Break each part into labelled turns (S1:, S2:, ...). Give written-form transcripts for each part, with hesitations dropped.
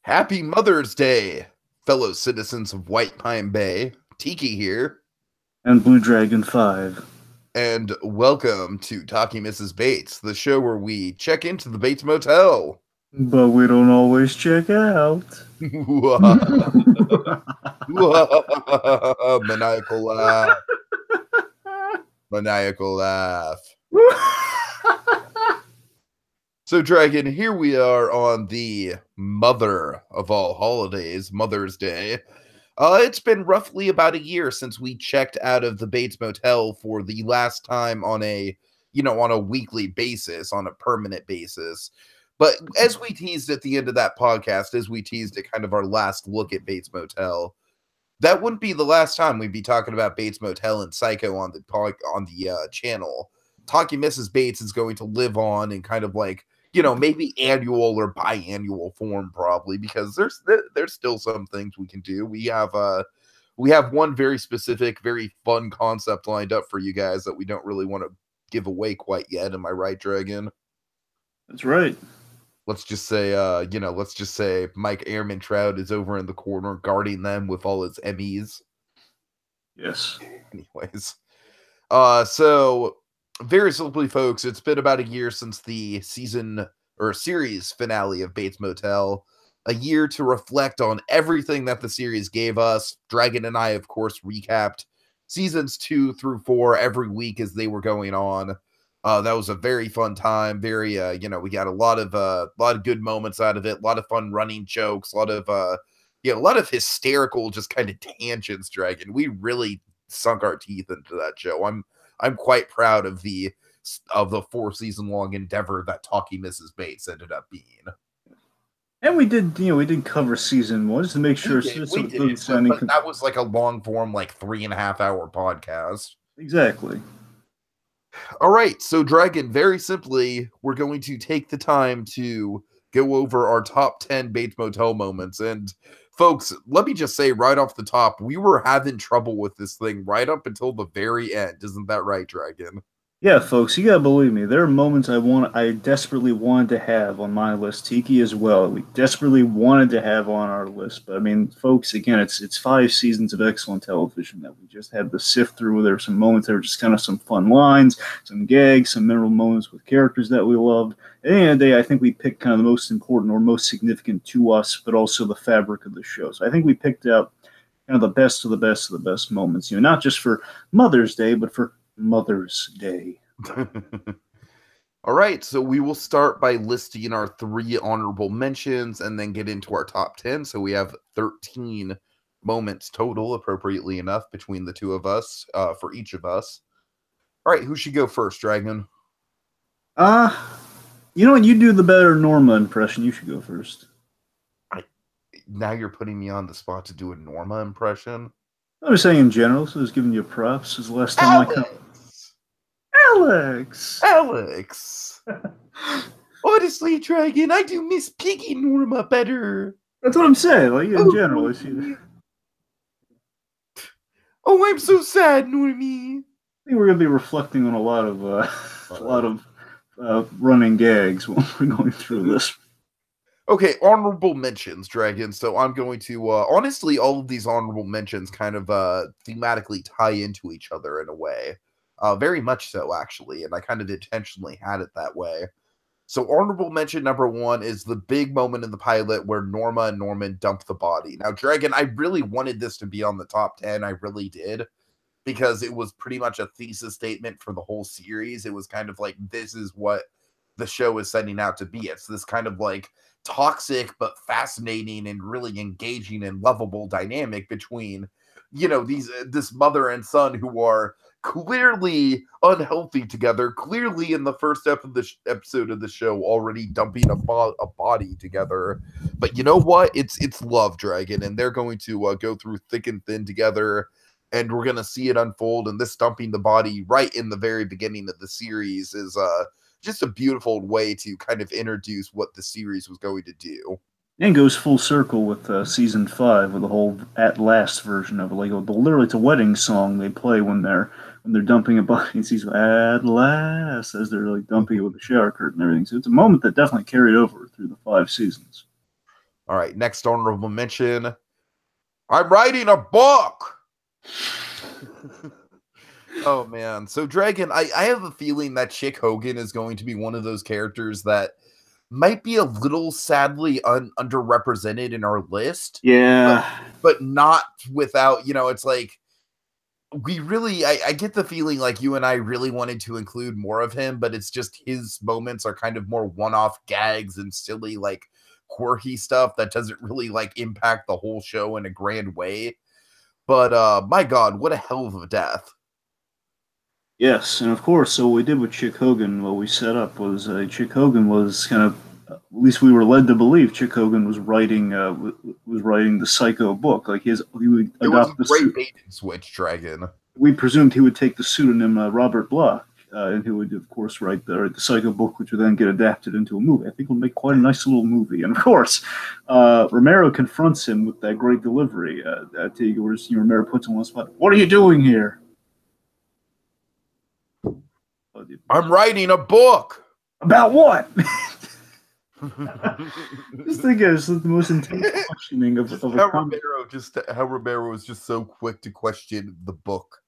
S1: Happy Mother's Day, fellow citizens of White Pine Bay. Tiki here.
S2: And BlueDragonFive.
S1: And welcome to Talking Mrs. Bates, the show where we check into the Bates Motel.
S2: But we don't always check out.
S1: Maniacal laugh. Maniacal laugh. So, Dragon, here we are on the mother of all holidays, Mother's Day. It's been roughly about a year since we checked out of the Bates Motel for the last time on a weekly basis, on a permanent basis. But as we teased at the end of that podcast, as we teased at kind of our last look at Bates Motel, that wouldn't be the last time we'd be talking about Bates Motel and Psycho on the channel. Talking Mrs. Bates is going to live on in kind of like, maybe annual or biannual form, probably, because there's still some things we can do. We have one very specific, very fun concept lined up for you guys that we don't really want to give away quite yet. Am I right, Dragon?
S2: That's right.
S1: Let's just say, Mike Ehrmantraut is over in the corner guarding them with all his Emmys.
S2: Yes.
S1: Anyways, so very simply, folks, it's been about a year since the season or series finale of Bates Motel. A year to reflect on everything that the series gave us. Dragon and I, of course, recapped seasons 2 through 4 every week as they were going on. That was a very fun time. Very, we got a lot of good moments out of it. A lot of fun running jokes. A lot of hysterical, just kind of tangents. Dragon, we really sunk our teeth into that show. I'm quite proud of the 4-season long endeavor that Talking Mrs. Bates ended up being.
S2: And we did cover season 1 just to make sure.
S1: But that was like a long form, like 3.5 hour podcast.
S2: Exactly.
S1: All right, so Dragon, very simply, we're going to take the time to go over our top 10 Bates Motel moments. And folks, let me just say right off the top, we were having trouble with this thing right up until the very end. Isn't that right, Dragon?
S2: Yeah, folks, you gotta believe me. There are moments I desperately wanted to have on my list. Tiki as well. We desperately wanted to have on our list. But I mean, folks, again, it's 5 seasons of excellent television that we just had to sift through. There were some moments that were just kind of some fun lines, some gags, some memorable moments with characters that we loved. At the end of the day, I think we picked kind of the most important or most significant to us, but also the fabric of the show. So I think we picked out kind of the best of the best of the best moments. Not just for Mother's Day, but for Mother's Day.
S1: All right, so we will start by listing our 3 honorable mentions and then get into our top 10. So we have 13 moments total, appropriately enough, between the two of us, for each of us. All right, who should go first, Dragon?
S2: You know what? You do the better Norma impression. You should go first.
S1: Now you're putting me on the spot to do a Norma impression?
S2: I was saying in general, so I was giving you props. This is the last time I come.
S1: Alex! Honestly, Dragon, I do miss Piggy Norma better.
S2: That's what I'm saying, like in general. I see that.
S1: Oh, I'm so sad, Normie.
S2: I think we're gonna be reflecting on a lot of running gags when we're going through this.
S1: Okay, honorable mentions, Dragon. So I'm going to, honestly, all of these honorable mentions kind of thematically tie into each other in a way. Very much so, actually, and I kind of intentionally had it that way. So honorable mention number 1 is the big moment in the pilot where Norma and Norman dump the body. Now, Dragon, I really wanted this to be on the top 10. I really did, because it was pretty much a thesis statement for the whole series. It was kind of like, this is what the show is setting out to be. It's this kind of like toxic but fascinating and really engaging and lovable dynamic between, this mother and son who are clearly unhealthy together, clearly in the first episode of the show already dumping a body together. But you know what? It's love, Dragon, and they're going to go through thick and thin together, and we're going to see it unfold. And this dumping the body right in the very beginning of the series is just a beautiful way to kind of introduce what the series was going to do.
S2: And goes full circle with season 5 with the whole "At Last" version of it. Like literally, it's a wedding song they play when they're dumping a body. And she's "At last" as they're like dumping it with the shower curtain and everything. So it's a moment that definitely carried over through the 5 seasons.
S1: All right, next honorable mention. I'm writing a book. Oh man. So Dragon, I have a feeling that Chick Hogan is going to be one of those characters that might be a little sadly underrepresented in our list.
S2: Yeah.
S1: But not without, it's like we really I get the feeling like you and I really wanted to include more of him, but it's just his moments are kind of more one-off gags and silly, like quirky stuff that doesn't really like impact the whole show in a grand way. But my God, what a hell of a death.
S2: Yes, and of course, so what we did with Chick Hogan, what we set up was Chick Hogan was kind of, at least we were led to believe Chick Hogan was writing the Psycho book. Like he would adopt the
S1: great bait and switch, Dragon.
S2: We presumed he would take the pseudonym Robert Bloch, and he would, of course, write the Psycho book, which would then get adapted into a movie. I think it'll make quite a nice little movie. And of course, Romero confronts him with that great delivery. Romero puts him on the spot. What are you doing here?
S1: I'm writing a book.
S2: About what? Just think it's the most intense questioning of
S1: how Romero was just so quick to question the book.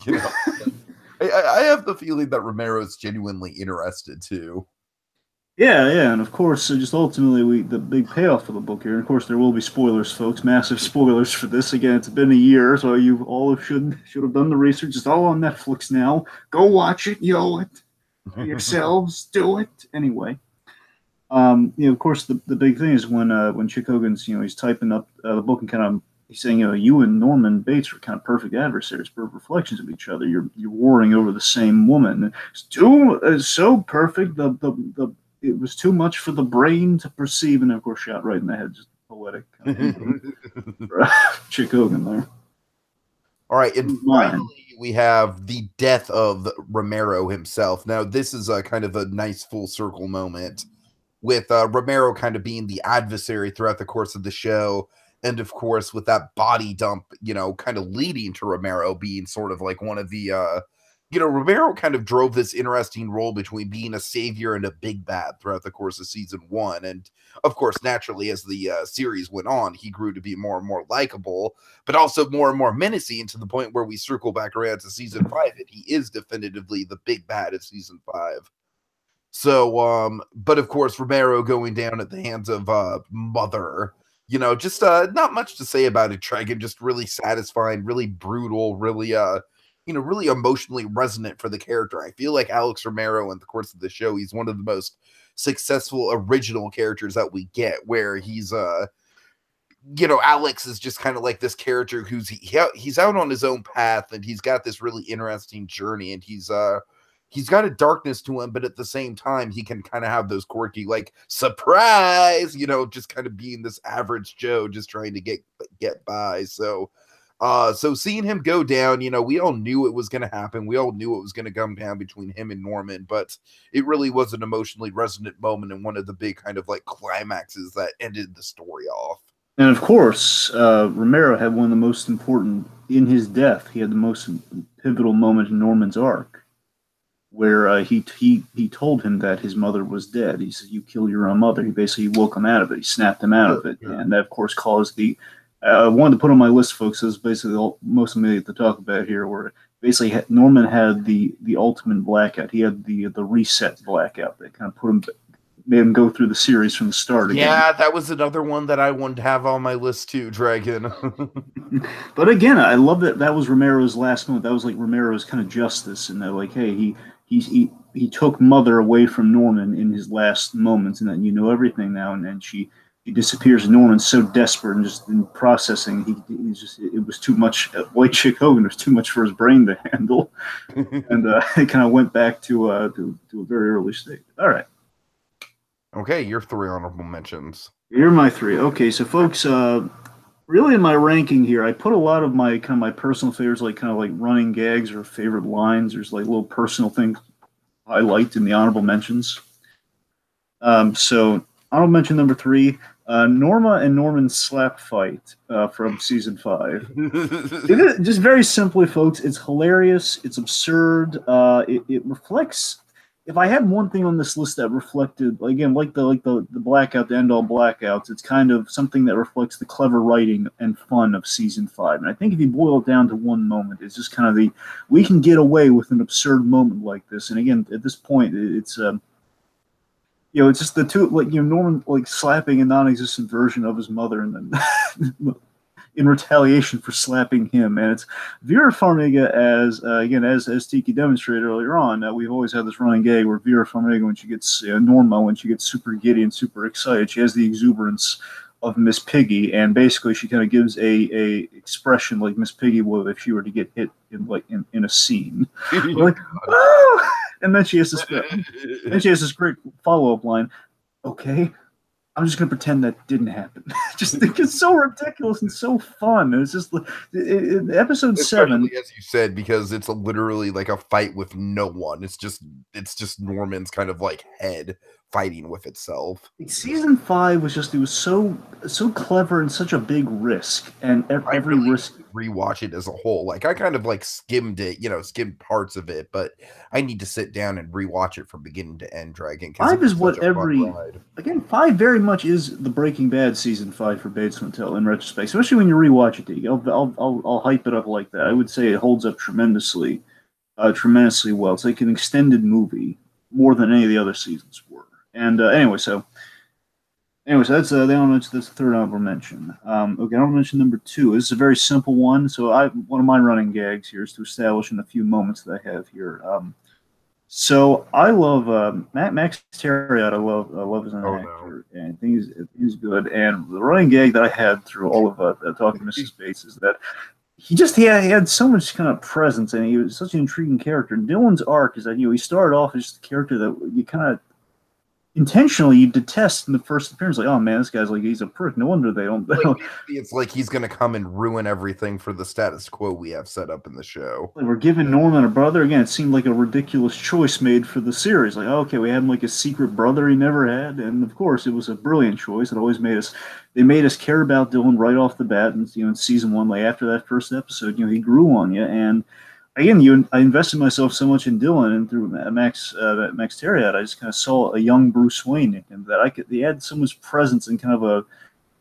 S1: I have the feeling that Romero is genuinely interested too.
S2: Yeah, and of course, so just ultimately, the big payoff of the book here. And of course, there will be spoilers, folks. Massive spoilers for this. Again, it's been a year, so you all should have done the research. It's all on Netflix now. Go watch it, it yourselves. Do it anyway. Of course, the big thing is when Chick Hogan's, he's typing up the book and kind of he's saying, you and Norman Bates are kind of perfect adversaries, perfect reflections of each other. You're warring over the same woman. It's so perfect. It was too much for the brain to perceive, and of course, shot right in the head. Just poetic. Chick Hogan there.
S1: All right, and finally, we have the death of Romero himself. Now, this is a kind of a nice full circle moment with Romero kind of being the adversary throughout the course of the show. And of course, with that body dump, kind of leading to Romero being sort of like one of the, Romero kind of drove this interesting role between being a savior and a big bad throughout the course of season 1. And of course, naturally, as the series went on, he grew to be more and more likable, but also more and more menacing to the point where we circle back around to season 5, and he is definitively the big bad of season 5. So, but of course, Romero going down at the hands of Mother, just not much to say about it, Dragon. Just really satisfying, really brutal, really, really emotionally resonant for the character. I feel like Alex Romero in the course of the show, he's one of the most successful original characters that we get, where he's, Alex is just kind of like this character who's he's out on his own path, and he's got this really interesting journey, and he's got a darkness to him, but at the same time, he can kind of have those quirky, like, surprise, just kind of being this average Joe, just trying to get by. So seeing him go down, we all knew it was going to happen. We all knew it was going to come down between him and Norman, but it really was an emotionally resonant moment and one of the big kind of like climaxes that ended the story off.
S2: And of course, Romero had one of the most important, in his death, he had the most pivotal moment in Norman's arc, where he told him that his mother was dead. He said, "You killed your own mother." He basically woke him out of it. He snapped him out of it. Yeah. And that, of course, caused the... I wanted to put on my list, folks, this is basically most of me to talk about here, where basically Norman had the ultimate blackout. He had the reset blackout that kind of made him go through the series from the start again.
S1: Yeah, that was another one that I wanted to have on my list too, Dragon.
S2: But again, I love that was Romero's last moment. That was like Romero's kind of justice, and that like, hey, he took Mother away from Norman in his last moments, and then everything now, and then she disappears. Norman's so desperate and just in processing, it was too much. White Chick Hogan was too much for his brain to handle, and it kind of went back to a very early state. All right.
S1: Okay, your 3 honorable mentions.
S2: You're my 3. Okay, so folks, really in my ranking here, I put a lot of my personal favorites, like kind of like running gags or favorite lines. There's like little personal things I liked in the honorable mentions. So honorable mention number 3, Norma and Norman's slap fight from season 5. Just very simply, folks, it's hilarious. It's absurd. It reflects. if I had one thing on this list that reflected, again, like the blackout, the end all blackouts, it's kind of something that reflects the clever writing and fun of season 5. And I think if you boil it down to one moment, it's just kind of we can get away with an absurd moment like this. And again, at this point, it's it's just the two, like, Norman, like, slapping a non-existent version of his mother, and then in retaliation for slapping him. And it's Vera Farmiga as Tiki demonstrated earlier on. We've always had this running gag where Vera Farmiga, when she gets Norma, when she gets super giddy and super excited, she has the exuberance of Miss Piggy, and basically she kind of gives a expression like Miss Piggy would if she were to get hit in a scene. Like, oh! And then she has this great follow-up line. Okay, I'm just gonna pretend that didn't happen. Just think it's so ridiculous and so fun. It's just episode 7,
S1: as you said, because it's literally like a fight with no one. It's just Norman's kind of like head fighting with itself.
S2: Season 5 was it was so clever and such a big risk, and every risk.
S1: Rewatch it as a whole. Like, I kind of like skimmed it, skimmed parts of it, but I need to sit down and rewatch it from beginning to end, Dragon.
S2: 5 is what again, 5 very much is the Breaking Bad season 5 for Bates Motel in retrospect, especially when you rewatch it. I'll hype it up like that. I would say it holds up tremendously well. It's like an extended movie more than any of the other seasons were. And anyway, so that's the third honorable mention. Okay, honorable mention number 2. This is a very simple one. So one of my running gags here is to establish in a few moments that I have here. So I love Max Terriot. I love as an actor, and I think he's good. And the running gag that I had through all of Talking to Mrs. Bates is that he had so much kind of presence, and he was such an intriguing character. And Dylan's arc is that he started off as just a character that you kind of intentionally you detest in the first appearance. Like, oh man, this guy's like, he's a prick. No wonder they don't.
S1: It's like he's gonna come and ruin everything for the status quo we have set up in the show.
S2: We're giving Norman a brother again. It seemed like a ridiculous choice made for the series. Like, okay, we had him like a secret brother he never had, and of course it was a brilliant choice. It always they made us care about Dylan right off the bat. And in season 1, like after that first episode, he grew on you. And again, I invested myself so much in Dylan, and through Max Terriot, I just kind of saw a young Bruce Wayne in him that he had so much presence and kind of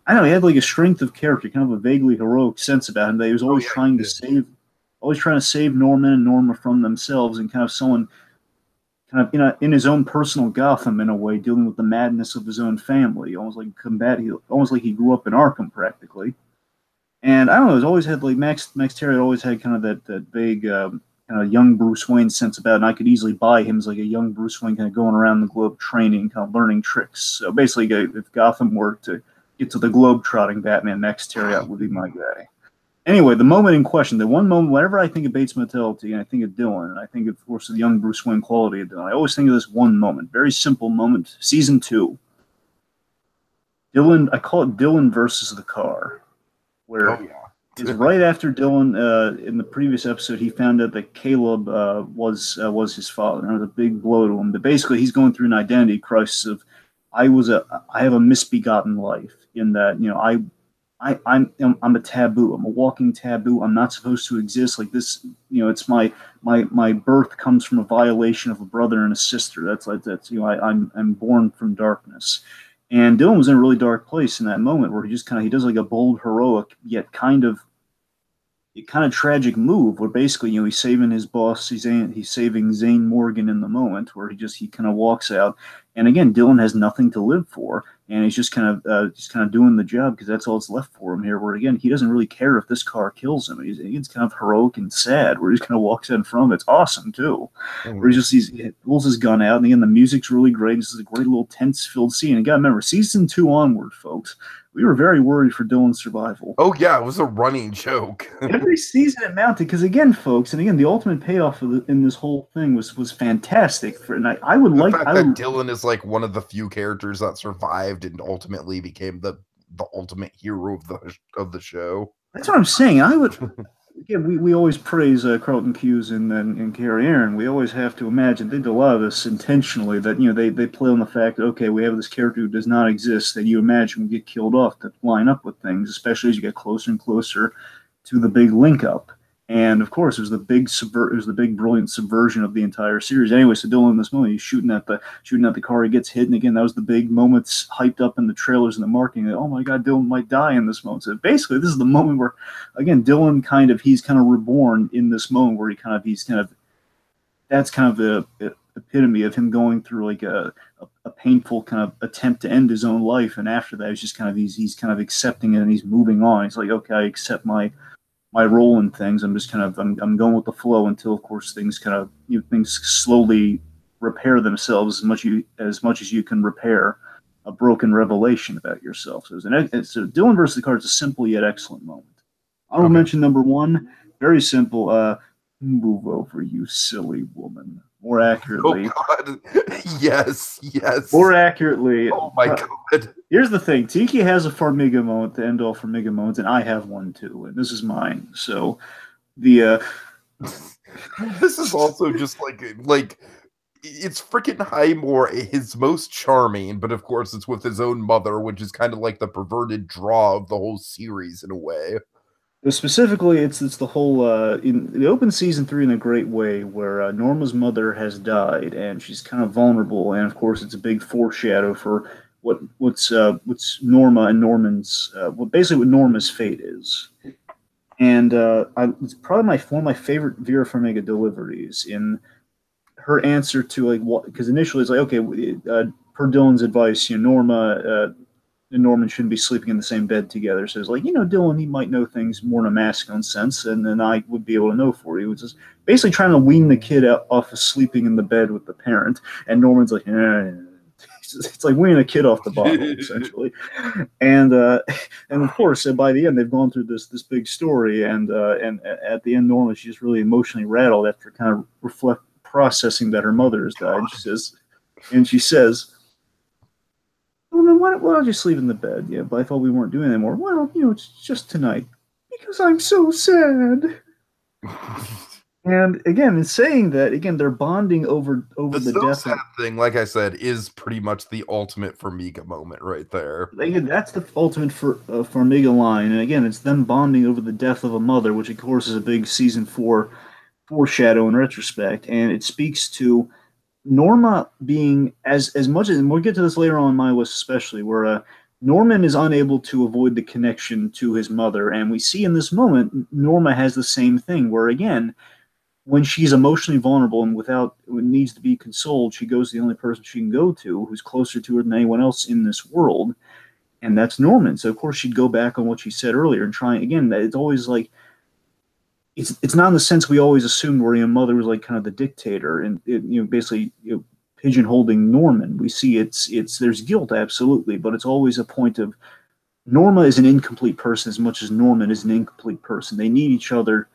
S2: he had like a strength of character, kind of a vaguely heroic sense about him that he was always trying to save Norman and Norma from themselves, and kind of someone kind of in his own personal Gotham in a way, dealing with the madness of his own family, almost like he grew up in Arkham practically. And I don't know, it's always had like Max Terriot always had kind of that vague kind of young Bruce Wayne sense about it, and I could easily buy him as like a young Bruce Wayne kind of going around the globe training, kind of learning tricks. So basically, if Gotham were to get to the globe-trotting Batman, Max Terriot would be my guy. Anyway, the moment in question, the one moment, whenever I think of Bates Motel, and I think of Dylan, and I think, of course, of the young Bruce Wayne quality of Dylan, I always think of this one moment, very simple moment, season 2. Dylan, I call it Dylan versus the car, where it's right after Dylan, in the previous episode, he found out that Caleb was his father. And it was a big blow to him. But basically, he's going through an identity crisis of, I have a misbegotten life, in that, I'm a taboo. I'm a walking taboo. I'm not supposed to exist like this. It's my birth comes from a violation of a brother and a sister. That's I'm born from darkness. And Dylan was in a really dark place in that moment where he does like a bold, heroic, yet kind of tragic move where basically, he's saving his boss. He's saving Zane Morgan in the moment where he kind of walks out. And again, Dylan has nothing to live for, and he's just kind of doing the job because that's all that's left for him here. Where again, he doesn't really care if this car kills him. He's kind of heroic and sad where he just kind of walks out in front of it. It's awesome too. Where he pulls his gun out, and again, the music's really great. This is a great little tense-filled scene. And you got to remember, season 2 onward, folks, we were very worried for Dylan's survival.
S1: Oh yeah, it was a running joke.
S2: Every season it mounted, because again, folks, and again, the ultimate payoff in this whole thing was fantastic.
S1: Dylan is like one of the few characters that survived and ultimately became the ultimate hero of the show.
S2: That's what I'm saying. Again, we always praise Carlton Cuse and Carrie Aaron. We always have to imagine they did a lot of this intentionally. That they play on the fact that, okay, we have this character who does not exist that you imagine will get killed off to line up with things, especially as you get closer and closer to the big link up. And of course, it was the big brilliant subversion of the entire series. Anyway, so Dylan in this moment, he's shooting at the car, he gets hit, and again, that was the big moments hyped up in the trailers and the marketing. That, oh my God, Dylan might die in this moment. So basically, this is the moment where, again, Dylan he's kind of reborn in this moment where that's kind of the epitome of him going through like a painful kind of attempt to end his own life, and after that, he's just kind of he's kind of accepting it and he's moving on. He's like, okay, I accept my role in things. I'm just kind of I'm going with the flow until, of course, things kind of things slowly repair themselves as much as you can repair a broken revelation about yourself. So Dylan versus the Cards is a simple yet excellent moment. I will mention number one, very simple. Move over, you silly woman. More accurately.
S1: Oh God. Yes.
S2: More accurately.
S1: Oh my God.
S2: Here's the thing. Tiki has a Farmiga moment, the end all Farmiga moments, and I have one too, and this is mine. So the
S1: this is also just like it's freaking Highmore, his most charming, but of course it's with his own mother, which is kind of like the perverted draw of the whole series in a way.
S2: Specifically, it's the whole in the open season 3 in a great way where Norma's mother has died and she's kind of vulnerable, and of course it's a big foreshadow for what's Norma and Norman's basically what Norma's fate is. And it's probably one of my favorite Vera Farmiga deliveries in her answer to like what, because initially it's like, okay, per Dylan's advice, Norma and Norman shouldn't be sleeping in the same bed together. So it's like, Dylan, he might know things more in a masculine sense, and then I would be able to know for you. It's just basically trying to wean the kid off of sleeping in the bed with the parent. And Norman's like, it's like weaning a kid off the bottle, essentially. And of course, by the end, they've gone through this big story, and at the end, Norma, she's just really emotionally rattled after kind of processing that her mother has died. She says, well, then why don't you sleep in the bed? Yeah, but I thought we weren't doing it anymore. Well, it's just tonight. Because I'm so sad. And again, in saying that, again, they're bonding over the
S1: so
S2: death.
S1: Sad thing, like I said, is pretty much the ultimate Farmiga moment right there.
S2: Again, that's the ultimate Farmiga line. And again, it's them bonding over the death of a mother, which, of course, is a big season 4 foreshadow in retrospect. And it speaks to Norma being as much as, and we'll get to this later on in my list especially, where Norman is unable to avoid the connection to his mother, and we see in this moment Norma has the same thing, where again, when she's emotionally vulnerable and needs to be consoled, she goes to the only person she can go to who's closer to her than anyone else in this world, and that's Norman. So of course she'd go back on what she said earlier and try again. It's always like, it's not in the sense we always assumed where mother was like kind of the dictator and basically pigeonholing Norman. We see there's guilt, absolutely, but it's always a point of Norma is an incomplete person as much as Norman is an incomplete person. They need each other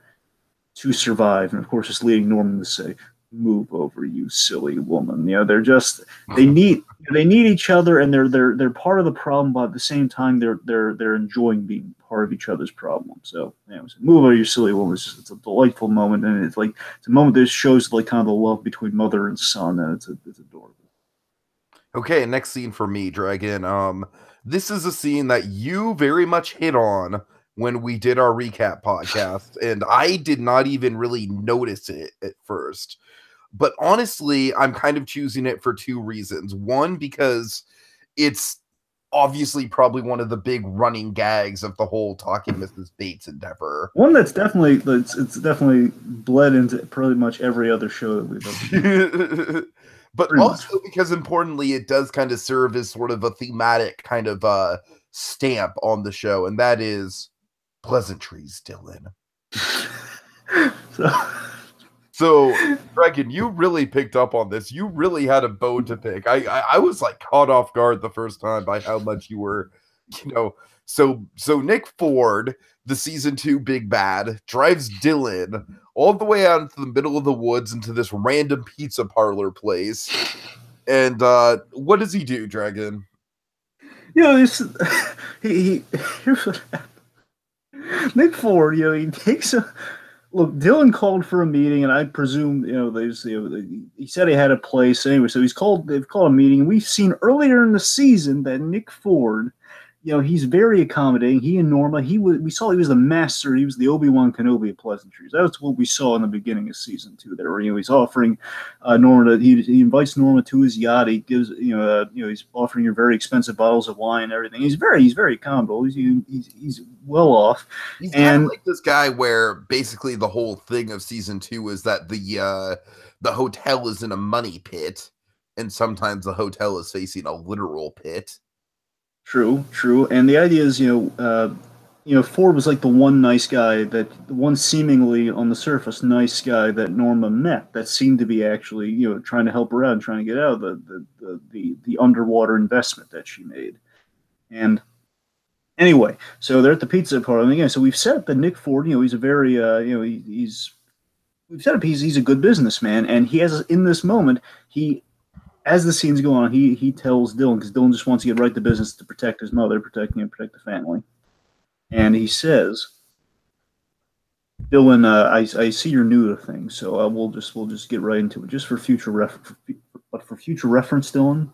S2: to survive, and of course it's leading Norman to say, "Move over, you silly woman." They need each other, and they're part of the problem, but at the same time they're enjoying being part of each other's problem. So, move over, you silly woman. It's a delightful moment, and it's a moment that shows like kind of the love between mother and son, and it's adorable.
S1: Okay, next scene for me, Dragon. This is a scene that you very much hit on when we did our recap podcast, and I did not even really notice it at first. But honestly, I'm kind of choosing it for two reasons. One, because it's obviously probably one of the big running gags of the whole Talking Mrs. Bates endeavor.
S2: One that's definitely bled into pretty much every other show that we've ever done.
S1: But pretty also much. Because importantly, it does kind of serve as sort of a thematic kind of stamp on the show, and that is pleasantries, Dylan. So, Dragon, you really picked up on this. You really had a bone to pick. I was like caught off guard the first time by how much you were, So Nick Ford, the season 2 big bad, drives Dylan all the way out into the middle of the woods into this random pizza parlor place. And what does he do, Dragon?
S2: Here's what happened. Nick Ford, he takes a look. Dylan called for a meeting, and I presume, he said he had a place anyway. So they've called a meeting. And we've seen earlier in the season that Nick Ford he's very accommodating. He and Norma, we saw he was the master. He was the Obi-Wan Kenobi of pleasantries. That's what we saw in the beginning of season 2. There, where he's offering Norma. He invites Norma to his yacht. He gives he's offering her very expensive bottles of wine and everything. He's very accommodating. He's well off.
S1: He's kind of like this guy where basically the whole thing of season 2 is that the hotel is in a money pit, and sometimes the hotel is facing a literal pit.
S2: True. And the idea is, Ford was like the one nice guy, the one seemingly on the surface nice guy that Norma met that seemed to be actually, trying to help her out and trying to get out of the underwater investment that she made. And anyway, so they're at the pizza parlor. And again, so we've set up that Nick Ford, he's a very, we've set up he's a good businessman, and he has in this moment as the scenes go on, he tells Dylan, because Dylan just wants to get right to business to protect his mother, protect the family. And he says, Dylan, I see you're new to things, so we'll just get right into it. Just for future reference, Dylan,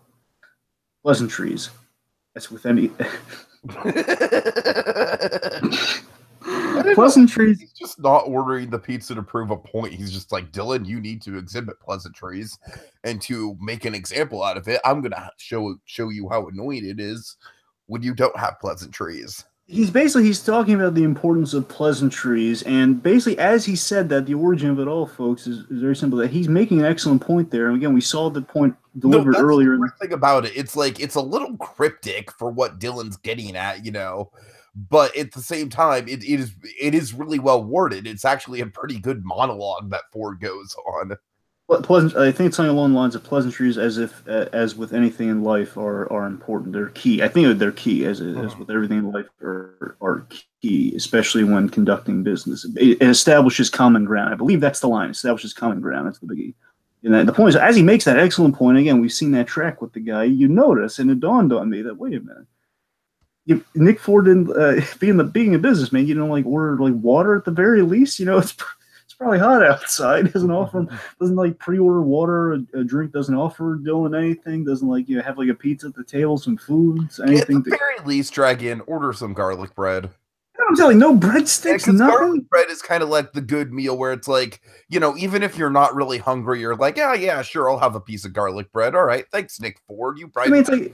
S2: pleasantries. That's with any pleasantries.
S1: He's just not ordering the pizza to prove a point. He's just like, Dylan, you need to exhibit pleasantries, and to make an example out of it, I'm gonna show you how annoying it is when you don't have pleasantries.
S2: He's talking about the importance of pleasantries, and basically, as he said that, the origin of it all, folks, is very simple. That he's making an excellent point there, and again, we saw the point delivered earlier.
S1: The thing about it, it's like it's a little cryptic for what Dylan's getting at, but at the same time, it is really well worded. It's actually a pretty good monologue that Ford goes on.
S2: I think it's something along the lines of pleasantries, as with anything in life, are important. They're key. I think they're key, as with everything in life, are key, especially when conducting business. It establishes common ground. I believe that's the line. Establishes common ground. That's the biggie. And the point is, as he makes that excellent point, again, we've seen that track with the guy. You notice, and it dawned on me that wait a minute. Nick Ford didn't being a businessman, you don't order water at the very least. It's probably hot outside. Doesn't pre-order water, a drink. Doesn't offer Dylan anything. Doesn't have a pizza at the table, some food, anything.
S1: At the very least, Dragon, order some garlic bread.
S2: I'm telling you, no breadsticks, nothing.
S1: Garlic bread is kind of like the good meal where it's like, even if you're not really hungry, you're like, yeah, sure, I'll have a piece of garlic bread. All right, thanks, Nick Ford. You probably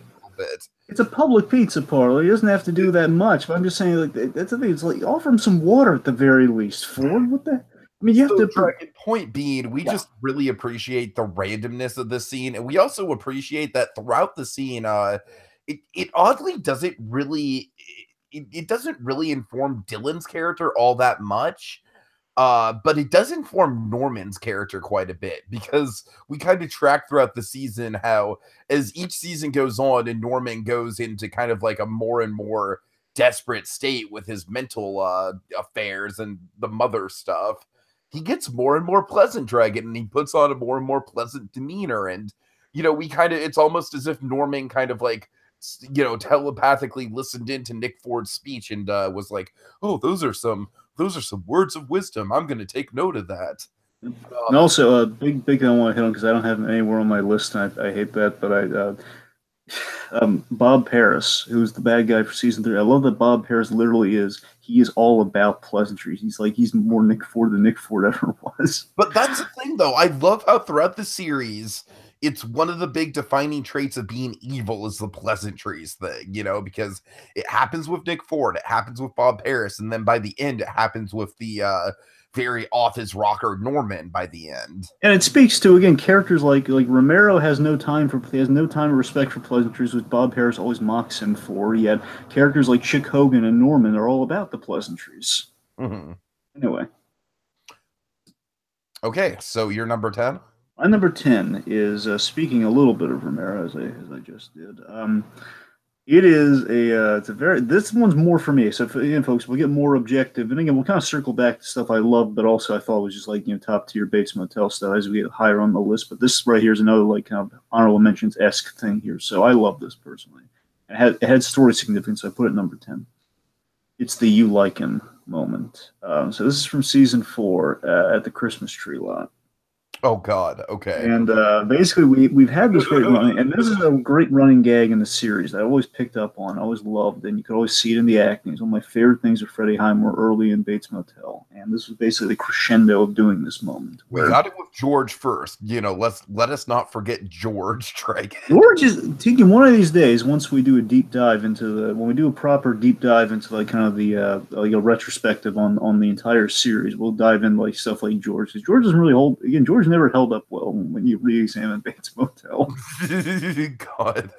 S2: it's a public pizza parlor. He doesn't have to do that much. But I'm just saying, that's the thing. It's offer him some water at the very least. Ford, what the? You have to.
S1: Point being, we just really appreciate the randomness of this scene, and we also appreciate that throughout the scene, it oddly doesn't really, it doesn't really inform Dylan's character all that much. But it does inform Norman's character quite a bit, because we kind of track throughout the season how as each season goes on and Norman goes into kind of a more and more desperate state with his mental affairs and the mother stuff, he gets more and more pleasant, Dragon, and he puts on a more and more pleasant demeanor. And, it's almost as if Norman kind of telepathically listened into Nick Ford's speech and was like, oh, those are some words of wisdom. I'm going to take note of that.
S2: And also, a big thing I want to hit on, because I don't have him anywhere on my list, and I hate that, but Bob Paris, who's the bad guy for season 3. I love that Bob Paris literally he is all about pleasantries. He's more Nick Ford than Nick Ford ever was.
S1: But that's the thing, though. I love how throughout the series, it's one of the big defining traits of being evil is the pleasantries thing, because it happens with Nick Ford, it happens with Bob Paris, and then by the end, it happens with the very off his rocker Norman by the end.
S2: And it speaks to, again, characters like Romero has no time or respect for pleasantries, which Bob Harris always mocks him for. Yet characters like Chick Hogan and Norman are all about the pleasantries.
S1: Mm-hmm.
S2: Anyway.
S1: Okay, so you're number 10?
S2: My number 10 is, speaking a little bit of Romero, as I just did. It is this one's more for me. So, again, folks, we'll get more objective. And again, we'll kind of circle back to stuff I love, but also I thought was just top tier Bates Motel stuff as we get higher on the list. But this right here is another kind of honorable mentions-esque thing here. So I love this personally. It had story significance, so I put it number 10. It's the "you like him" moment. So this is from season 4 at the Christmas tree lot.
S1: Oh God. Okay.
S2: And basically, we've had this great running, and this is a great running gag in the series that I always picked up on, I always loved, and you could always see it in the acting. It's one of my favorite things of Freddie Highmore early in Bates Motel, and this was basically the crescendo of doing this moment
S1: We
S2: where
S1: got it with George first. Let us not forget George Dragon.
S2: George is taking one of these days. Once we do a deep dive into when we do a proper deep dive into like kind of the like a retrospective on the entire series, we'll dive in like stuff like George. 'Cause George doesn't really hold again. George never held up well when you re-examine Bates Motel.
S1: God.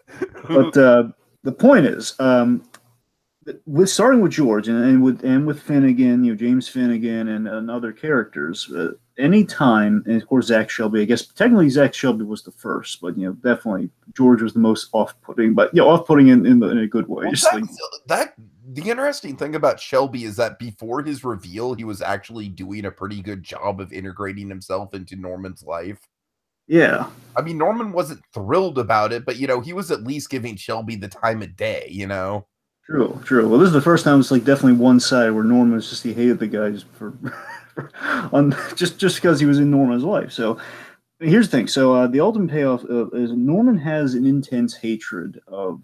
S2: But the point is, with starting with George and with Finnegan, James Finnegan and other characters. Any time, and of course Zach Shelby. I guess technically Zach Shelby was the first, but definitely George was the most off-putting. But off-putting in a good way.
S1: Well,
S2: Just like
S1: that the interesting thing about Shelby is that before his reveal, he was actually doing a pretty good job of integrating himself into Norman's life.
S2: yeah,
S1: I mean, Norman wasn't thrilled about it, but he was at least giving Shelby the time of day.
S2: true, true. Well, this is the first time it's like definitely one side where Norman was just he hated the guy just for on just because he was in Norman's life. So here's the thing. So the ultimate payoff is Norman has an intense hatred of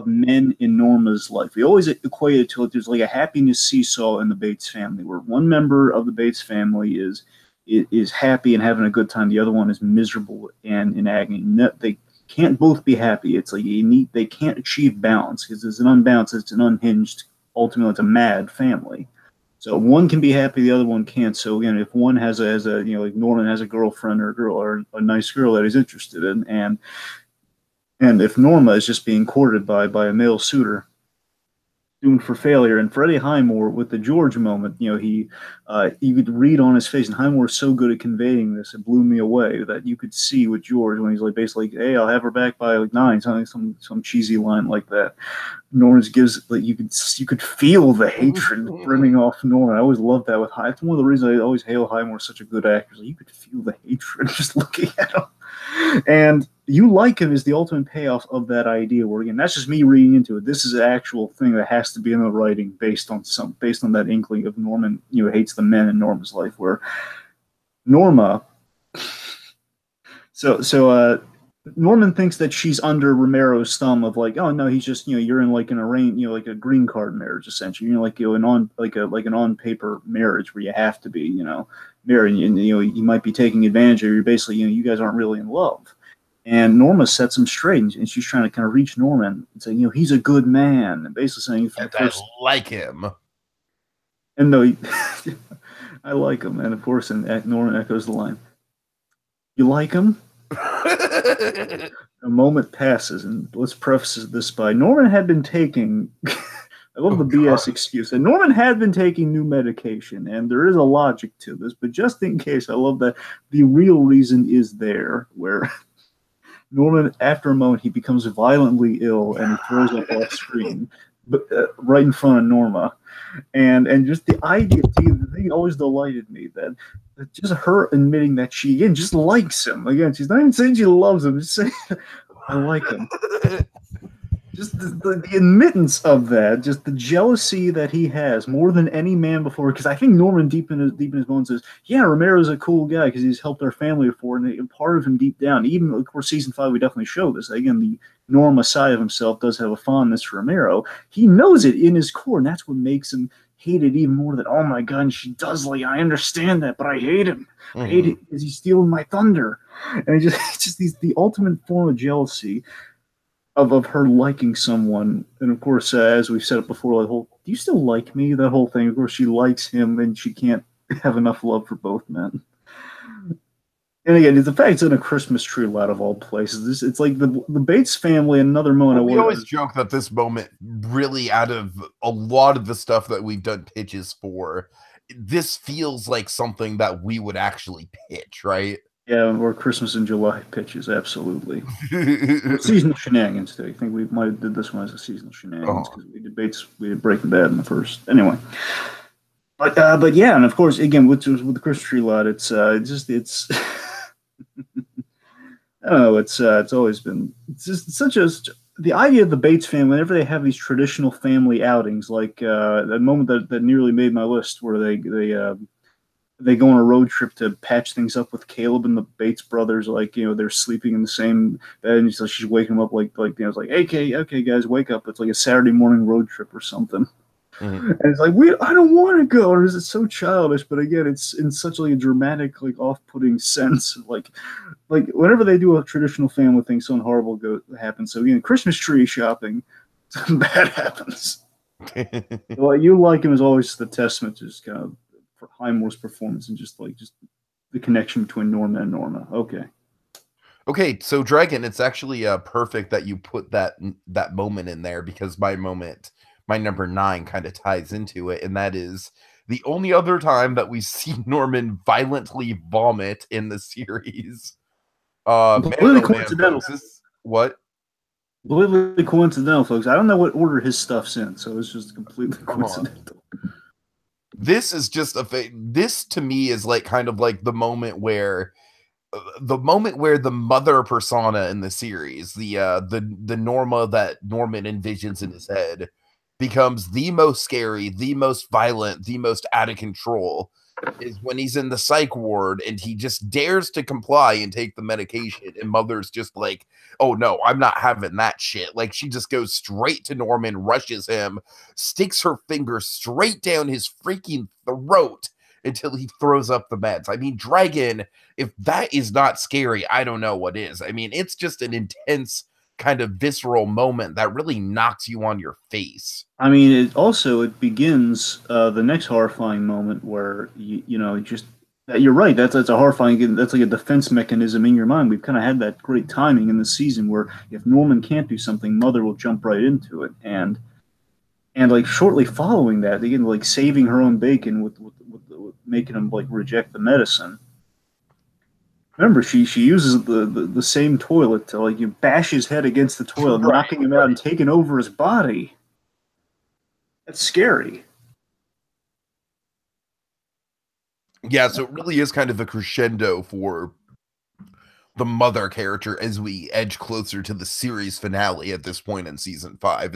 S2: men in Norma's life. We always equate it to there's like a happiness seesaw in the Bates family, where one member of the Bates family is happy and having a good time, the other one is miserable and in agony. They can't both be happy. It's like they can't achieve balance because it's an unbalanced, it's an unhinged. Ultimately, it's a mad family. So one can be happy, the other one can't. So again, if one has a like Norman has a girlfriend or a girl or a nice girl that he's interested in, and if Norma is just being courted by a male suitor, doomed for failure. And Freddie Highmore with the George moment, you could read on his face, and Highmore is so good at conveying this, it blew me away that you could see with George when he's like basically, hey, I'll have her back by like 9, something some cheesy line like that. Norman gives like you could feel the hatred brimming off Norman. I always loved that with High. It's one of the reasons I always hail Highmore as such a good actor. Like, you could feel the hatred just looking at him. And you like him is the ultimate payoff of that idea. Where again, that's just me reading into it. This is an actual thing that has to be in the writing based on that inkling of Norman. Hates the men in Norma's life. Where Norma, Norman thinks that she's under Romero's thumb of like, oh no, he's just you're in like an arranged like a green card marriage essentially. An on paper marriage where you have to be married, and you might be taking advantage of. You're basically you guys aren't really in love. And Norma sets him straight, and she's trying to kind of reach Norman and say, he's a good man, and basically saying,
S1: I like him.
S2: And no, I like him, and of course, and Norman echoes the line, "You like him?" A moment passes, and let's preface this by Norman had been taking. I love the BS excuse. And Norman had been taking new medication, and there is a logic to this, but just in case, I love that the real reason is there, where Norman, after a moment, he becomes violently ill and he throws up off screen, but right in front of Norma, and just the idea, the thing always delighted me that just her admitting that she again just likes him. Again, she's not even saying she loves him; just saying, "I like him." Just the admittance of that, just the jealousy that he has more than any man before. Because I think Norman, deep in his bones, says, "Yeah, Romero's a cool guy because he's helped our family before." And part of him, deep down, even of course, season 5, we definitely show this. Again, the Norma side of himself does have a fondness for Romero. He knows it in his core, and that's what makes him hate it even more. That oh my god, she does like I understand that, but I hate him. I hate it because he's stealing my thunder, and it's just the ultimate form of jealousy. Of her liking someone, and of course, as we've said it before, the whole "do you still like me?" that whole thing. Of course, she likes him, and she can't have enough love for both men. And again, the fact it's in a Christmas tree lot of all places. It's like the Bates family. Another moment.
S1: We always joke that this moment, really, out of a lot of the stuff that we've done pitches for, this feels like something that we would actually pitch, right?
S2: Yeah, or Christmas in July pitches, absolutely. Seasonal shenanigans too. I think we might have did this one as a seasonal shenanigans because we did Breaking Bad in the first. Anyway, but yeah, and of course, again with the Christmas tree lot, it's I don't know, it's always been just such a the idea of the Bates family. Whenever they have these traditional family outings, like the moment that nearly made my list, where they they go on a road trip to patch things up with Caleb and the Bates brothers. Like, they're sleeping in the same bed, and so she's waking them up it's like, hey, okay, guys, wake up. It's like a Saturday morning road trip or something.
S1: Mhm.
S2: And it's like, I don't want to go. Or is it so childish? But again, it's in such like a dramatic, like off-putting sense. Like whenever they do a traditional family thing, something horrible happens. So again, Christmas tree shopping, something bad happens. Well, you like him is always the testament to just kind of Highmore's performance and just the connection between Norma and Norma. Okay.
S1: Okay, so Dragon, it's actually perfect that you put that moment in there, because my number 9 kind of ties into it, and that is the only other time that we see Norman violently vomit in the series. Man,
S2: Completely
S1: oh man,
S2: coincidental.
S1: folks, what?
S2: Completely coincidental, folks. I don't know what order his stuff's in, so it's just completely coincidental.
S1: This is just this to me is like kind of like the moment where the mother persona in the series, the Norma that Norman envisions in his head, becomes the most scary, the most violent, the most out of control, is when he's in the psych ward and he just dares to comply and take the medication, and Mother's just like, oh no, I'm not having that shit. Like, she just goes straight to Norman, rushes him, sticks her finger straight down his freaking throat until he throws up the meds. I mean, Dragon, if that is not scary, I don't know what is. I mean, it's just an intense kind of visceral moment that really knocks you on your face.
S2: I mean, it begins the next horrifying moment where you're right. That's a horrifying. That's like a defense mechanism in your mind. We've kind of had that great timing in the season where if Norman can't do something, Mother will jump right into it, and like shortly following that, again, like saving her own bacon with making him like reject the medicine. Remember, she uses the same toilet to like you bash his head against the toilet,
S1: Right,
S2: knocking him out and taking over his body. That's scary.
S1: Yeah, so it really is kind of a crescendo for the Mother character as we edge closer to the series finale at this point in season 5.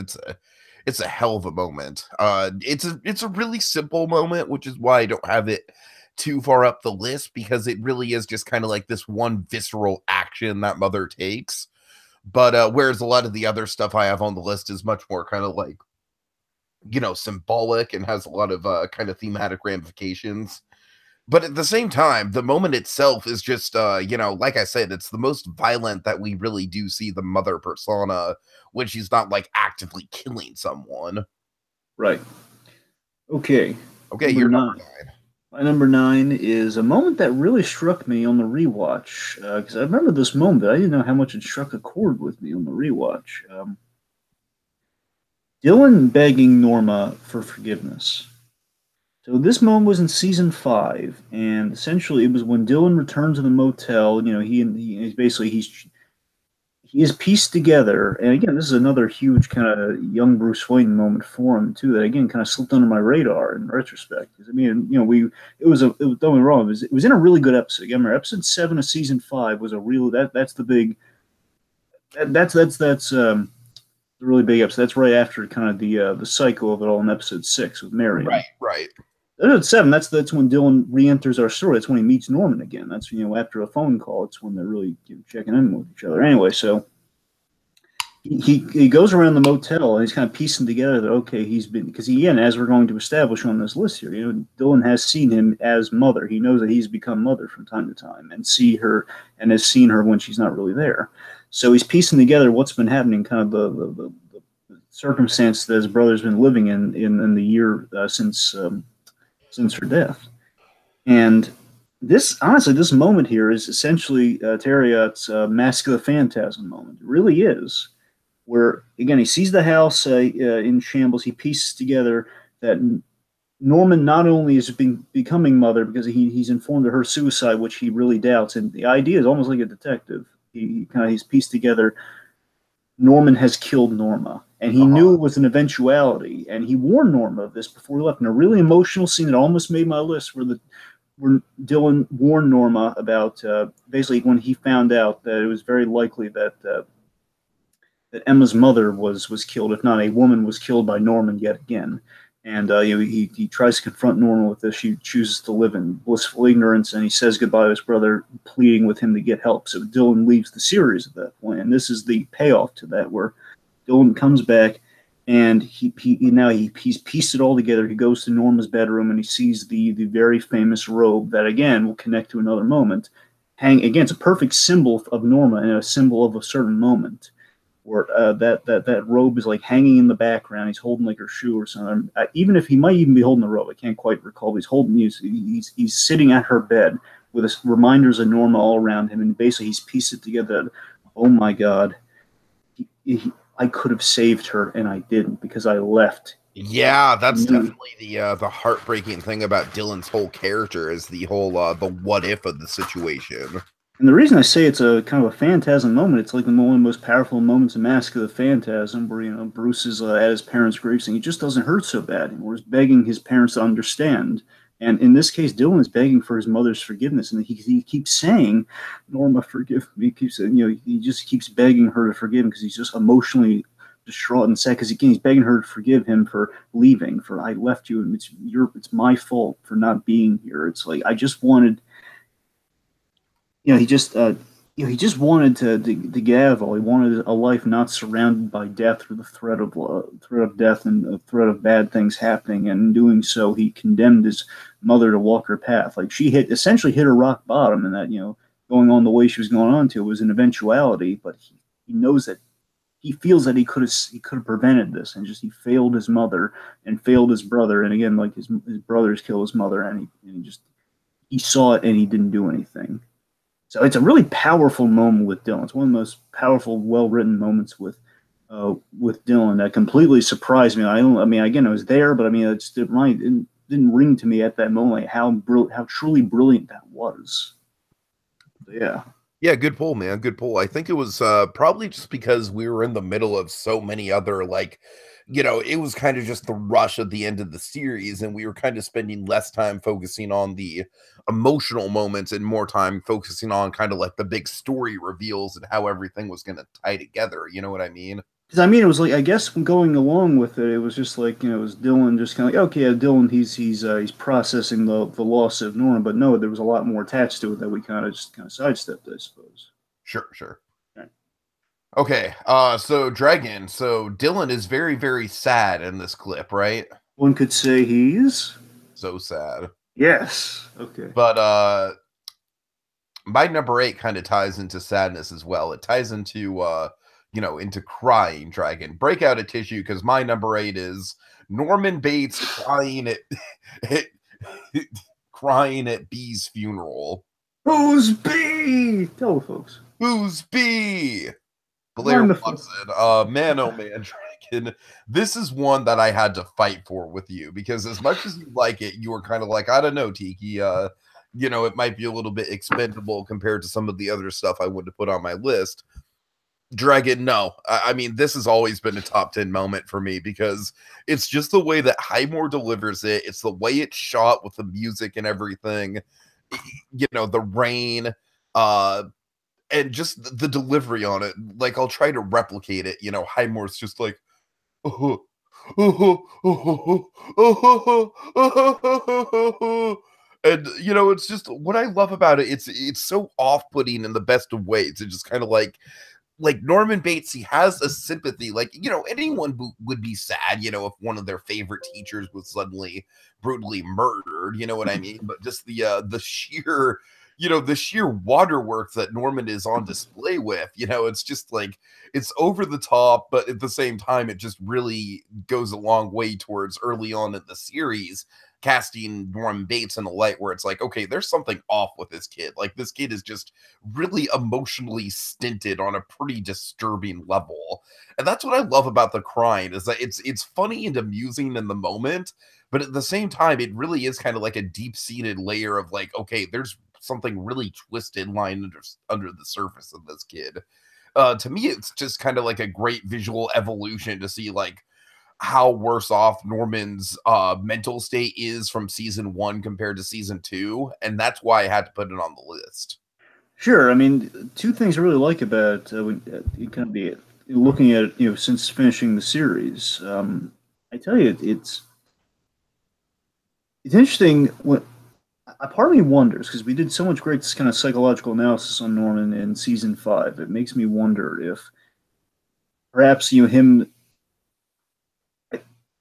S1: It's a hell of a moment. It's a really simple moment, which is why I don't have it too far up the list, because it really is just kind of like this one visceral action that Mother takes. But whereas a lot of the other stuff I have on the list is much more kind of like, symbolic and has a lot of kind of thematic ramifications. But at the same time, the moment itself is just, like I said, it's the most violent that we really do see the Mother persona, when she's not like actively killing someone.
S2: Right. Okay.
S1: Okay, you're number 9.
S2: My number 9 is a moment that really struck me on the rewatch, because I remember this moment, but I didn't know how much it struck a chord with me on the rewatch. Dylan begging Norma for forgiveness. So this moment was in season 5, and essentially it was when Dylan returned to the motel. He is pieced together, and again, this is another huge kind of young Bruce Wayne moment for him too. That again kind of slipped under my radar in retrospect. Because I mean, don't get me wrong, it was in a really good episode. Again, remember, episode 7 of season 5 was a real that's the big that's the really big episode. That's right after kind of the cycle of it all in episode 6 with Marion.
S1: Right.
S2: Episode 7, that's when Dylan re-enters our story. That's when he meets Norman again. That's after a phone call. It's when they're really checking in with each other. Anyway, so he goes around the motel and he's kind of piecing together that okay, he's been, because again, as we're going to establish on this list here, Dylan has seen him as Mother. He knows that he's become Mother from time to time and has seen her when she's not really there. So he's piecing together what's been happening, kind of the circumstance that his brother's been living in the year since her death. And this moment here is essentially Terriot's Mask of the Phantasm moment. It really is, where again he sees the house in shambles. He pieces together that Norman not only is becoming Mother because he's informed of her suicide, which he really doubts, and the idea is almost like a detective. He's pieced together Norman has killed Norma, and he knew it was an eventuality, and he warned Norma of this before he left. In a really emotional scene that almost made my list, where Dylan warned Norma about basically when he found out that it was very likely that Emma's mother was killed, if not a woman was killed by Norman yet again. And he tries to confront Norma with this. She chooses to live in blissful ignorance, and he says goodbye to his brother, pleading with him to get help. So Dylan leaves the series at that point, and this is the payoff to that, where Dylan comes back, and he's pieced it all together. He goes to Norma's bedroom, and he sees the very famous robe that again will connect to another moment. Again, it's a perfect symbol of Norma and a symbol of a certain moment where that robe is like hanging in the background. He's holding like her shoe or something. Even if he might even be holding the robe, I can't quite recall. But he's holding. He's sitting at her bed with reminders of Norma all around him, and basically he's pieced it together. Oh my God, I could have saved her, and I didn't because I left.
S1: Yeah, that's definitely the heartbreaking thing about Dylan's whole character is the whole the what if of the situation.
S2: And the reason I say it's a kind of a phantasm moment, it's like one of the most powerful moments in Mask of the Phantasm, where Bruce is at his parents' grave saying he just doesn't hurt so bad anymore. He's begging his parents to understand. And in this case, Dylan is begging for his mother's forgiveness, and he keeps saying, "Norma, forgive me." He keeps saying, he just keeps begging her to forgive him because he's just emotionally distraught and sad. Because again, he's begging her to forgive him for leaving, for I left you, and it's my fault for not being here. It's like I just wanted. He just wanted to get out of all. He wanted a life not surrounded by death or the threat of death and the threat of bad things happening. And in doing so, he condemned his mother to walk her path. Like she essentially hit her rock bottom, and that going on the way she was going on to was an eventuality. But he knows that he feels that he could have prevented this, and he failed his mother and failed his brother. And again, like his brothers killed his mother, and he saw it and he didn't do anything. So it's a really powerful moment with Dylan. It's one of the most powerful, well-written moments with Dylan that completely surprised me. I mean, again, I was there, but I mean, it didn't ring to me at that moment how truly brilliant that was. So, yeah.
S1: Yeah, good pull, man. Good pull. I think it was probably just because we were in the middle of so many other it was kind of just the rush at the end of the series, and we were kind of spending less time focusing on the emotional moments and more time focusing on kind of like the big story reveals and how everything was going to tie together. You know what I mean?
S2: Because I mean, it was like I guess going along with it, it was just like it was Dylan just kind of like okay, Dylan he's processing the loss of Norma, but no, there was a lot more attached to it that we kind of sidestepped, I suppose.
S1: Sure. Okay, so Dragon, so Dylan is very, very sad in this clip, right?
S2: One could say he's
S1: so sad.
S2: Yes. Okay.
S1: But my number 8 kind of ties into sadness as well. It ties into into crying, Dragon. Break out a tissue because my number 8 is Norman Bates crying at B's funeral.
S2: Who's B? Tell the folks.
S1: Who's B? Blair Watson. Man, oh man, Dragon. This is one that I had to fight for with you because as much as you like it, you were kind of like, I don't know, Tiki. It might be a little bit expendable compared to some of the other stuff I would have put on my list. Dragon, no. I mean, this has always been a top 10 moment for me because it's just the way that Highmore delivers it. It's the way it's shot with the music and everything. The rain, and just the delivery on it. Like, I'll try to replicate it. Highmore's just like, and it's just what I love about it. It's so off-putting in the best of ways. It's just kind of like Norman Bates, he has a sympathy. Anyone would be sad, if one of their favorite teachers was suddenly brutally murdered. You know what I mean? But just the sheer the sheer waterworks that Norman is on display with, it's just like, it's over the top, but at the same time, it just really goes a long way towards early on in the series, casting Norman Bates in a light where it's like, okay, there's something off with this kid. Like, this kid is just really emotionally stinted on a pretty disturbing level. And that's what I love about the crying, is that it's funny and amusing in the moment, but at the same time, it really is kind of like a deep-seated layer of like, okay, there's something really twisted lying under the surface of this kid. To me, it's just kind of like a great visual evolution to see like how worse off Norman's mental state is from season 1 compared to season 2, and that's why I had to put it on the list.
S2: Sure. I mean, two things I really like about it kind of be looking at it, since finishing the series. I tell you, it's It's interesting. What a part of me wonders, because we did so much great kind of psychological analysis on Norman in season 5. It makes me wonder if perhaps him.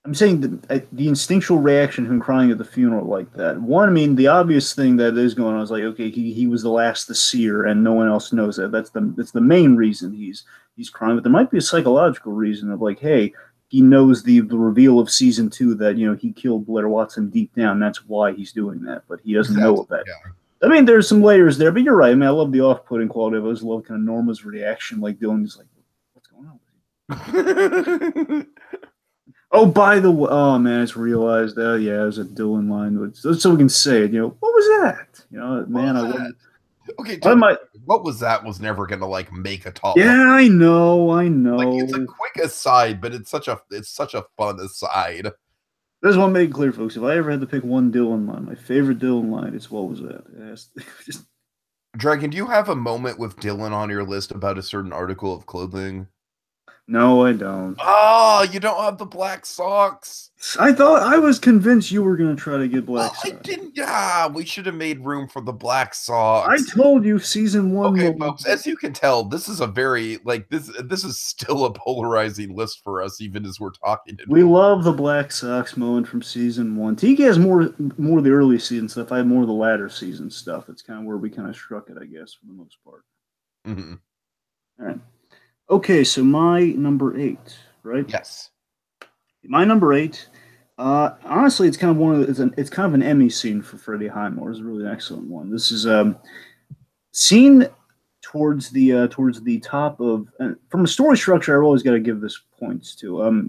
S2: I'm saying the instinctual reaction to him crying at the funeral like that. One, I mean, the obvious thing that is going on is like, okay, he was the last to see her, and no one else knows that. That's the main reason he's crying. But there might be a psychological reason of like, hey, he knows the reveal of season 2 that he killed Blair Watson deep down. That's why he's doing that, but he doesn't know of that.
S1: Yeah.
S2: I mean, there's some layers there, but you're right. I mean, I love the off-putting quality. I always love kind of Norma's reaction, like Dylan's like, "What's going on?" Oh, by the way, oh man, it's realized. Yeah, it was a Dylan line, so we can say it. What was that? Man, I love it.
S1: Okay, what was that? Was never gonna like make a top.
S2: Yeah, I know.
S1: Like it's a quick aside, but it's such a fun aside.
S2: I just want to make it clear, folks. If I ever had to pick one Dylan line, my favorite Dylan line, it's what was that? Just...
S1: Dragon, do you have a moment with Dylan on your list about a certain article of clothing?
S2: No, I don't.
S1: Oh, you don't have the black socks.
S2: I was convinced you were going to try to get black socks.
S1: I didn't. Yeah, we should have made room for the black socks.
S2: I told you season 1.
S1: Okay, folks, as you can tell, this is a very this is still a polarizing list for us, even as we're talking.
S2: We love the black socks moment from season 1. Tiki has more of the early season stuff. I have more of the latter season stuff. It's kind of where we kind of struck it, I guess, for the most part.
S1: Mm-hmm.
S2: All right. Okay, so my number 8, right?
S1: Yes.
S2: My number 8. Honestly, it's kind of it's kind of an Emmy scene for Freddie Highmore. It's really an excellent one. This is scene towards the top of from a story structure. I've always got to give this points to.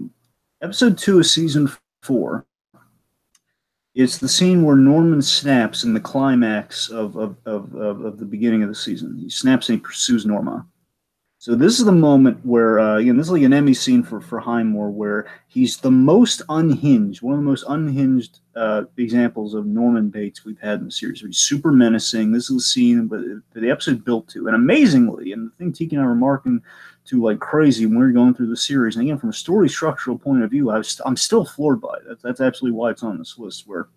S2: Episode 2 of season 4. It's the scene where Norman snaps in the climax of the beginning of the season. He snaps and he pursues Norma. So this is the moment where, again, this is like an Emmy scene for Highmore, where he's the most unhinged, one of the most unhinged examples of Norman Bates we've had in the series. He's super menacing. This is the scene, but the episode built to, and amazingly, and the thing Tiki and I were marking to like crazy when we were going through the series, and again, from a story structural point of view, I'm still floored by it. That's absolutely why it's on this list, where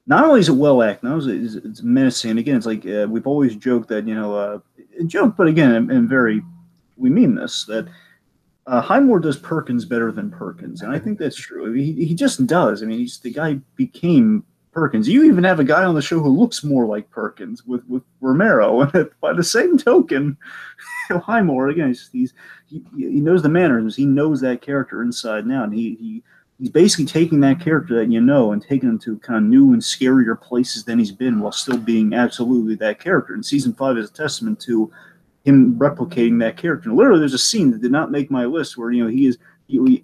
S2: not only is it well acted, not only is it's menacing, and again, it's like we've always joked that, but again, and very, we mean this, that Highmore does Perkins better than Perkins, and I think that's true. He just does. I mean, the guy became Perkins. You even have a guy on the show who looks more like Perkins with Romero, and by the same token, Highmore, again, he knows the mannerisms. He knows that character inside and out, and he's basically taking that character that and taking him to kind of new and scarier places than he's been, while still being absolutely that character. And season 5 is a testament to him replicating that character. And literally, there's a scene that did not make my list where he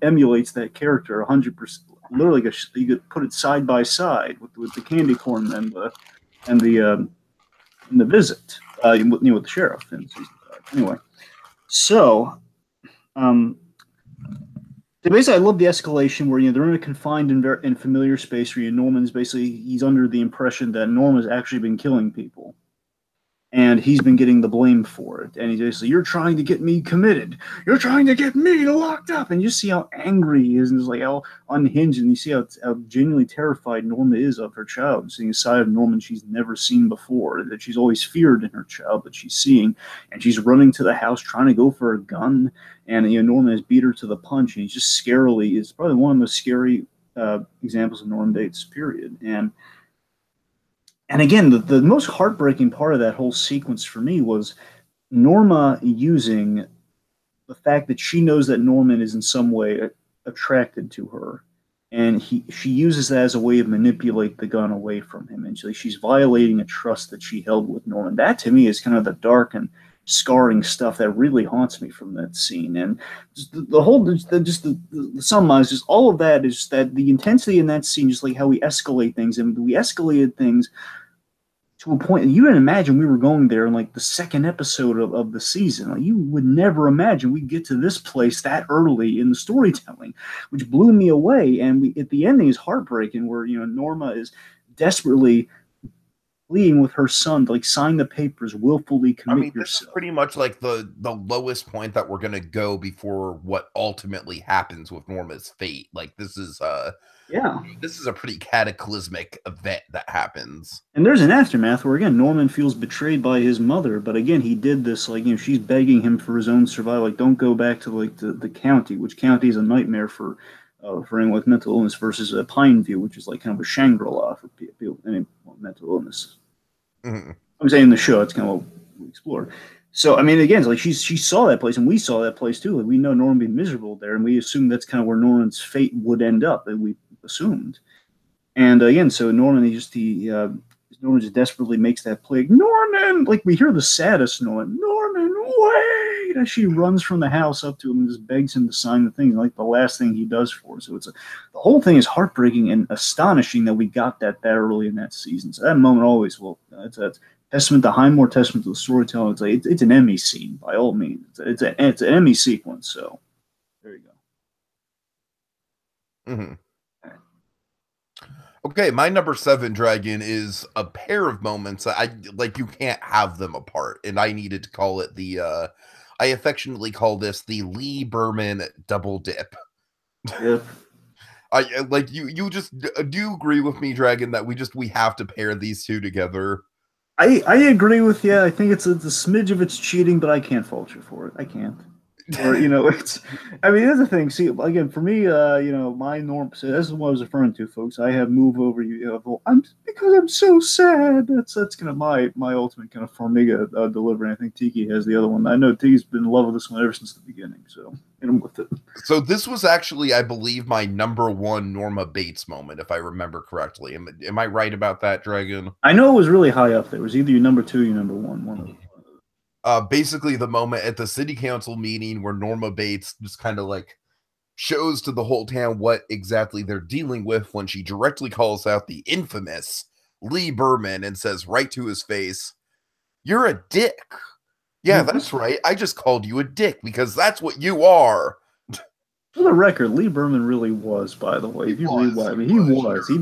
S2: emulates that character 100%. Literally, you could put it side by side with the candy corn and the visit, with the sheriff in season 5. Anyway, so. So basically, I love the escalation where they're in a confined and familiar space where Norman's basically, he's under the impression that Norma's actually been killing people, and he's been getting the blame for it. And he's basically, you're trying to get me committed, you're trying to get me locked up, and you see how angry he is, and it's like how unhinged, and you see how genuinely terrified Norma is of her child, seeing a side of Norman she's never seen before, that she's always feared in her child, but she's seeing, and she's running to the house trying to go for a gun. And Norman has beat her to the punch, and he's just scarily, it's probably one of the most scary examples of Norman Bates, period. And again, the most heartbreaking part of that whole sequence for me was Norma using the fact that she knows that Norman is in some way attracted to her, and she uses that as a way of manipulate the gun away from him, and she's violating a trust that she held with Norman. That to me is kind of the dark and scarring stuff that really haunts me from that scene. And just the summarize, just all of that is that the intensity in that scene, just like how we escalate things, and we escalated things to a point that you didn't imagine we were going there in like the second episode of the season. Like, you would never imagine we'd get to this place that early in the storytelling, which blew me away. And at the ending is heartbreaking, where Norma is desperately pleading with her son to like sign the papers, willfully
S1: I
S2: commit
S1: mean, this is
S2: yourself.
S1: pretty much like the lowest point that we're gonna go before what ultimately happens with Norma's fate. Like
S2: Yeah.
S1: this is a pretty cataclysmic event that happens.
S2: And there's an aftermath where again Norman feels betrayed by his mother, but again he did this like she's begging him for his own survival, like don't go back to like the county, which county is a nightmare for anyone with mental illness versus Pineview, which is like kind of a Shangri-La for people with mental illness.
S1: Mm-hmm.
S2: I'm saying in the show it's kind of what we explore. So I mean again it's like she saw that place and we saw that place too. Like we know Norman being miserable there, and we assumed that's kind of where Norman's fate would end up, and we assumed. And again, so Norman just desperately makes that play. Norman, like we hear the saddest Norman, wait, as she runs from the house up to him and just begs him to sign the thing, like the last thing he does for her. So the whole thing is heartbreaking and astonishing that we got that early in that season. So that moment always it's a testament to Highmore, testament to the storytelling. It's like it's an Emmy scene by all means. It's an Emmy sequence. So there you
S1: go. Mm-hmm. Okay, my number 7 dragon is a pair of moments. You can't have them apart, and I needed to call it I affectionately call this the Lee Berman double dip.
S2: Yep.
S1: I like you just do you agree with me, Dragon, that we have to pair these two together?
S2: I agree with you. I think it's a smidge of it's cheating, but I can't fault you for it. I can't. Or it's. I mean, here's the thing. See, again, for me, my norm. So this is what I was referring to, folks. I have move over you. Because I'm so sad. That's kind of my ultimate kind of Formiga delivery. I think Tiki has the other one. I know Tiki's been in love with this one ever since the beginning. So hit him with it.
S1: So this was actually, I believe, my number 1 Norma Bates moment, if I remember correctly. Am I right about that, Dragon?
S2: I know it was really high up there. It was either your number 2 or your number 1. One of them.
S1: Basically the moment at the city council meeting where Norma Bates just kind of like shows to the whole town what exactly they're dealing with when she directly calls out the infamous Lee Berman and says right to his face, "You're a dick." Yeah, that's right. I just called you a dick because that's what you are.
S2: For the record, Lee Berman really was, by the way. If you rewind, he was. He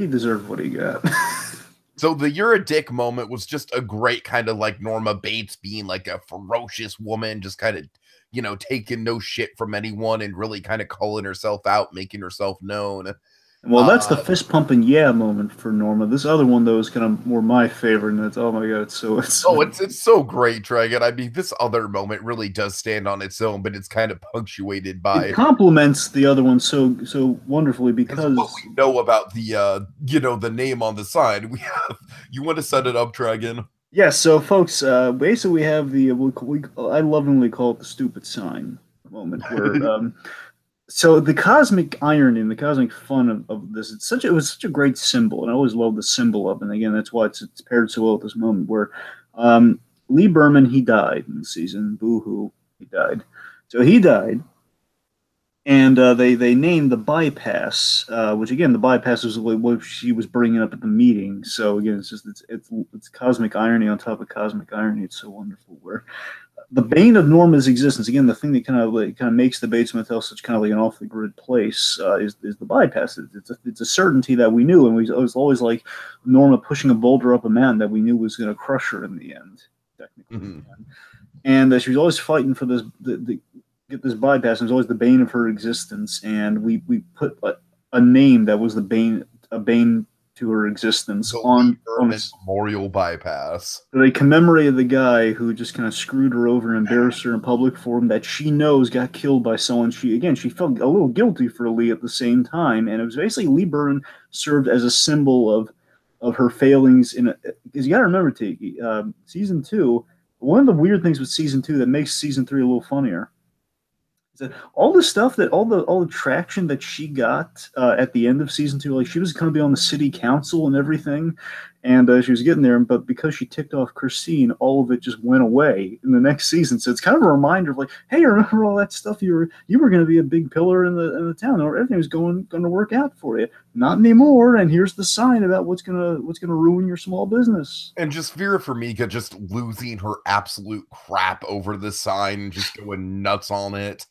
S2: deserved what he got.
S1: So the "you're a dick" moment was just a great kind of like Norma Bates being like a ferocious woman, just kind of, taking no shit from anyone and really kind of calling herself out, making herself known.
S2: Well, that's the fist pumping moment for Norma. This other one though is kind of more my favorite, and it's oh my god,
S1: it's so great, Dragon. I mean, this other moment really does stand on its own, but it's kind of punctuated by
S2: it complements the other one so wonderfully because
S1: what we know about the the name on the side. You want to set it up, Dragon?
S2: Yeah, so folks, basically we have I lovingly call it the stupid sign moment where so the cosmic irony and the cosmic fun of this, it was such a great symbol, and I always love the symbol of it. And again, that's why it's paired so well at this moment where Lee Berman, he died in the season. Boo-hoo, he died. So he died. And they named the bypass, which again, the bypass was what she was bringing up at the meeting. So again, it's cosmic irony on top of cosmic irony. It's so wonderful. Where the bane of Norma's existence, again, the thing that kind of makes the Bates Motel such kind of like an off the grid place is the bypass. It's a certainty that we knew, and it was always like Norma pushing a boulder up a mountain that we knew was going to crush her in the end, technically. Mm-hmm. And she was always fighting for this get this bypass, and it was always the bane of her existence. And we put a name that was a bane to her existence on
S1: this memorial bypass.
S2: They commemorated the guy who just kind of screwed her over and embarrassed her in public forum that she knows got killed by someone. She felt a little guilty for Lee at the same time, and it was basically Lee Berman served as a symbol of her failings because you got to remember, Tiki, season 2. One of the weird things with season 2 that makes season 3 a little funnier is that all the stuff that all the traction that she got at the end of season 2, like she was going to be on the city council and everything, and she was getting there, but because she ticked off Christine, all of it just went away in the next season. So it's kind of a reminder of like, hey, remember all that stuff you were going to be a big pillar in the town, or everything was going to work out for you. Not anymore, and here's the sign about what's gonna ruin your small business.
S1: And just Vera Farmiga just losing her absolute crap over the sign and just going nuts on it.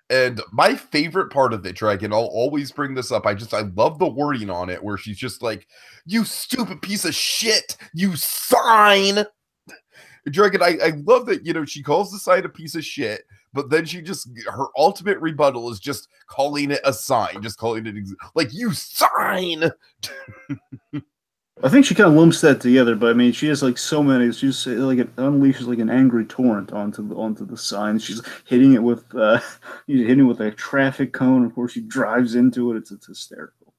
S1: And my favorite part of it, Dragon, I'll always bring this up. I love the wording on it where she's just like, "You stupid piece of shit, you sign." Dragon, I love that, she calls the sign a piece of shit, but then her ultimate rebuttal is just calling it a sign, just calling it like, "You sign."
S2: I think she kind of lumps that together, but I mean, she has like so many. She's like it unleashes like an angry torrent onto the sign. She's hitting it with hitting it with a traffic cone. Of course, she drives into it. It's hysterical.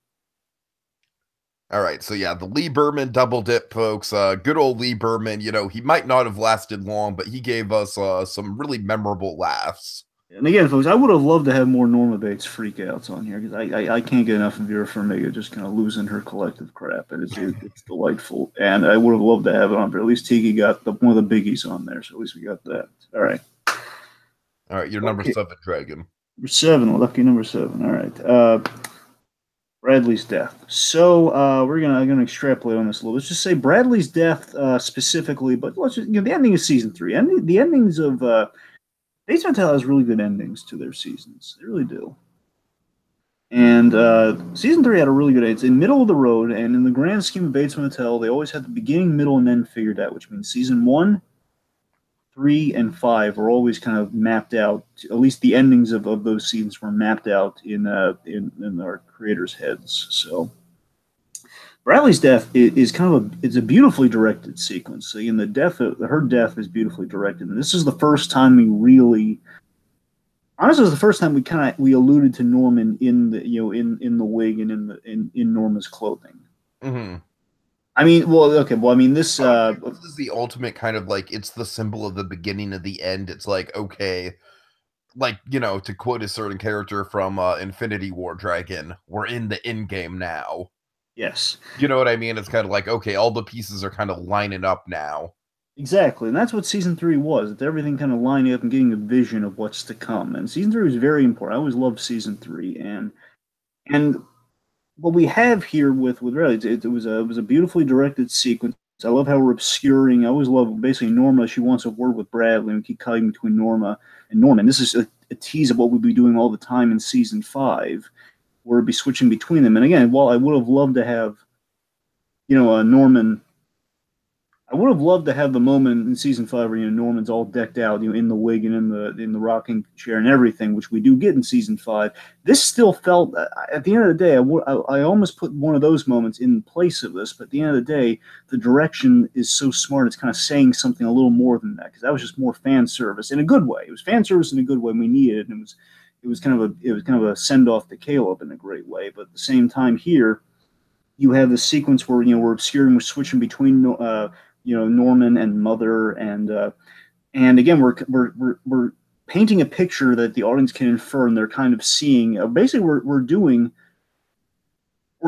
S1: All right, so yeah, the Lee Berman double dip, folks. Good old Lee Berman. He might not have lasted long, but he gave us some really memorable laughs.
S2: And again, folks, I would have loved to have more Norma Bates freakouts on here because I can't get enough of Vera Farmiga just kind of losing her collective crap. It's delightful, and I would have loved to have it on. But at least Tiki got one of the biggies on there, so at least we got that. All right,
S1: you're number 7, Dragon.
S2: Number 7, lucky number 7. All right, Bradley's death. So we're gonna extrapolate on this a little. Let's just say Bradley's death specifically, but let's just the ending of season 3, and the endings of. Bates Motel has really good endings to their seasons. They really do. And season 3 had a really good end. It's in middle of the road, and in the grand scheme of Bates Motel, they always had the beginning, middle, and end figured out, which means season 1, 3, and 5 are always kind of mapped out. At least the endings of those seasons were mapped out in our creators' heads. So Bradley's death is kind of it's a beautifully directed sequence. So in her death is beautifully directed, and this is the first time we really, honestly, it was the first time we alluded to Norman in the in the wig and in Norma's clothing.
S1: Mm-hmm.
S2: I mean, well, okay, well, I mean this
S1: is the ultimate kind of like it's the symbol of the beginning of the end. It's like okay. Like, to quote a certain character from Infinity War, Dragon, we're in the end game now.
S2: Yes.
S1: You know what I mean? It's kind of like, okay, all the pieces are kind of lining up now.
S2: Exactly, and that's what season 3 was. It's everything kind of lining up and getting a vision of what's to come. And season 3 was very important. I always loved season 3, and what we have here with Riley, it was a beautifully directed sequence. I love how we're obscuring. I always love basically Norma. She wants a word with Bradley, and we keep cutting between Norma and Norman. This is a tease of what we'd be doing all the time in season 5. Where it'd be switching between them. And again, while I would have loved to have, Norman, I would have loved to have the moment in season 5 where Norman's all decked out, in the wig and in the rocking chair and everything, which we do get in season 5. This still felt, at the end of the day, I almost put one of those moments in place of this. But at the end of the day, the direction is so smart; it's kind of saying something a little more than that because that was just more fan service in a good way. It was fan service in a good way. And we needed it, and it was kind of a send off to Caleb in a great way. But at the same time, here you have the sequence where we're obscuring, we're switching between Norman and Mother, and again we're painting a picture that the audience can infer, and they're kind of seeing. Basically, we're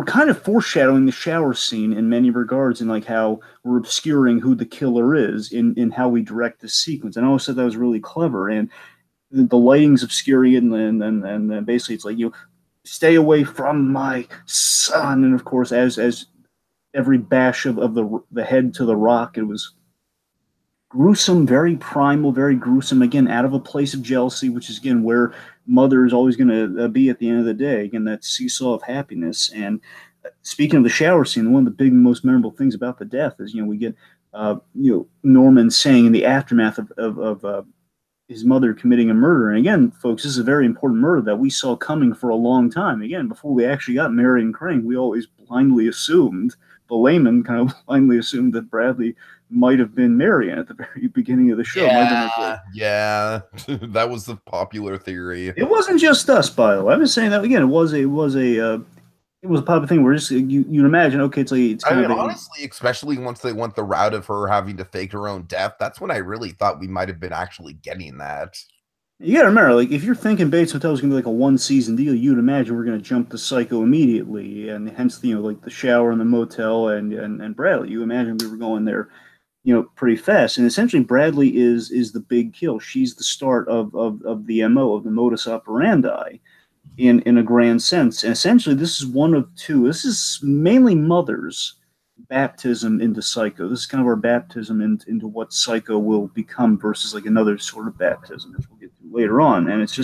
S2: kind of foreshadowing the shower scene in many regards, in like how we're obscuring who the killer is in how we direct the sequence. And I always said that was really clever, and the lighting's obscuring it, and basically it's like stay away from my son. And of course, as every bash of the head to the rock, it was gruesome, very primal, very gruesome. Again, out of a place of jealousy, which is again where Mother is always going to be at the end of the day. Again, that seesaw of happiness. And speaking of the shower scene, one of the big, most memorable things about the death is we get Norman saying in the aftermath of his mother committing a murder. And again, folks, this is a very important murder that we saw coming for a long time. Again, before we actually got Marion Crane, we always blindly assumed, the layman kind of blindly assumed that Bradley might have been Marion at the very beginning of the show.
S1: Yeah, that was the popular theory.
S2: It wasn't just us, by the way. I'm just saying that again. It was a popular thing where just you'd imagine, okay, it's kind of
S1: honestly, especially once they went the route of her having to fake her own death, that's when I really thought we might have been actually getting that.
S2: You gotta remember, like, if you're thinking Bates Motel is gonna be like a 1-season deal, you'd imagine we're gonna jump to Psycho immediately, and hence like the shower and the motel and Bradley. You imagine we were going there, pretty fast. And essentially, Bradley is the big kill. She's the start of the MO, of the modus operandi. In a grand sense. And essentially, this is one of two. This is mainly Mother's baptism into Psycho. This is kind of our baptism into what Psycho will become versus like another sort of baptism, which we'll get to later on. And it's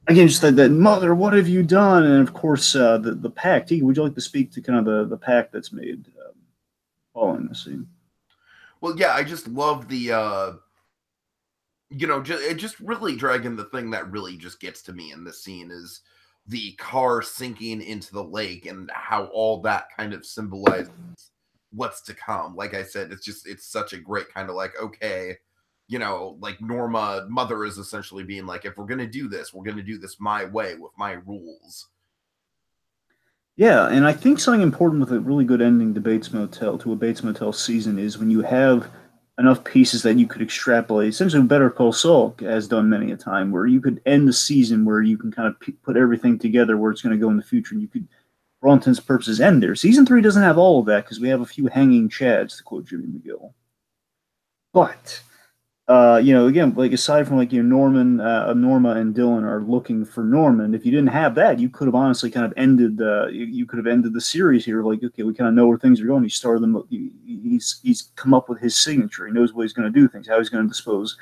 S2: Again, just that mother, what have you done? And of course, the pact. Tiki, would you like to speak to kind of the pact that's made following the scene?
S1: Well, yeah, I just love the it just really dragging the thing that really just gets to me in this scene is the car sinking into the lake and how all that kind of symbolizes what's to come. Like I said, it's such a great kind of like, okay, like Norma mother is essentially being like, if we're gonna do this, we're gonna do this my way with my rules.
S2: Yeah, and I think something important with a really good ending to Bates Motel to a Bates Motel season is when you have enough pieces that you could extrapolate. Essentially, Better Call Saul has done many a time, where you could end the season where you can kind of put everything together where it's going to go in the future, and you could, for all intents and purposes, end there. Season three doesn't have all of that because we have a few hanging chads, to quote Jimmy McGill. But again, like aside from like Norma and Dylan are looking for Norman. If you didn't have that, you could have honestly kind of ended you could have ended the series here. Like, okay, we kind of know where things are going. He started them. He's come up with his signature. He knows what he's going to do things, how he's going to dispose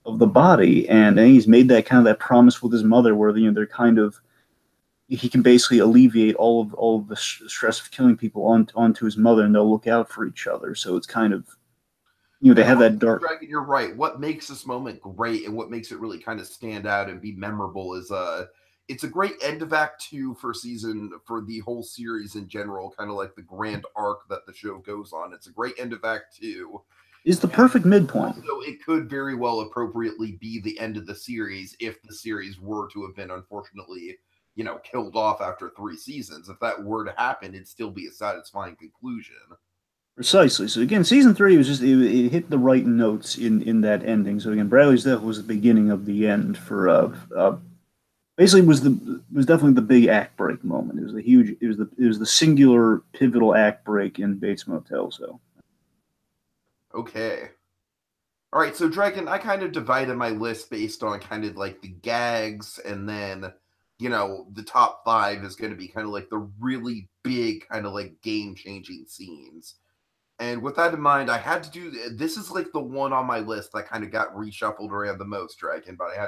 S2: of the body, and he's made that kind of that promise with his mother, where they're kind of he can basically alleviate all of the stress of killing people onto his mother, and they'll look out for each other. So it's kind of they
S1: And
S2: have that dark.
S1: Dragon, you're right. What makes this moment great and what makes it really kind of stand out and be memorable is it's a great end of Act Two for the whole series in general, kind of like the grand arc that the show goes on. It's a great end of Act Two.
S2: Is the perfect midpoint.
S1: Also, it could very well appropriately be the end of the series if the series were to have been unfortunately, killed off after 3 seasons. If that were to happen, it'd still be a satisfying conclusion.
S2: Precisely. So again, season three was just it hit the right notes in that ending. So again, Bradley's death was the beginning of the end for basically was definitely the big act break moment. It was the huge. It was the singular pivotal act break in Bates Motel. So
S1: Okay. All right, so Dragon, I kind of divided my list based on kind of like the gags, and then the top five is going to be kind of like the really big kind of like game changing scenes. And with that in mind, I had to do this is like the one on my list that kind of got reshuffled around the most, Dragon. But I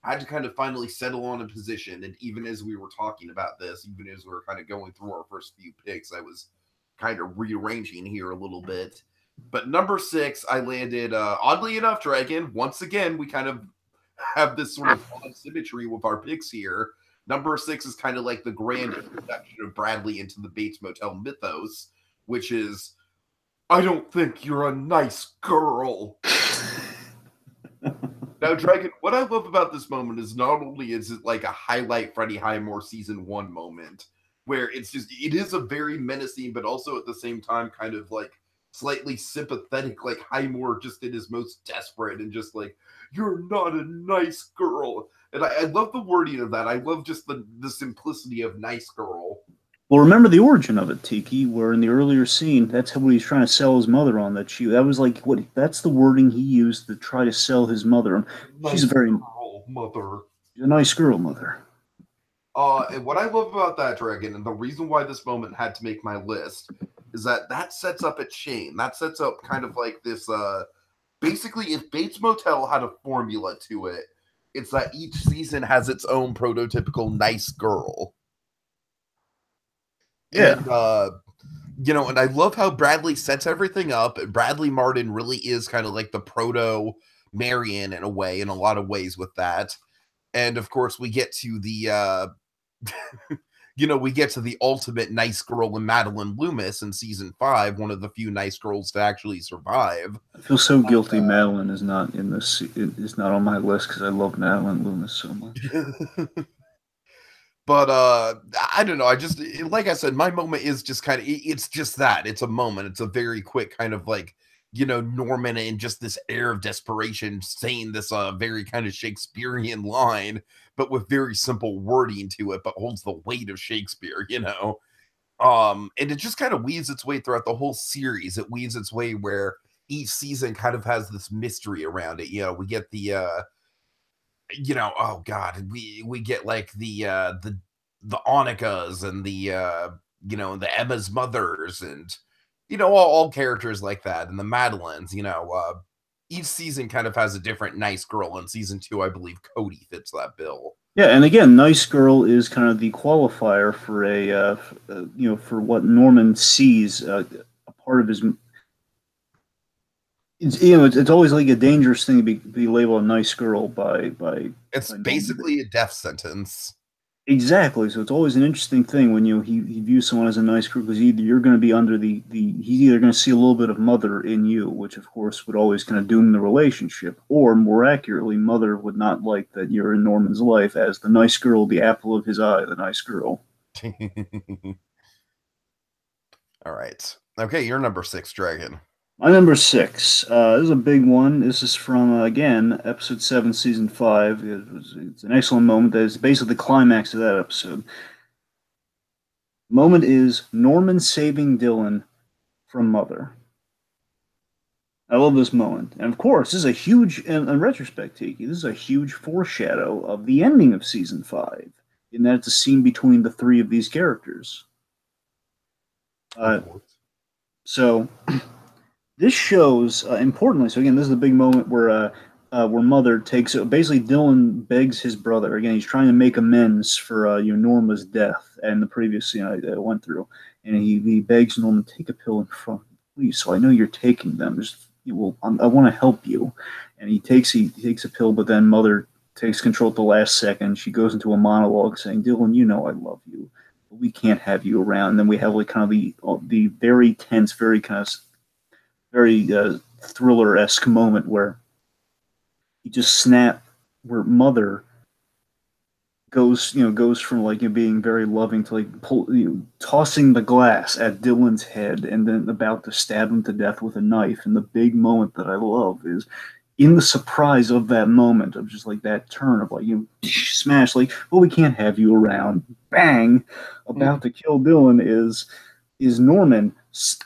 S1: had to kind of finally settle on a position. And even as we were talking about this, even as we were kind of going through our first few picks, I was kind of rearranging here a little bit. But number 6, I landed oddly enough, Dragon. Once again, we kind of have this sort of odd symmetry with our picks here. Number 6 is kind of like the grand introduction of Bradley into the Bates Motel mythos, which is I don't think you're a nice girl. Now, Dragon, what I love about this moment is not only is it like a highlight Freddie Highmore season 1 moment, where it is a very menacing, but also at the same time kind of like slightly sympathetic, like Highmore just in his most desperate and just like, you're not a nice girl. And I love the wording of that. I love just the simplicity of nice girl.
S2: well, remember the origin of it, Tiki, where in the earlier scene, that's what he's trying to sell his mother on. That was like what that's the wording he used to try to sell his mother. She's a
S1: Nice
S2: very
S1: girl, mother.
S2: a nice girl, mother.
S1: And what I love about that, Dragon, and the reason why this moment had to make my list, is that sets up a chain. That sets up kind of like this. Basically, if Bates Motel had a formula to it, it's that each season has its own prototypical nice girl.
S2: Yeah.
S1: And and I love how Bradley sets everything up. Bradley Martin really is kind of like the proto Marion in a way, in a lot of ways with that. And of course, we get to the we get to the ultimate nice girl in Madeline Loomis in season 5, one of the few nice girls to actually survive.
S2: I feel so guilty. Madeline is not in this. Is not on my list because I love Madeline Loomis so much.
S1: But I don't know. I just like I said, my moment is just kind of it's just that. It's a moment. It's a very quick kind of like, Norman and just this air of desperation saying this very kind of Shakespearean line, but with very simple wording to it, but holds the weight of Shakespeare. And it just kind of weaves its way throughout the whole series. It weaves its way where each season kind of has this mystery around it. We get the oh god, we get like the Annikas and the Emma's mothers and all characters like that, and the Madelines. Each season kind of has a different nice girl. In season 2, I believe Cody fits that bill.
S2: Yeah, and again, nice girl is kind of the qualifier for for what Norman sees a part of his. It's always like a dangerous thing to be labeled a nice girl
S1: It's
S2: by Norman.
S1: basically a death sentence.
S2: Exactly. So it's always an interesting thing when he views someone as a nice girl because either you're going to be under the he's either going to see a little bit of mother in you, which of course would always kind of doom the relationship, or more accurately, mother would not like that you're in Norman's life as the nice girl, the apple of his eye, the nice girl.
S1: All right. Okay, you're number six, Dragon.
S2: My number six. This is a big one. This is from again episode seven, season five. It's an excellent moment. That is basically the climax of that episode. Moment is Norman saving Dylan from Mother. I love this moment. And of course, this is a huge, in retrospect, Tiki, this is a huge foreshadow of the ending of season five, in that it's a scene between the three of these characters.
S1: Of
S2: Uh,
S1: course.
S2: so this shows, importantly, so again, this is a big moment where Mother takes basically Dylan begs his brother. Again, he's trying to make amends for Norma's death and the previous scene I went through. And he begs Norma, take a pill in front of me, please, so I know you're taking them. Just, I want to help you. And he takes a pill, but then Mother takes control at the last second. She goes into a monologue saying, Dylan, you know I love you, but we can't have you around. And then we have like kind of the very tense, very thriller-esque moment where he just snap, where Mother goes from like being very loving to like tossing the glass at Dylan's head and then about to stab him to death with a knife. And the big moment that I love is in the surprise of that moment of just like that turn of like smash, like, well, we can't have you around, bang, about to kill Dylan is Norman,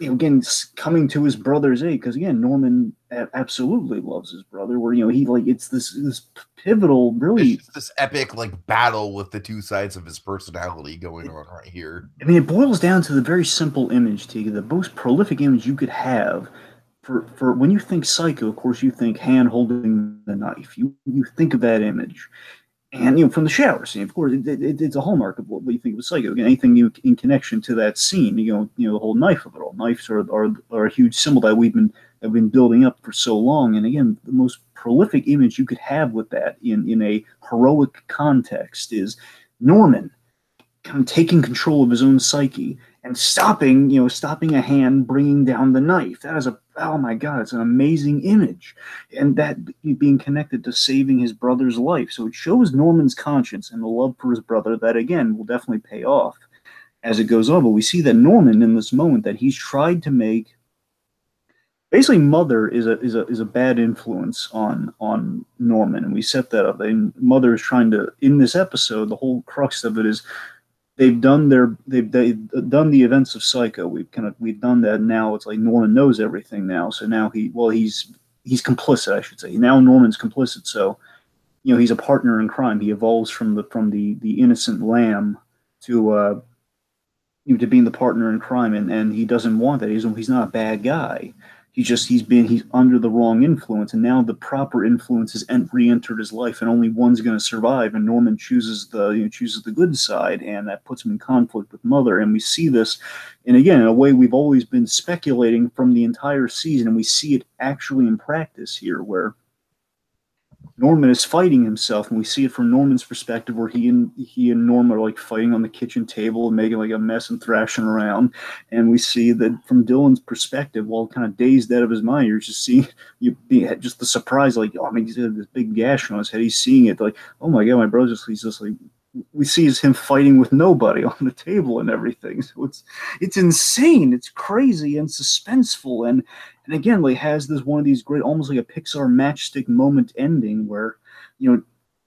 S2: again, coming to his brother's aid, because again, Norman absolutely loves his brother. Where he like it's this pivotal,
S1: It's
S2: really.
S1: just this epic like battle with the two sides of his personality going on right here.
S2: I mean, it boils down to the very simple image, T. The most prolific image you could have for when you think Psycho. Of course, you think hand holding the knife. You think of that image. And from the shower scene, of course, it's a hallmark of what you think of Psycho. Again, anything in connection to that scene, the whole knife of it all. Knives are a huge symbol that we've been building up for so long. And again, the most prolific image you could have with that in a heroic context is Norman kind of taking control of his own psyche and stopping a hand bringing down the knife. That is oh my God, it's an amazing image. And that being connected to saving his brother's life. So it shows Norman's conscience and the love for his brother that, again, will definitely pay off as it goes on. But we see that Norman, in this moment, that he's tried to make basically Mother is a bad influence on Norman, and we set that up. And Mother is trying to, in this episode, the whole crux of it is they've done the events of Psycho. We've done that. Now it's like Norman knows everything now. So now he's complicit, I should say. Now Norman's complicit. So he's a partner in crime. He evolves from the innocent lamb to to being the partner in crime, and he doesn't want that. He's not a bad guy. He's under the wrong influence, and now the proper influence has re-entered his life, and only one's going to survive. And Norman chooses the good side, and that puts him in conflict with Mother. And we see this, and again, in a way we've always been speculating from the entire season, and we see it actually in practice here, where Norman is fighting himself, and we see it from Norman's perspective, where he and Norma are like fighting on the kitchen table and making like a mess and thrashing around. And we see that from Dylan's perspective, while kind of dazed out of his mind, you're just seeing just the surprise, like, oh, I mean, he's got this big gash on his head. He's seeing it like, oh my God, my brother's he's just like, we see is him fighting with nobody on the table and everything. So it's insane. It's crazy and suspenseful, and again, like has this one of these great, almost like a Pixar matchstick moment ending where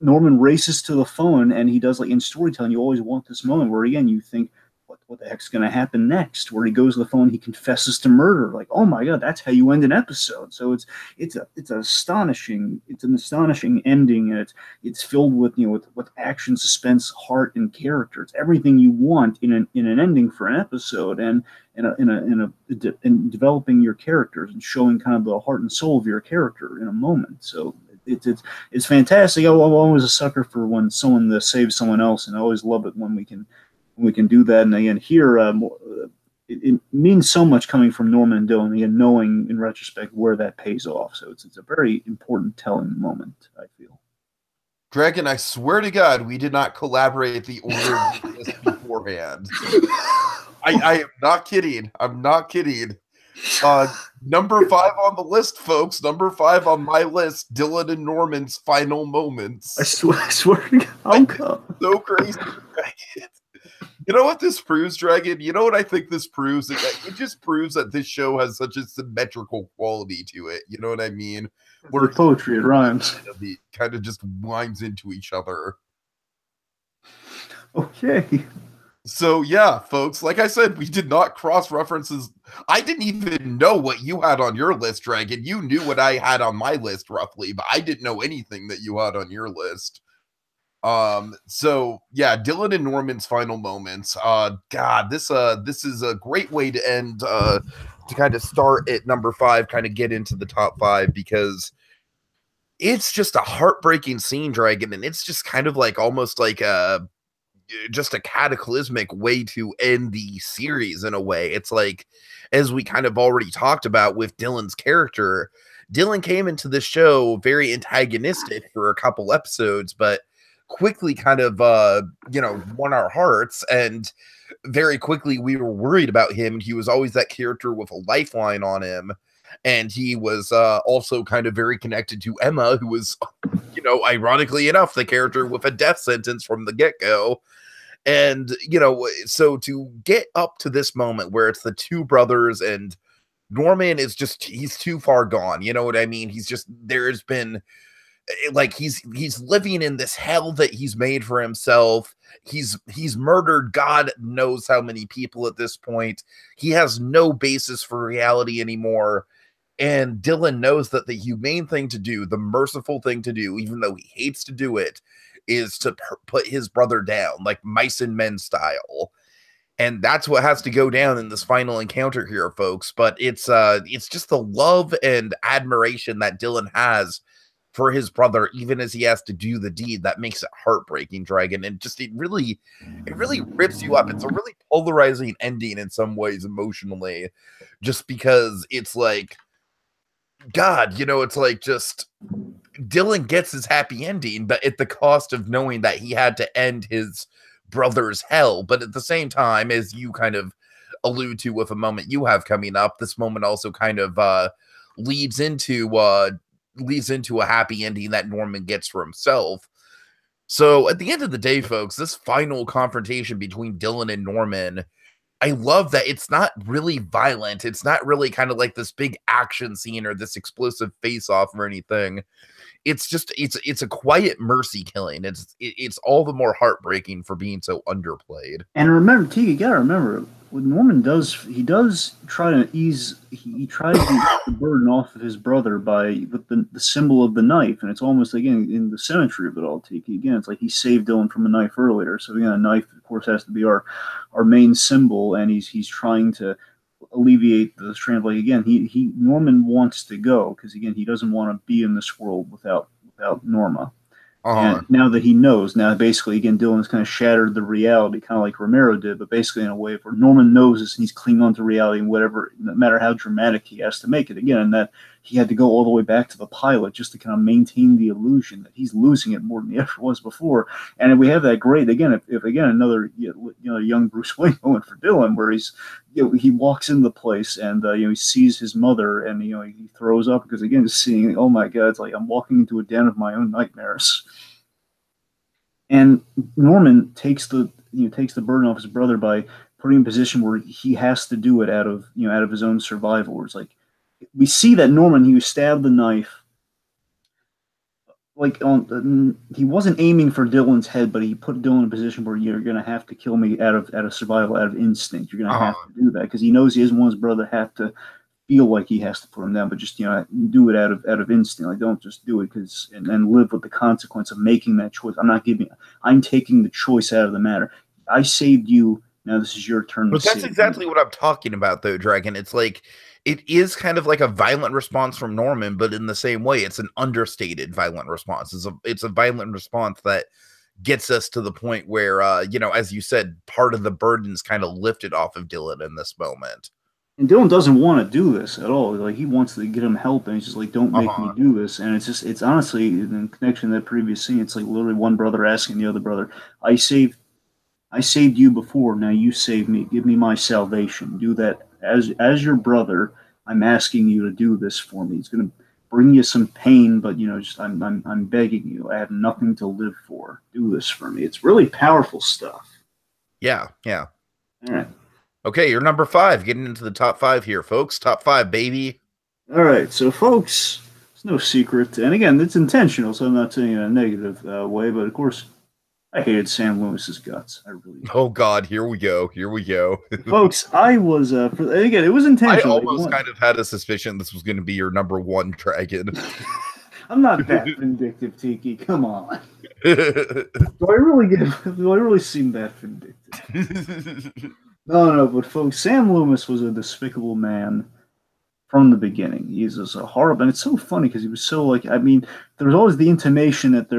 S2: Norman races to the phone, and he does, like in storytelling, you always want this moment where again you think, what the heck's going to happen next? Where he goes to the phone, he confesses to murder. Like, oh my God, that's how you end an episode. So it's an astonishing ending, and it's filled with with action, suspense, heart, and character. It's everything you want in an ending for an episode, and in developing your characters and showing kind of the heart and soul of your character in a moment. So it's fantastic. I'm always a sucker for when someone saves someone else, and I always love it when we can do that. And again, here it means so much coming from Norman and Dylan, again, knowing in retrospect where that pays off. So it's a very important telling moment, I feel.
S1: Dragon, I swear to God, we did not collaborate the order of this beforehand. I am not kidding. I'm not kidding. Number 5 on the list, folks. Number 5 on my list, Dylan and Norman's final moments.
S2: I swear to God.
S1: So crazy. You know what this proves, Dragon? You know what I think this proves? It just proves that this show has such a symmetrical quality to it. You know what I mean?
S2: Where poetry, it rhymes.
S1: It kind of just winds into each other.
S2: Okay.
S1: So yeah, folks, like I said, we did not cross references. I didn't even know what you had on your list, Dragon. You knew what I had on my list roughly, but I didn't know anything that you had on your list. So yeah, Dylan and Norman's final moments. God, this is a great way to end, to kind of start at number 5, kind of get into the top 5, because it's just a heartbreaking scene, Dragon, and it's just kind of like almost like just a cataclysmic way to end the series in a way. It's like, as we kind of already talked about with Dylan's character, Dylan came into the show very antagonistic for a couple episodes, but quickly kind of won our hearts, and very quickly we were worried about him. He was always that character with a lifeline on him, and he was also kind of very connected to Emma, who was, ironically enough, the character with a death sentence from the get-go. And so to get up to this moment where it's the two brothers, and Norman is just, he's too far gone, you know what I mean? He's just, there's been like, he's living in this hell that he's made for himself. He's murdered God knows how many people at this point. He has no basis for reality anymore. And Dylan knows that the humane thing to do, the merciful thing to do, even though he hates to do it, is to put his brother down, like mice and men style. And that's what has to go down in this final encounter here, folks. But it's just the love and admiration that Dylan has for his brother, even as he has to do the deed, that makes it heartbreaking, Dragon. And just it really rips you up. It's a really polarizing ending in some ways emotionally, just because it's like, God, it's like, just Dylan gets his happy ending, but at the cost of knowing that he had to end his brother's hell. But at the same time, as you kind of allude to with a moment you have coming up, this moment also kind of leads into a happy ending that Norman gets for himself. So at the end of the day, folks, this final confrontation between Dylan and Norman, I love that it's not really violent. It's not really kind of like this big action scene or this explosive face-off or anything. It's just, it's a quiet mercy killing. It's all the more heartbreaking for being so underplayed.
S2: And remember, T, you gotta remember, what Norman does, he tries to ease the burden off of his brother with the symbol of the knife, and it's almost, again, in the symmetry of it all, Tiki. Again, it's like he saved Dylan from a knife earlier, so again, a knife, of course, has to be our main symbol, and he's trying to alleviate the strand. Like, again, Norman wants to go because, again, he doesn't want to be in this world without Norma. And now that he knows, now basically, again, Dylan's kind of shattered the reality, kind of like Romero did, but basically in a way where Norman knows this and he's clinging on to reality, and whatever, no matter how dramatic he has to make it. Again, and that he had to go all the way back to the pilot just to kind of maintain the illusion that he's losing it more than he ever was before. And we have that great, again, if again, another, young Bruce Wayne moment for Dylan, where he walks in the place and, he sees his mother, and, he throws up because, again, just seeing, oh my God, it's like I'm walking into a den of my own nightmares. And Norman takes the burden off his brother by putting him in a position where he has to do it out of his own survival. Where it's like, we see that Norman, he was stabbed the knife, like he wasn't aiming for Dylan's head, but he put Dylan in a position where you're going to have to kill me out of survival, out of instinct. You're going to have to do that because he knows he doesn't want his brother to have to feel like he has to put him down, but just do it out of instinct. Like, don't just do it and live with the consequence of making that choice. I'm taking the choice out of the matter. I saved you. Now this is your turn to
S1: But that's
S2: save
S1: exactly
S2: me.
S1: what I'm talking about, though, Dragon. It's like it is kind of like a violent response from Norman, but in the same way, it's an understated violent response. It's a violent response that gets us to the point where, as you said, part of the burden's kind of lifted off of Dylan in this moment.
S2: And Dylan doesn't want to do this at all. Like he wants to get him help, and he's just like, "Don't make me
S1: Uh-huh.
S2: do this." And it's honestly in connection to that previous scene. It's like literally one brother asking the other brother, "I saved I saved you before. Now you save me. Give me my salvation. Do that as your brother. I'm asking you to do this for me. It's going to bring you some pain, but just I'm begging you. I have nothing to live for. Do this for me." It's really powerful stuff.
S1: Yeah, yeah.
S2: All right.
S1: Okay, you're number 5. Getting into the top 5 here, folks. Top 5, baby.
S2: All right. So, folks, it's no secret, and again, it's intentional, so I'm not saying it in a negative way. But of course, I hated Sam Loomis's guts. I really did.
S1: Oh God, here we go. Here we go.
S2: Folks, I was again, it was
S1: I
S2: intentional.
S1: almost kind of had a suspicion this was going to be your number 1 Dragon.
S2: I'm not that vindictive, Tiki. Come on. Do I really seem that vindictive? No, but folks, Sam Loomis was a despicable man from the beginning. He's just a horrible, and it's so funny because he was so like, I mean, there was always the intimation that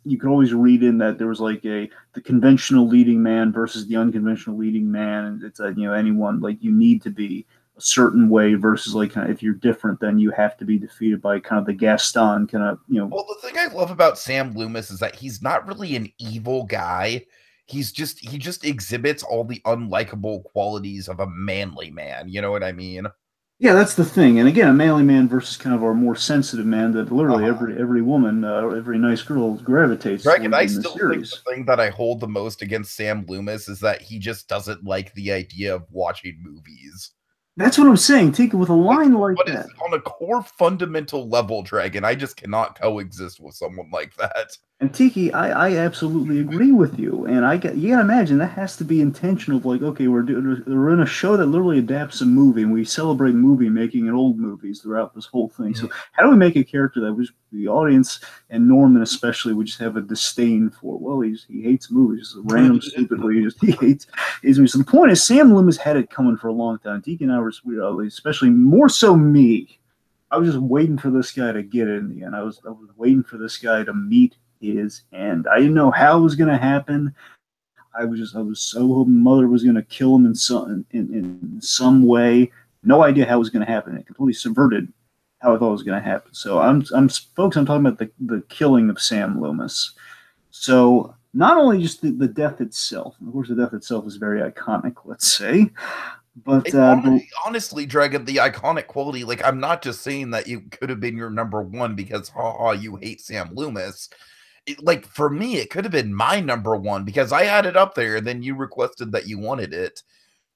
S2: you could always read in that there was like the conventional leading man versus the unconventional leading man, and it's anyone like you need to be a certain way versus like kind of, if you're different, then you have to be defeated by kind of the Gaston kind of
S1: Well, the thing I love about Sam Loomis is that he's not really an evil guy. He just exhibits all the unlikable qualities of a manly man. You know what I mean?
S2: Yeah, that's the thing. And again, a manly man versus kind of our more sensitive man that literally every woman, every nice girl gravitates
S1: Dragon,
S2: toward
S1: I
S2: in the
S1: still think
S2: series.
S1: the thing that I hold the most against Sam Loomis is that he just doesn't like the idea of watching movies.
S2: That's what I'm saying. Take it with a line like that.
S1: On a core fundamental level, Dragon, I just cannot coexist with someone like that.
S2: And Tiki, I absolutely agree with you. And you gotta imagine that has to be intentional. Like, okay, we're in a show that literally adapts a movie, and we celebrate movie making and old movies throughout this whole thing. So how do we make a character that was the audience and Norman especially would just have a disdain for? Well, he hates movies, just random stupidly. He hates movies. So the point is, Sam Loomis had it coming for a long time. Tiki and I were, especially more so me. I was just waiting for this guy to get it in the end. I was waiting for this guy to meet his end. I didn't know how it was going to happen. I was so hoping Mother was going to kill him in some way. No idea how it was going to happen. It completely subverted how I thought it was going to happen. So folks, I'm talking about the killing of Sam Loomis. So not only just the death itself. Of course, the death itself is very iconic. Let's say. But
S1: honestly, Dragon, the iconic quality, like, I'm not just saying that you could have been your number 1 because you hate Sam Loomis. Like, for me, it could have been my number 1 because I had it up there and then you requested that you wanted it.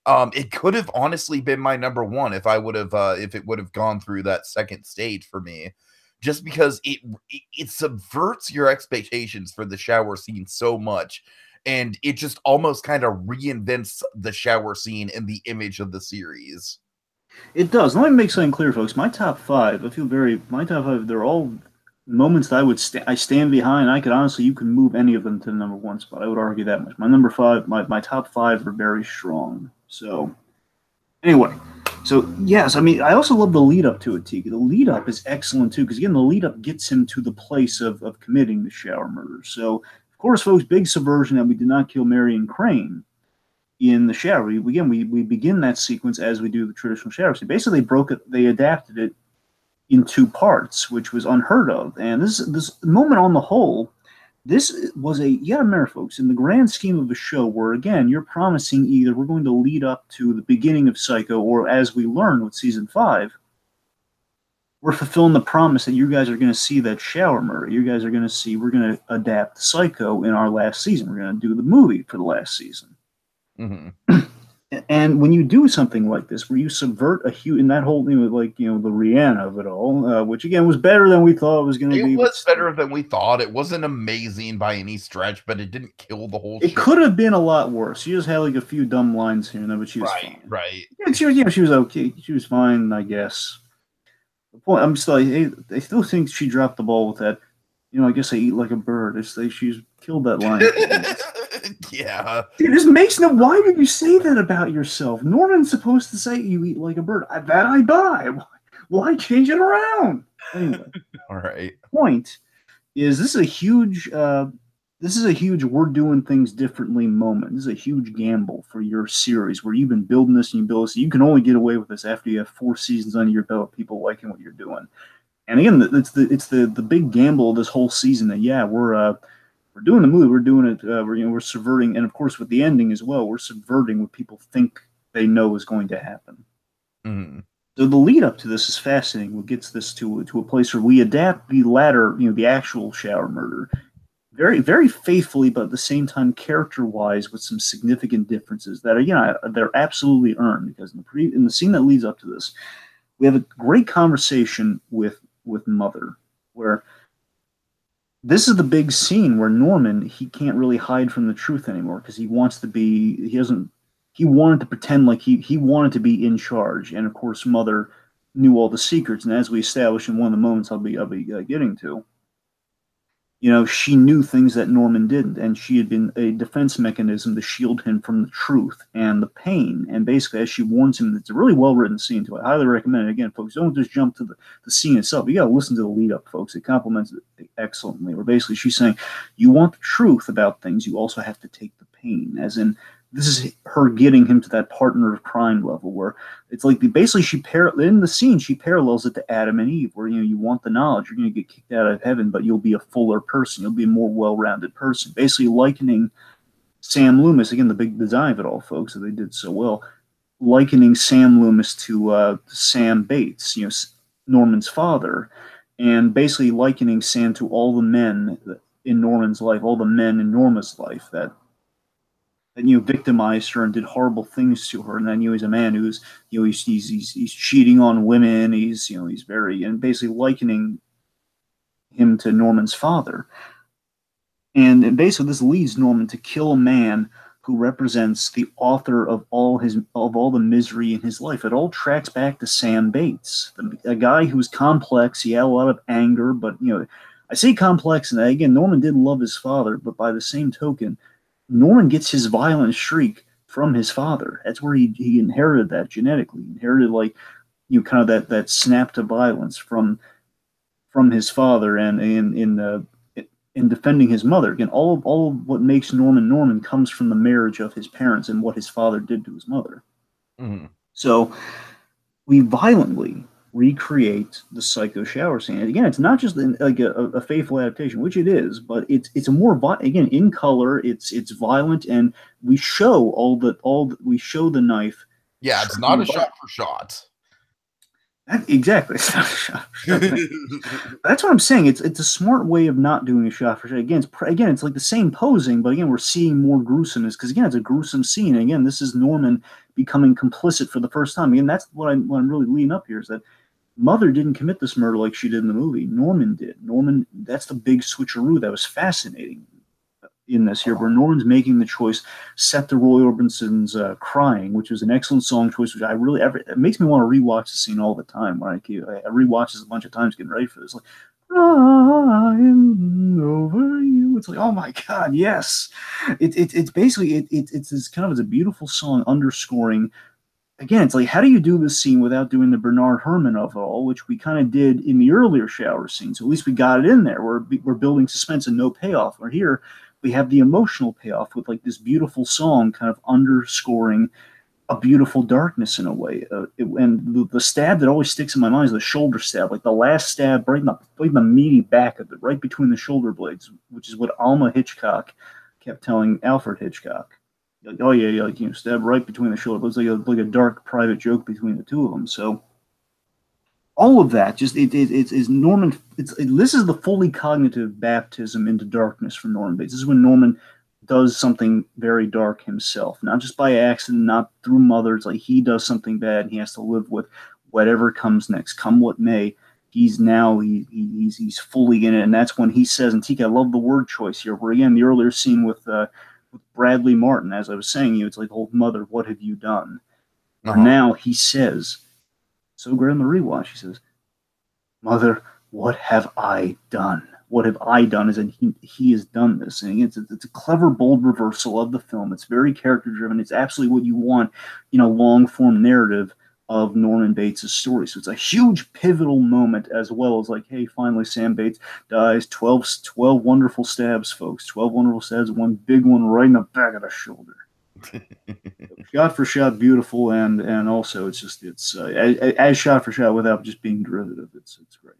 S1: It could have honestly been my number 1 if it would have gone through that second stage for me, just because it subverts your expectations for the shower scene so much. And it just almost kind of reinvents the shower scene in the image of the series.
S2: It does. Let me make something clear, folks. My top 5, my top 5, they're all moments that I stand behind. I could honestly, you can move any of them to the number 1 spot. I would argue that much. My number 5, my top 5 are very strong. So, anyway. So, yes, I mean, I also love the lead up to it, Tiki. The lead up is excellent, too, because, again, the lead up gets him to the place of committing the shower murder. So, of course, folks, big subversion that we did not kill Marion Crane in the shower. We begin that sequence as we do the traditional shower scene. Basically, they adapted it in 2 parts, which was unheard of. And this moment on the whole, this was you gotta remember, folks, in the grand scheme of a show where, again, you're promising either we're going to lead up to the beginning of Psycho, or as we learned with season 5, we're fulfilling the promise that you guys are going to see that shower murder. You guys are going to see we're going to adapt Psycho in our last season. We're going to do the movie for the last season.
S1: Mm-hmm.
S2: And when you do something like this, where you subvert in that whole thing with the Rihanna of it all, which again was better than we thought it was going to be.
S1: It was better than we thought. It wasn't amazing by any stretch, but it didn't kill the whole show.
S2: It could have been a lot worse. She just had like a few dumb lines here and there, but she was fine.
S1: Right.
S2: Yeah, she was okay. She was fine, I guess. The point, I still think she dropped the ball with that. I guess I eat like a bird. She's killed that line.
S1: Yeah.
S2: Dude, this makes no. Why would you say that about yourself? Norman's supposed to say you eat like a bird. That I buy. Why change it around? Anyway,
S1: All right.
S2: point is this is a huge we're doing things differently moment. This is a huge gamble for your series where you've been building this and you build this. You can only get away with this after you have 4 seasons under your belt, people liking what you're doing. And again, it's the big gamble of this whole season that we're doing the movie, we're doing it, we're subverting, and of course with the ending as well, we're subverting what people think they know is going to happen.
S1: Mm.
S2: So the lead up to this is fascinating. What gets this to a place where we adapt the latter, the actual shower murder, very very faithfully, but at the same time character wise with some significant differences that are they're absolutely earned because in the scene that leads up to this, we have a great conversation with Mother, where this is the big scene where Norman, he can't really hide from the truth anymore because he wanted to pretend like he wanted to be in charge, and of course Mother knew all the secrets, and as we established in one of the moments I'll be getting to, she knew things that Norman didn't, and she had been a defense mechanism to shield him from the truth and the pain. And basically, as she warns him, it's a really well written scene. I highly recommend it. Again, folks, don't just jump to the scene itself. You got to listen to the lead up, folks. It complements it excellently. Where basically she's saying, you want the truth about things, you also have to take the pain. As in, this is her getting him to that partner of crime level where it's like basically in the scene she parallels it to Adam and Eve, where you want the knowledge, you're going to get kicked out of heaven, but you'll be a fuller person, you'll be a more well-rounded person. Basically likening Sam Loomis, again the big design of it all, folks, that they did so well, likening Sam Loomis to Sam Bates, Norman's father, and basically likening Sam to all the men in Norman's life, all the men in Norma's life that victimized her and did horrible things to her. And then he's a man who's he's cheating on women. He's very, and basically likening him to Norman's father. And basically this leads Norman to kill a man who represents the author of all the misery in his life. It all tracks back to Sam Bates, a guy who was complex. He had a lot of anger, but I say complex, and again, Norman did love his father, but by the same token, Norman gets his violent streak from his father. That's where he inherited that genetically. He inherited kind of that snap to violence from his father, and in defending his mother. Again, all of what makes Norman comes from the marriage of his parents and what his father did to his mother.
S1: Mm-hmm.
S2: So we violently recreate the psycho shower scene. And again, it's not just like a faithful adaptation, which it is, but it's a more again in color. It's violent, and we show we show the knife.
S1: Yeah, it's not a shot for shot.
S2: Exactly. It's not a shot for shot. That's what I'm saying. It's a smart way of not doing a shot for shot. Again, it's like the same posing, but again, we're seeing more gruesomeness because again, it's a gruesome scene. And again, this is Norman becoming complicit for the first time. Again, that's what I'm really leading up here, is that Mother didn't commit this murder like she did in the movie. Norman did. That's the big switcheroo that was fascinating in this here, where Norman's making the choice set to Roy Orbison's Crying, which was an excellent song choice, which it makes me want to rewatch the scene all the time. When I rewatch this a bunch of times getting ready for this. Like, I'm over you. It's like, oh my God, yes. It's basically, it's kind of, it's a beautiful song underscoring. Again, it's like, how do you do this scene without doing the Bernard Herrmann of it all, which we kind of did in the earlier shower scene. So at least we got it in there. We're building suspense and no payoff. Or here, we have the emotional payoff with like this beautiful song kind of underscoring a beautiful darkness in a way. And the stab that always sticks in my mind is the shoulder stab, like the last stab right in the meaty back of it, right between the shoulder blades, which is what Alma Hitchcock kept telling Alfred Hitchcock. Like, oh yeah, like stab right between the shoulder. It was like a dark private joke between the two of them. So all of that just it's Norman. This is the fully cognitive baptism into darkness for Norman Bates. This is when Norman does something very dark himself, not just by accident, not through Mother. It's like he does something bad, and he has to live with whatever comes next, come what may. He's fully in it, and that's when he says, and Tiki, I love the word choice here. Where again, the earlier scene with Bradley Martin, as I was saying, it's like, "Oh, Mother, what have you done?" Now he says, so great on the rewatch. He says, "Mother, what have I done?" what have I done? Is that he has done this, and it's a clever, bold reversal of the film. It's very character driven. It's absolutely what you want, long form narrative of Norman Bates' story. So it's a huge pivotal moment, as well as like, hey, finally Sam Bates dies. 12 wonderful stabs, folks. 12 wonderful stabs, one big one right in the back of the shoulder. Shot for shot, beautiful, and also it's as shot for shot without just being derivative. It's great.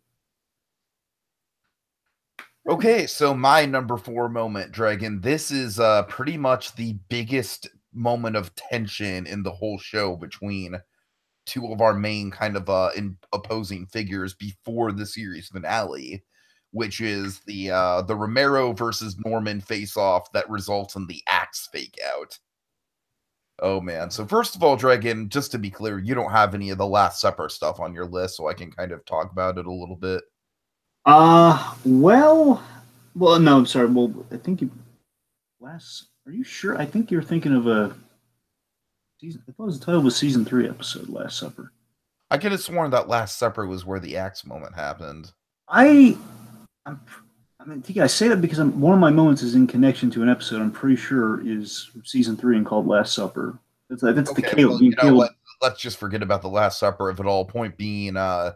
S1: Okay, so my number 4 moment, Dragon. This is pretty much the biggest moment of tension in the whole show between two of our main kind of opposing figures before the series finale, which is the Romero versus Norman face-off that results in the axe fake out. Oh man. So first of all, Dragon, just to be clear, you don't have any of the Last Supper stuff on your list, so I can kind of talk about it a little bit.
S2: Well, no, I'm sorry. Well, I think are you sure? I think you're thinking of a season. I thought the title was season 3 episode, Last Supper.
S1: I could have sworn that Last Supper was where the axe moment happened.
S2: I Tiki, I say that because one of my moments is in connection to an episode I'm pretty sure is season 3 and called Last Supper. That's okay, the Caleb.
S1: Well, let's just forget about the Last Supper of it all. Point being, I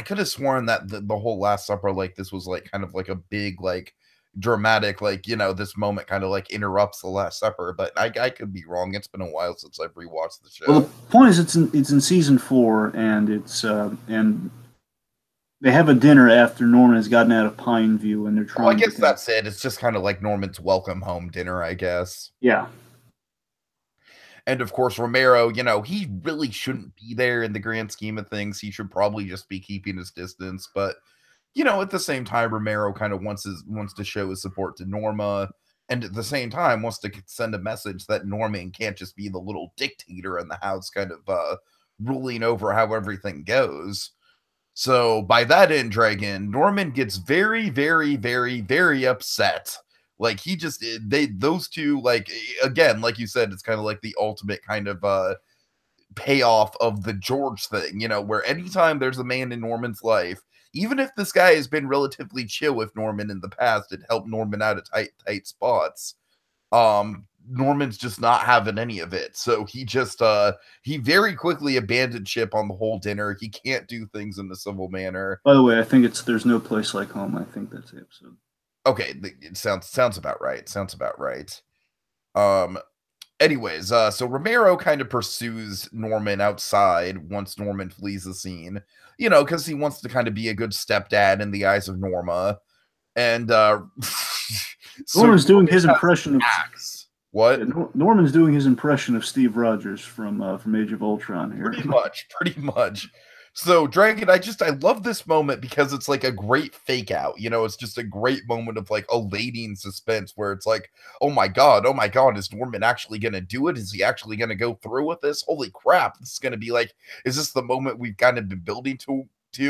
S1: could have sworn that the whole Last Supper, like, this was like kind of like a big, like, dramatic, like, this moment kind of like interrupts the Last Supper, but I could be wrong. It's been a while since I've rewatched the show.
S2: Well, the point is, it's in season 4, and it's and they have a dinner after Norman has gotten out of Pine View, and they're trying.
S1: I guess that's it. It's just kind of like Norman's welcome home dinner, I guess.
S2: Yeah.
S1: And of course, Romero, he really shouldn't be there in the grand scheme of things. He should probably just be keeping his distance. But, at the same time, Romero kind of wants to show his support to Norma. And at the same time, wants to send a message that Norman can't just be the little dictator in the house, kind of ruling over how everything goes. So by that end, Dragon, Norman gets very, very, very, very upset. Like, those two, like, again, like you said, it's kind of like the ultimate kind of payoff of the George thing, where anytime there's a man in Norman's life, even if this guy has been relatively chill with Norman in the past and helped Norman out of tight spots, Norman's just not having any of it. So he he very quickly abandoned ship on the whole dinner. He can't do things in the civil manner.
S2: By the way, I think it's There's No Place Like Home. I think that's the episode.
S1: Okay, it sounds about right. Sounds about right. Anyways, so Romero kind of pursues Norman outside once Norman flees the scene, because he wants to kind of be a good stepdad in the eyes of Norma. And
S2: Norman's doing his impression of
S1: Axe. What?
S2: Norman's doing his impression of Steve Rogers from Age of Ultron here.
S1: Pretty much. So, Dragon, I love this moment because it's like a great fake out. It's just a great moment of like elating suspense where it's like, oh my God, is Norman actually going to do it? Is he actually going to go through with this? Holy crap. This is going to be like, is this the moment we've kind of been building to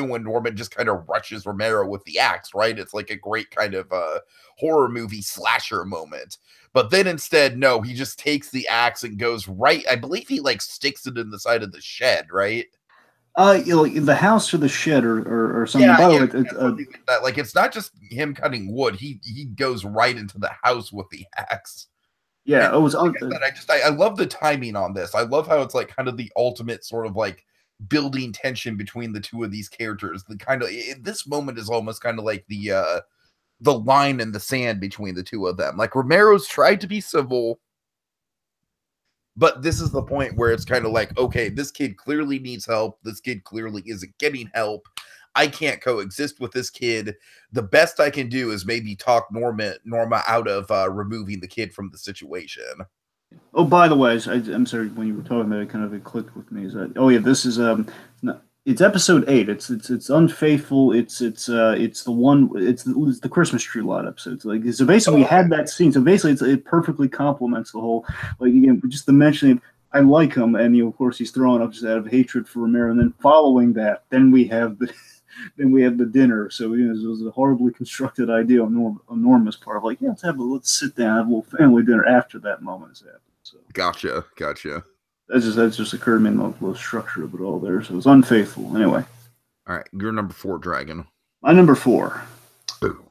S1: when Norman just kind of rushes Romero with the axe, right? It's like a great kind of horror movie slasher moment. But then instead, no, he just takes the axe and goes right. I believe he like sticks it in the side of the shed, right?
S2: The house or the shed or something.
S1: Yeah,
S2: By the
S1: way, like it's not just him cutting wood. He goes right into the house with the axe.
S2: Yeah,
S1: and
S2: it was.
S1: I love the timing on this. I love how it's like kind of the ultimate sort of like building tension between the two of these characters. The kind of this moment is almost kind of like the line in the sand between the two of them. Like Romero's tried to be civil, but this is the point where it's kind of like, okay, this kid clearly needs help. This kid clearly isn't getting help. I can't coexist with this kid. The best I can do is maybe talk Norma out of removing the kid from the situation.
S2: Oh, by the way, I'm sorry, when you were talking about it, it clicked with me. This is it's episode 8. It's unfaithful. It's the one. It's the Christmas tree lot episode. So basically, we had that scene. So basically, it perfectly complements the whole. Like again, just the mentioning. I like him, and of course he's throwing up just out of hatred for Romero. And then following that, then we have the dinner. So it was a horribly constructed idea on Norma's part. Like, yeah, let's sit down, have a little family dinner after that moment has happened. So
S1: gotcha.
S2: That just occurred to me in the little structure of it all there. So it was unfaithful. Anyway.
S1: All right, your number 4, Dragon.
S2: My number 4.
S1: Ooh.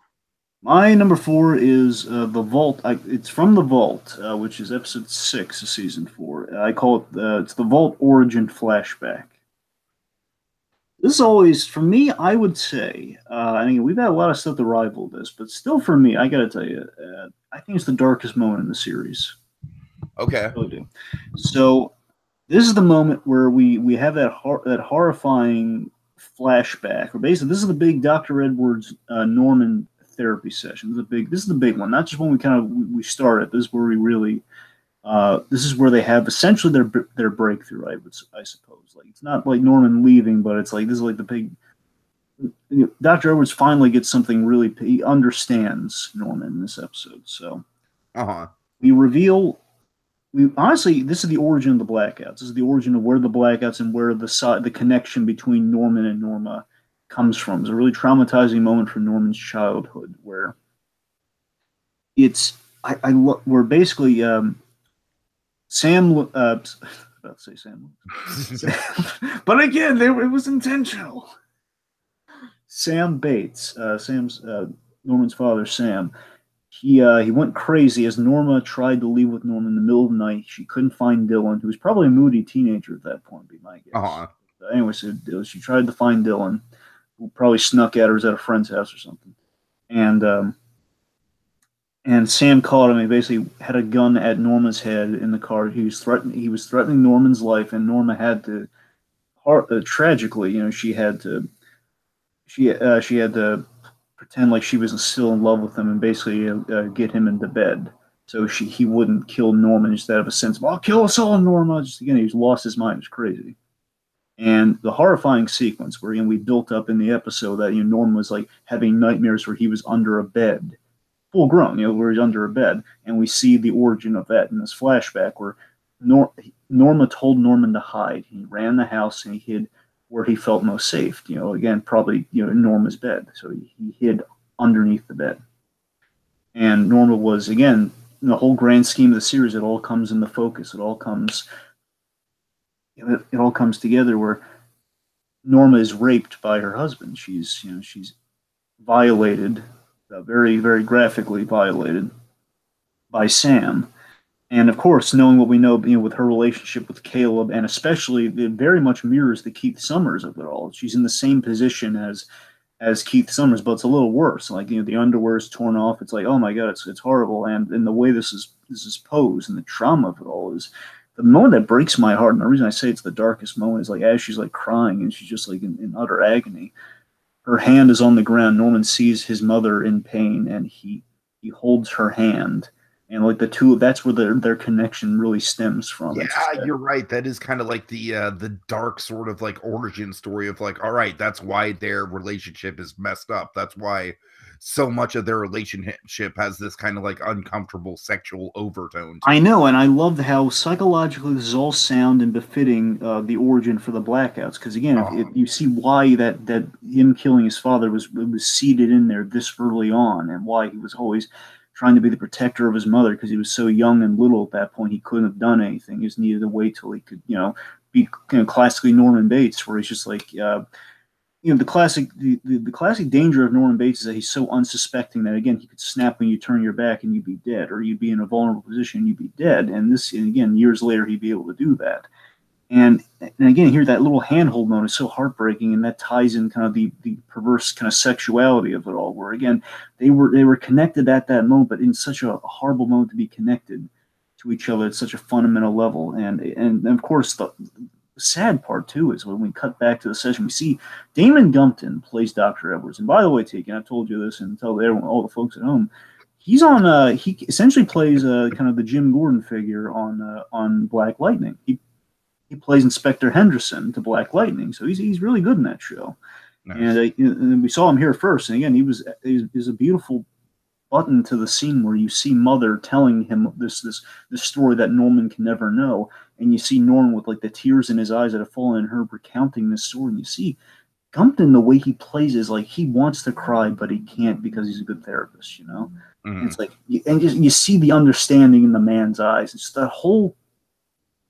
S2: My number 4 is The Vault. It's from The Vault, which is episode 6 of season 4. I call it, it's The Vault Origin Flashback. This is always, for me, I would say, I mean, we've had a lot of stuff to rival this, but still for me, I gotta tell you, I think it's the darkest moment in the series.
S1: Okay.
S2: I really do. So, this is the moment where we have that horrifying flashback, or basically, this is the big Dr. Edwards Norman therapy session. This is the big one, not just when we started. This is where we really this is where they have essentially their breakthrough. I suppose, like, it's not like Norman leaving, but it's like this is like the big. Dr. Edwards finally gets something really. He understands Norman in this episode. So we reveal. We honestly, this is the origin of the blackouts. This is the origin of where the blackouts and where the connection between Norman and Norma comes from. It's a really traumatizing moment for Norman's childhood, where it's where basically Sam. About to say Sam, but again, it was intentional. Sam Bates, Sam's Norman's father, Sam. He went crazy as Norma tried to leave with Norman in the middle of the night. She couldn't find Dylan, who was probably a moody teenager at that point, be my guess. Anyway, so she tried to find Dylan, who probably snuck at her, was at a friend's house or something. And Sam caught him. He basically had a gun at Norma's head in the car. He was threatening Norman's life, and Norma had to, tragically, she had to pretend like she was still in love with him and basically get him into bed so he wouldn't kill Norman, just out of a sense of, I'll kill us all, Norma. Just again, he's lost his mind. It was crazy. And the horrifying sequence where we built up in the episode that Norman was like having nightmares where he was under a bed, full grown, where he's under a bed, and we see the origin of that in this flashback where Norma told Norman to hide. He ran the house and he hid where he felt most safe. Again, probably in Norma's bed. So he hid underneath the bed. And Norma was, again, in the whole grand scheme of the series, it all comes into focus. It all comes together where Norma is raped by her husband. She's violated, very, very graphically violated by Sam. And of course, knowing what we know, with her relationship with Caleb, and especially it very much mirrors the Keith Summers of it all. She's in the same position as Keith Summers, but it's a little worse. Like the underwear is torn off. It's like, oh my god, it's horrible. And the way this is posed and the trauma of it all is the moment that breaks my heart. And the reason I say it's the darkest moment is like as she's like crying and she's just like in utter agony. Her hand is on the ground. Norman sees his mother in pain, and he holds her hand. And like the two, that's where their connection really stems from.
S1: Yeah, you're right. That is kind of like the dark sort of like origin story of like, all right, that's why their relationship is messed up. That's why so much of their relationship has this kind of like uncomfortable sexual overtone.
S2: I know, and I love how psychologically this is all sound and befitting the origin for the blackouts. Because again, if you see why that him killing his father was seeded in there this early on, and why he was always trying to be the protector of his mother because he was so young and little at that point. He couldn't have done anything. He just needed to wait till he could, be classically Norman Bates, where he's just like, the classic danger of Norman Bates is that he's so unsuspecting that, again, he could snap when you turn your back and you'd be dead, or you'd be in a vulnerable position and you'd be dead. And again, years later, he'd be able to do that. And again, here that little handhold moment is so heartbreaking, and that ties in kind of the perverse kind of sexuality of it all. Where again, they were connected at that moment, but in such a horrible moment to be connected to each other at such a fundamental level. And of course, the sad part too is when we cut back to the session, we see Damon Gumpton plays Dr. Edwards. And by the way, Tiki, I've told you this and tell everyone, all the folks at home, he's on. He essentially plays kind of the Jim Gordon figure on Black Lightning. He plays Inspector Henderson to Black Lightning, so he's really good in that show. Nice. And we saw him here first, and again, he was a beautiful button to the scene where you see Mother telling him this story that Norman can never know, and you see Norman with like the tears in his eyes that have fallen, and her recounting this story, and you see Gumpton, the way he plays is like he wants to cry, but he can't because he's a good therapist, Mm-hmm. It's like, and you see the understanding in the man's eyes. It's that whole.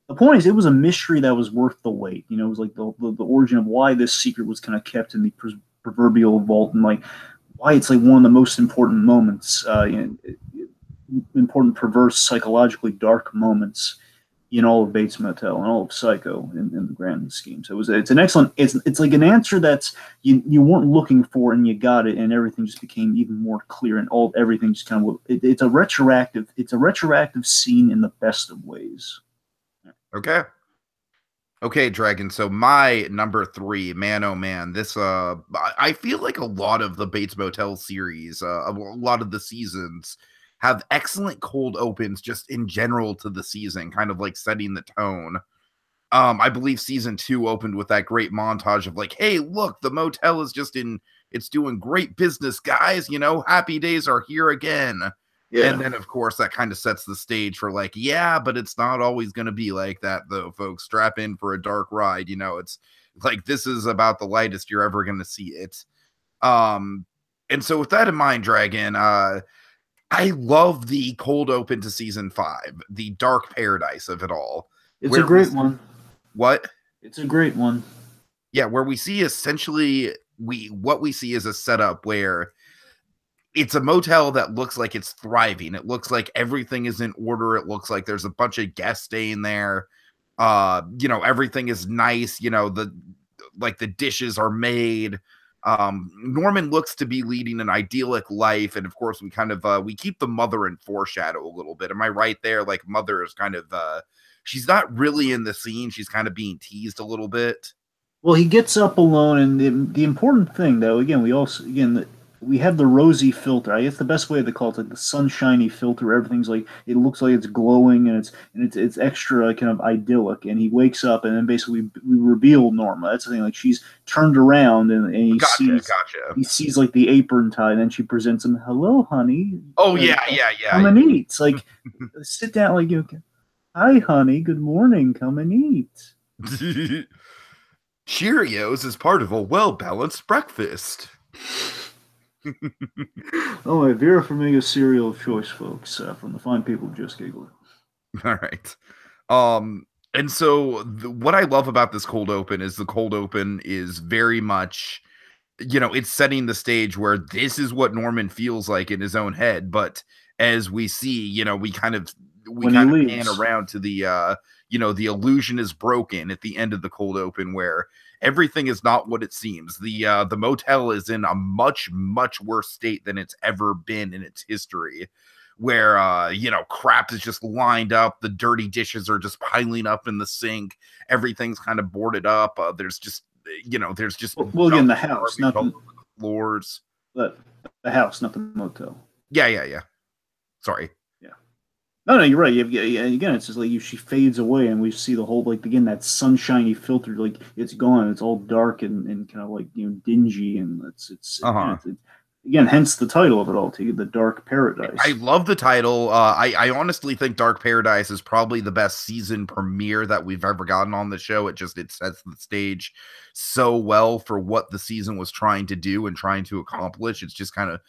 S2: The point is, it was a mystery that was worth the wait. It was like the origin of why this secret was kind of kept in the proverbial vault, and like why it's like one of the most important moments, important, perverse, psychologically dark moments in all of Bates Motel and all of Psycho in the grand scheme. So it's an excellent. It's like an answer that's you weren't looking for and you got it, and everything just became even more clear, and everything just kind of it's a retroactive. It's a retroactive scene in the best of ways.
S1: Okay. Okay, Dragon. So my number 3, man, oh man, this I feel like a lot of the Bates Motel series, a lot of the seasons have excellent cold opens just in general to the season, kind of like setting the tone. I believe season 2 opened with that great montage of like, hey, look, the motel is it's doing great business, guys. Happy days are here again.
S2: Yeah.
S1: And then, of course, that kind of sets the stage for like, yeah, but it's not always going to be like that, though, folks. Strap in for a dark ride. It's like this is about the lightest you're ever going to see it. And so with that in mind, Dragon, I love the cold open to season 5, the dark paradise of it all.
S2: It's a great one.
S1: What?
S2: It's a great one.
S1: Yeah, where we see essentially what we see is a setup where it's a motel that looks like it's thriving. It looks like everything is in order. It looks like there's a bunch of guests staying there. Everything is nice. The dishes are made. Norman looks to be leading an idyllic life, and of course we kind of we keep the mother in foreshadow a little bit. Am I right there? Like mother is kind of she's not really in the scene. She's kind of being teased a little bit.
S2: Well, he gets up alone, and the important thing, though, again, we have the rosy filter. I guess the best way to call it, like the sunshiny filter. Everything's like it looks like it's glowing, and it's extra kind of idyllic. And he wakes up, and then basically we reveal Norma. That's the thing. Like she's turned around, and he sees like the apron tie, and then she presents him, "Hello, honey."
S1: Oh yeah.
S2: Come and eat. It's like sit down, like you. Hi, honey. Good morning. Come and eat.
S1: Cheerios is part of a well-balanced breakfast.
S2: Oh, my Vera Farmiga cereal of choice, folks, from the fine people of Just Giggler.
S1: All right. And so what I love about this cold open is the cold open is very much, it's setting the stage where this is what Norman feels like in his own head. But as we see, we kind of pan around to the, the illusion is broken at the end of the cold open where everything is not what it seems. The motel is in a much, much worse state than it's ever been in its history, where, crap is just lined up. The dirty dishes are just piling up in the sink. Everything's kind of boarded up. There's just,
S2: again, the house, not the
S1: floors.
S2: The house, not the motel.
S1: Yeah. Sorry.
S2: No, you're right. Again, it's just like she fades away, and we see the whole that sunshiny filter, like it's gone. It's all dark and kind of like dingy, and it's again, hence the title of it all, the Dark Paradise.
S1: I love the title. I honestly think Dark Paradise is probably the best season premiere that we've ever gotten on the show. It sets the stage so well for what the season was trying to do and trying to accomplish. It's just kind of,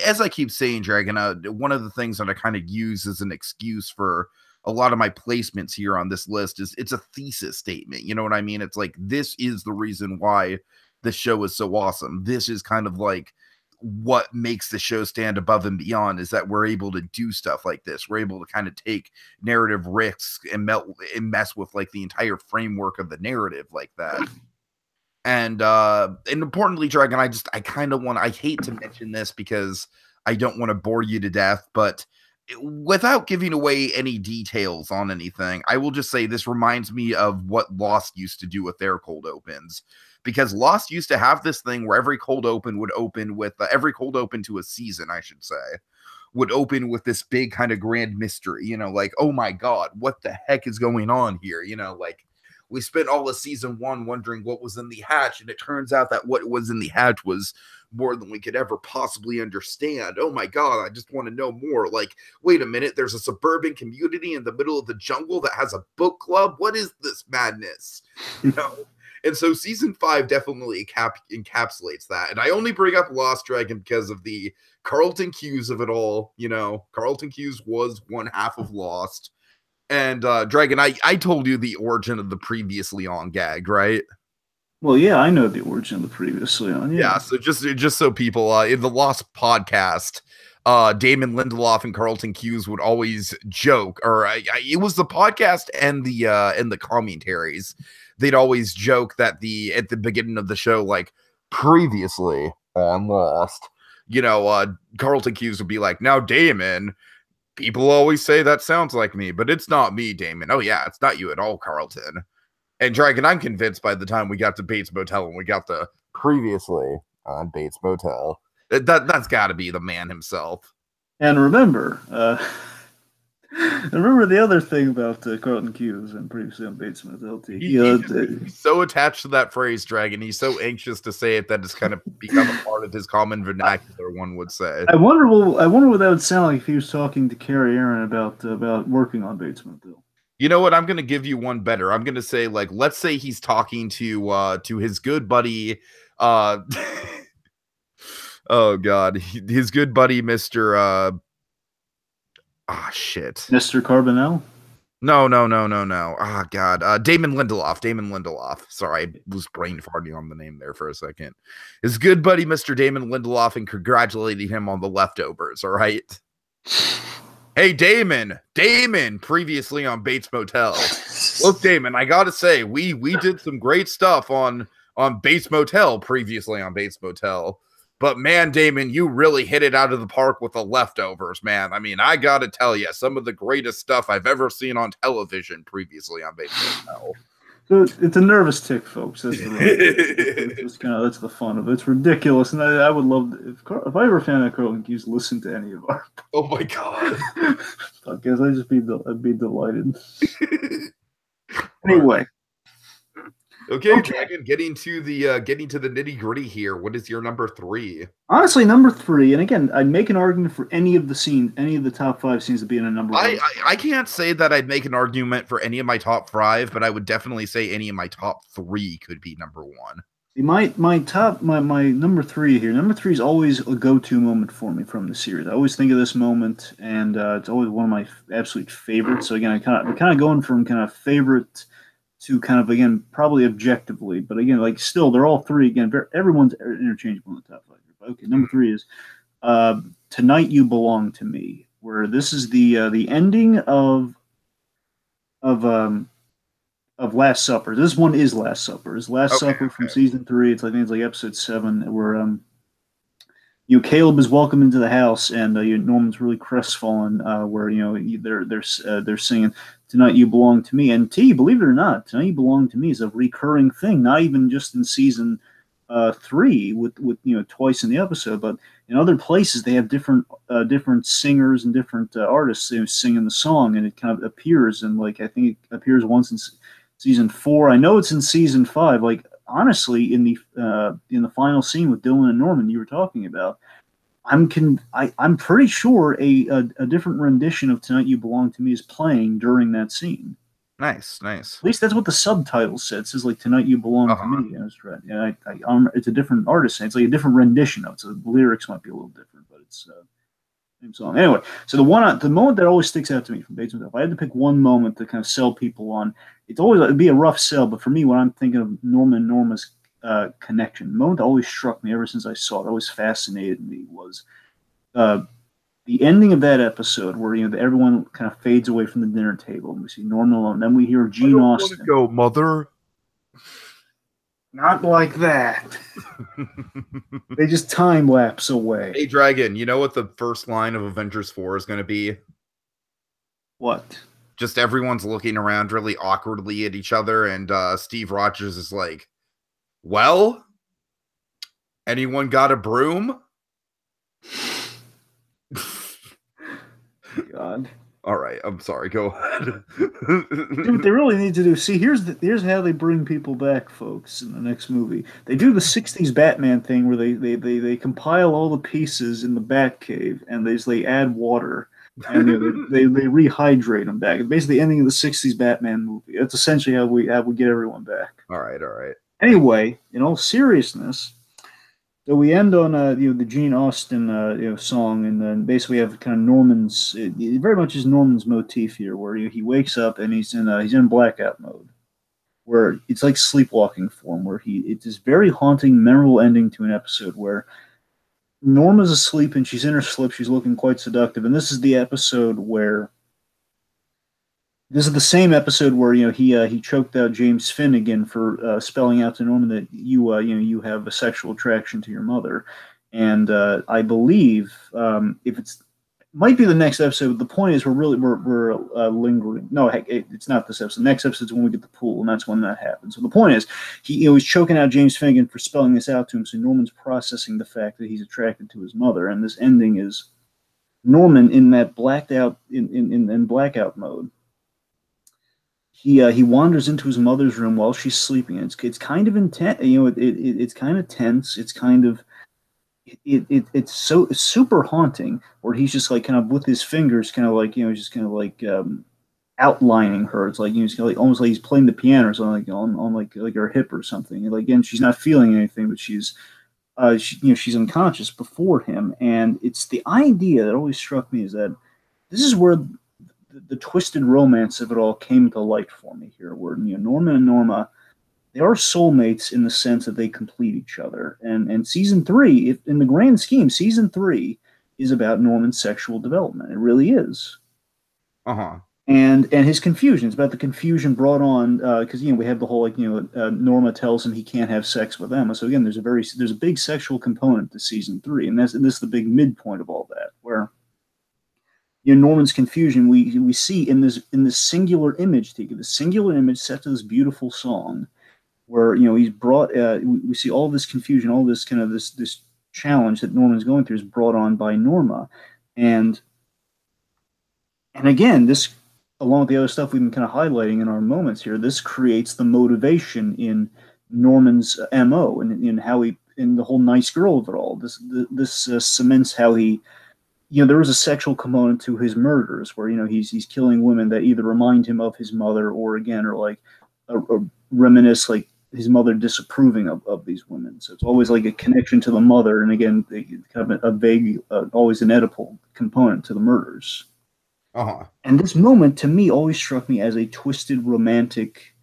S1: as I keep saying, Dragon, one of the things that I kind of use as an excuse for a lot of my placements here on this list is it's a thesis statement. You know what I mean? It's like, this is the reason why the show is so awesome. This is kind of like what makes the show stand above and beyond, is that we're able to do stuff like this. We're able to kind of take narrative risks and mess with like the entire framework of the narrative like that. And importantly, Dragon, I hate to mention this because I don't want to bore you to death, but without giving away any details on anything, I will just say this reminds me of what Lost used to do with their cold opens. Because Lost used to have this thing where every cold open would open with every cold open to a season, I should say, would open with this big kind of grand mystery, like, oh my God, what the heck is going on here? Like we spent all of season 1 wondering what was in the hatch, and it turns out that what was in the hatch was more than we could ever possibly understand. Oh my God, I just want to know more. Like, wait a minute, there's a suburban community in the middle of the jungle that has a book club. What is this madness? And so season 5 definitely encapsulates that. And I only bring up Lost, Dragon, because of the Carlton Cuse of it all. Carlton Cuse was one half of Lost. And Dragon, I told you the origin of the previously on gag, right?
S2: Well, yeah, I know the origin of the previously on.
S1: Yeah,
S2: Yeah.
S1: so just so people in the Lost podcast, Damon Lindelof and Carlton Cuse would always joke, or it was the podcast and the commentaries. They'd always joke that at the beginning of the show, like previously on Lost, Carlton Cuse would be like, "Now Damon, people always say that sounds like me, but it's not me, Damon. Oh yeah, it's not you at all, Carlton." And Dragon, I'm convinced by the time we got to Bates Motel and we got the previously on Bates Motel, that's got to be the man himself.
S2: And remember, remember the other thing about Carlton Cuse and previously on Bates Motel.
S1: He's so attached to that phrase, Dragon. He's so anxious to say it that it's kind of become a part of his common vernacular. One would say.
S2: I wonder what that would sound like if he was talking to Carrie Aaron about working on Bates Motel.
S1: You know what? I'm going to give you one better. I'm going to say, like, let's say he's talking to his good buddy. Oh God, his good buddy, Mr. Shit,
S2: Mr. Carbonell.
S1: No. Oh God, Damon Lindelof. Sorry, I was brain farting on the name there for a second. His good buddy, Mr. Damon Lindelof, and congratulating him on the leftovers. All right. Hey, Damon, previously on Bates Motel. Look, Damon, I gotta say, we did some great stuff on Bates Motel, previously on Bates Motel. But man, Damon, you really hit it out of the park with the leftovers, man. I mean, I gotta tell you, some of the greatest stuff I've ever seen on television previously on Bates Motel.
S2: So it's a nervous tick, folks. That's that's the fun of it. It's ridiculous, and I would love if I ever found out Carlton Cuse listened to any of our.
S1: Oh my God!
S2: I guess I'd be delighted. Anyway.
S1: Okay, Dragon, getting to the nitty gritty here. What is your number 3?
S2: Honestly, number 3, and again, I'd make an argument for any of the top 5 scenes to be in a number 1.
S1: I can't say that I'd make an argument for any of my top 5, but I would definitely say any of my top 3 could be number 1.
S2: My number 3 here. Number 3 is always a go-to moment for me from the series. I always think of this moment, and it's always one of my absolute favorites. So again, we're kind of going from kind of favorite to kind of, again, probably objectively, but again, like still, they're all 3 again. Everyone's interchangeable in the top 5. But okay, number 3 is "Tonight You Belong to Me," where this is the ending of Last Supper. This one is Last Supper. It's Last Supper from season 3. I think it's like episode 7, where Caleb is welcomed into the house, and Norman's really crestfallen. Where they're singing "Tonight You Belong to Me," and believe it or not, "Tonight You Belong to Me" is a recurring thing, not even just in season 3 with twice in the episode, but in other places they have different singers and different artists singing the song, and it kind of appears, and like I think it appears once in season 4. I know it's in season 5. Like honestly, in the final scene with Dylan and Norman you were talking about, I'm pretty sure a different rendition of "Tonight You Belong to Me" is playing during that scene.
S1: Nice.
S2: At least that's what the subtitle said. It says like "Tonight You Belong to Me." That's right. Yeah, it's a different artist. It's like a different rendition of it. So the lyrics might be a little different, but it's same song. Anyway, so the moment that always sticks out to me from Bates Motel, if I had to pick one moment to kind of sell people on, it'd be a rough sell. But for me, when I'm thinking of Norman and Norma's connection, the moment that always struck me ever since I saw it, always fascinated me, was the ending of that episode where everyone kind of fades away from the dinner table and we see Norman alone. Then we hear Gene Austen.
S1: Go, mother.
S2: Not like that. They just time lapse away.
S1: Hey, Dragon, you know what the first line of Avengers 4 is going to be?
S2: What?
S1: Just everyone's looking around really awkwardly at each other, and Steve Rogers is like, "Well, anyone got a broom?"
S2: God.
S1: All right, I'm sorry. Go ahead.
S2: Dude, what they really need to do. See, here's how they bring people back, folks. In the next movie, they do the '60s Batman thing where they compile all the pieces in the Batcave and they add water and they rehydrate them back. It's basically the ending of the '60s Batman movie. That's essentially how we get everyone back.
S1: All right.
S2: Anyway, in all seriousness. So we end on the Gene Austen song, and then basically have kind of Norman's. It very much is Norman's motif here, where he wakes up and he's in blackout mode, where it's like sleepwalking for him, where it's this very haunting, memorable ending to an episode where Norma's asleep and she's in her slip. She's looking quite seductive, and this is the episode where this is the same episode where he choked out James Finnegan for spelling out to Norman that you have a sexual attraction to your mother, and I believe if it's might be the next episode. But the point is, we're lingering. No, heck, it's not this episode. The next episode is when we get the pool, and that's when that happens. So the point is, he was choking out James Finnegan for spelling this out to him. So Norman's processing the fact that he's attracted to his mother, and this ending is Norman in that blacked out in blackout mode. He wanders into his mother's room while she's sleeping. And it's kind of intense. It's kind of tense. It's kind of it's super haunting. Where he's just like kind of with his fingers, kind of like just kind of like outlining her. It's like he's like almost like he's playing the piano or something, like on like her hip or something. And like, again, she's not feeling anything, but she's she's unconscious before him. And it's the idea that always struck me is that this is where the twisted romance of it all came to light for me here, where Norman and Norma, they are soulmates in the sense that they complete each other. And season 3, in the grand scheme, season 3 is about Norman's sexual development. It really is.
S1: Uh-huh.
S2: And his confusion. It's about the confusion brought on because we have the whole Norma tells him he can't have sex with Emma. So again, there's a big sexual component to season 3, and this is the big midpoint of all that, where Norman's confusion we see in this singular image, the singular image set to this beautiful song, where he's brought. We see all this confusion, all this kind of this challenge that Norman's going through is brought on by Norma, and again, this, along with the other stuff we've been kind of highlighting in our moments here, this creates the motivation in Norman's MO and in how he, in the whole nice girl of it all. This cements how he. There was a sexual component to his murders where, he's killing women that either remind him of his mother or like reminisce like his mother disapproving of these women. So it's always like a connection to the mother. And again, kind of a vague, always an Oedipal component to the murders.
S1: Uh-huh.
S2: And this moment to me always struck me as a twisted romantic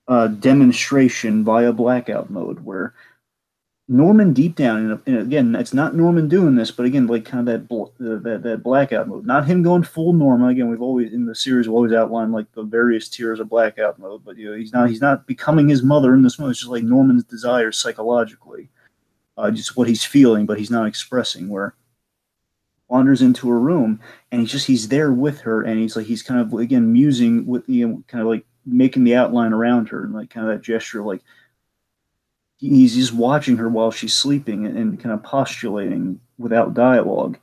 S2: demonstration via blackout mode, where Norman deep down, and again, it's not Norman doing this, but again, like kind of that blackout mode. Not him going full Norma. Again, we've always in the series always outlined like the various tiers of blackout mode, but he's not becoming his mother in this mode. It's just like Norman's desires psychologically, just what he's feeling, but he's not expressing. Where wanders into a room and he's there with her, and he's kind of again musing with kind of like making the outline around her and like kind of that gesture of like. He's just watching her while she's sleeping and kind of postulating without dialogue.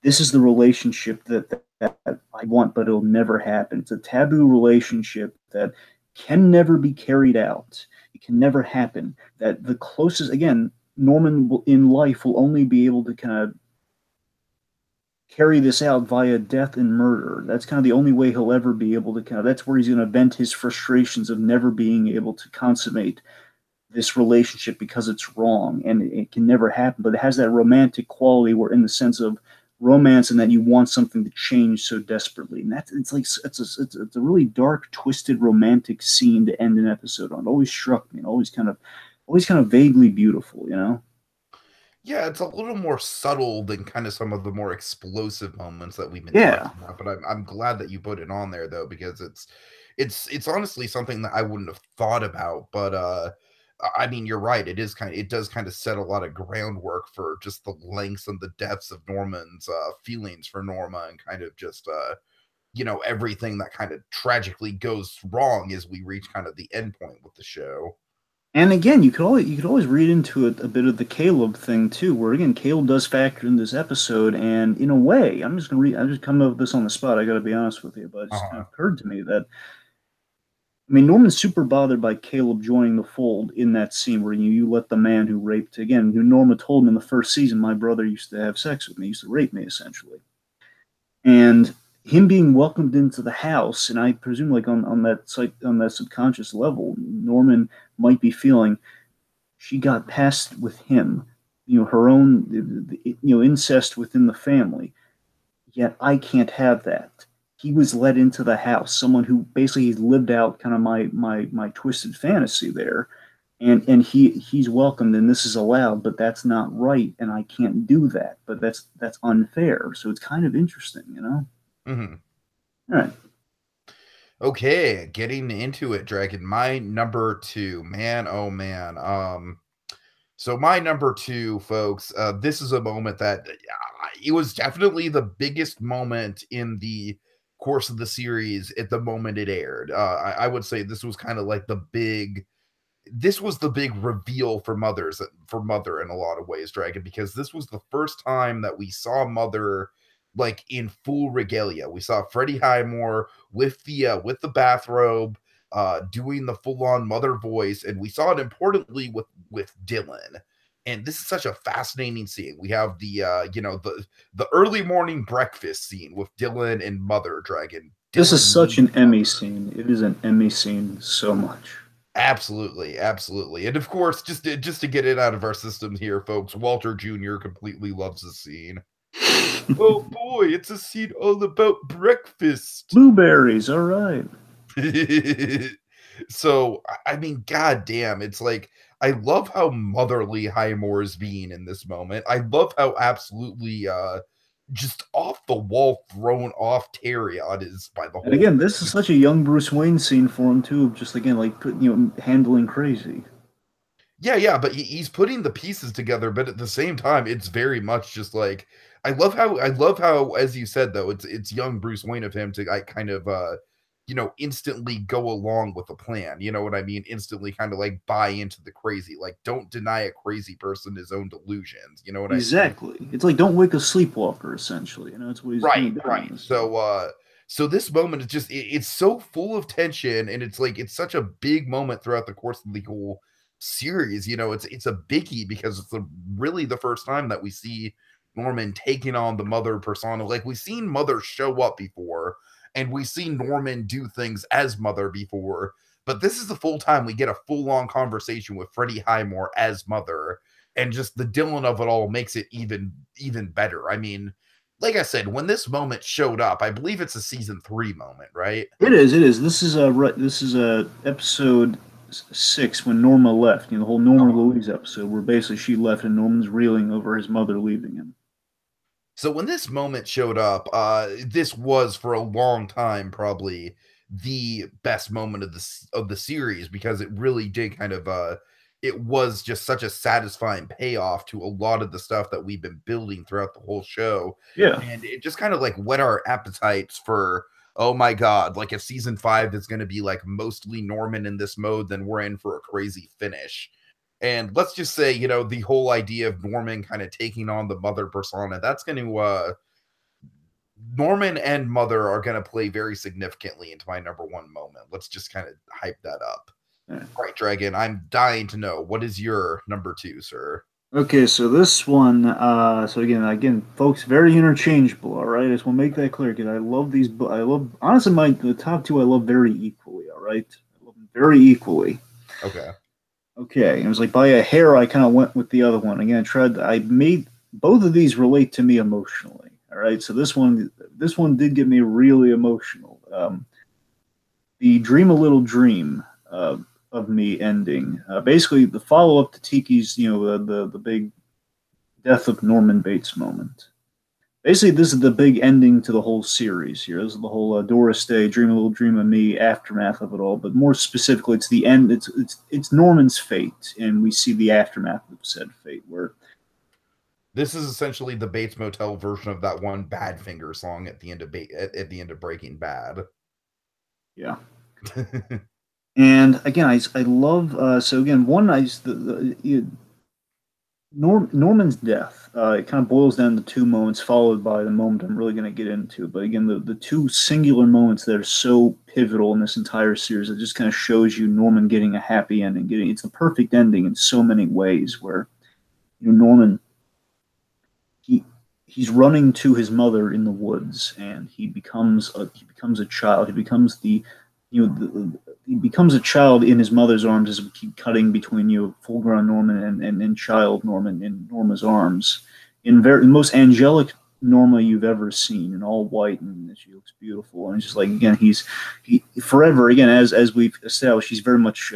S2: This is the relationship that I want, but it'll never happen. It's a taboo relationship that can never be carried out. It can never happen. That the closest, again, Norman in life will only be able to kind of carry this out via death and murder. That's kind of the only way he'll ever be able to that's where he's going to vent his frustrations of never being able to consummate this relationship because it's wrong, and it can never happen. But it has that romantic quality, where in the sense of romance, and that you want something to change so desperately. And it's a really dark, twisted, romantic scene to end an episode on. It always struck me, and always kind of vaguely beautiful,
S1: Yeah, it's a little more subtle than kind of some of the more explosive moments that we've been talking about. But I'm glad that you put it on there though, because it's honestly something that I wouldn't have thought about. But I mean, you're right. It does kind of set a lot of groundwork for just the lengths and the depths of Norman's feelings for Norma, and kind of just everything that kind of tragically goes wrong as we reach kind of the end point with the show.
S2: And again, you could always read into it a bit of the Caleb thing too, where again Caleb does factor in this episode, and in a way, I'm just coming up with this on the spot. I got to be honest with you, but it just kind of occurred to me that. I mean, Norman's super bothered by Caleb joining the fold in that scene where you let the man who raped, again, who Norma told him in the first season, my brother used to have sex with me, used to rape me, essentially. And him being welcomed into the house, and I presume like on that subconscious level, Norman might be feeling she got past with him, her own, incest within the family. Yet I can't have that. he was let into the house, someone who basically lived out kind of my twisted fantasy there, and he's welcomed and this is allowed, but that's not right, and I can't do that, but that's unfair. So it's kind of interesting, you know.
S1: Mm-hmm.
S2: All right.
S1: Okay, getting into it, Dragon. My number two, man, oh man. So my number two, folks, this is a moment that it was definitely the biggest moment in the course of the series at the moment it aired. I would say this was kind of like this was the big reveal for Mother in a lot of ways, Dragon, because this was the first time that we saw Mother like in full regalia. We saw Freddie Highmore with the bathrobe, doing the full-on Mother voice, and we saw it importantly with Dylan. And this is such a fascinating scene. We have the early morning breakfast scene with Dylan and Mother, Dragon.
S2: This is
S1: Dylan
S2: such
S1: meets
S2: an Emmy
S1: Mother.
S2: scene. It is an Emmy scene so much.
S1: Absolutely, absolutely. And of course, just to get it out of our system here, folks, Walter Jr. completely loves the scene. Oh boy, it's a scene all about breakfast.
S2: Blueberries, all right.
S1: So, I mean, goddamn, it's like I love how motherly Highmore is being in this moment. I love how absolutely just off the wall thrown off Terriot is by the
S2: And
S1: whole
S2: again, this is
S1: thing.
S2: such a young Bruce Wayne scene for him too. Just again, like handling crazy.
S1: Yeah, yeah, but he's putting the pieces together, but at the same time, it's very much just like I love how, as you said though, it's young Bruce Wayne of him to like kind of instantly go along with the plan. You know what I mean? Instantly kind of like buy into the crazy. Like don't deny a crazy person his own delusions. You know what I mean?
S2: Exactly. It's like don't wake a sleepwalker. Essentially, that's what he's kind
S1: Right,
S2: of doing in
S1: right.
S2: this scene.
S1: So this moment is just it's so full of tension, and it's like it's such a big moment throughout the course of the whole series. It's a biggie because it's really the first time that we see Norman taking on the Mother persona. Like we've seen Mother show up before, and we've seen Norman do things as Mother before, but this is the full time we get a full on conversation with Freddie Highmore as Mother, and just the Dylan of it all makes it even better. I mean, like I said, when this moment showed up, I believe it's a season 3 moment, right?
S2: It is. It is. This is a episode 6 when Norma left. The whole Norma
S1: Uh-huh.
S2: Louise episode where basically she left and Norman's reeling over his mother leaving him.
S1: So when this moment showed up, this was for a long time probably the best moment of the series because it really did kind of it was just such a satisfying payoff to a lot of the stuff that we've been building throughout the whole show,
S2: Yeah.
S1: and it just kind of like whet our appetites for, oh my god, like if season 5 is going to be like mostly Norman in this mode, then we're in for a crazy finish. And let's just say, the whole idea of Norman kind of taking on the Mother persona, that's going to Norman and Mother are going to play very significantly into my number one moment. Let's just kind of hype that up.
S2: Yeah.
S1: All right, Dragon, I'm dying to know, what is your number 2, sir?
S2: Okay, so this one, so again, folks, very interchangeable. All right, I just want to make that clear. Again, I love these. I love honestly, the top two I love very equally. All right, I love them very equally.
S1: Okay.
S2: Okay, it was like by a hair, I kind of went with the other one. Again, I made both of these relate to me emotionally. All right, so this one did get me really emotional. The Dream a Little Dream of Me ending, basically the follow up to Tiki's, the big death of Norman Bates moment. Basically, this is the big ending to the whole series here. This is the whole Doris Day, Dream a Little Dream of Me aftermath of it all. But more specifically, it's the end. It's Norman's fate, and we see the aftermath of said fate. Where
S1: This is essentially the Bates Motel version of that one Badfinger song at the end of at the end of Breaking Bad.
S2: yeah. And again, I love so again one I Norman's death. It kind of boils down to two moments, followed by the moment I'm really going to get into. But again, the two singular moments that are so pivotal in this entire series, it just kind of shows you Norman getting a happy ending. It's a perfect ending in so many ways. Where Norman he's running to his mother in the woods, and he becomes a child. He becomes he becomes a child in his mother's arms as we keep cutting between full grown Norman and child Norman in Norma's arms in most angelic Norma you've ever seen, in all white, and she looks beautiful. And it's just like, again, he forever, again, as we've established, he's very much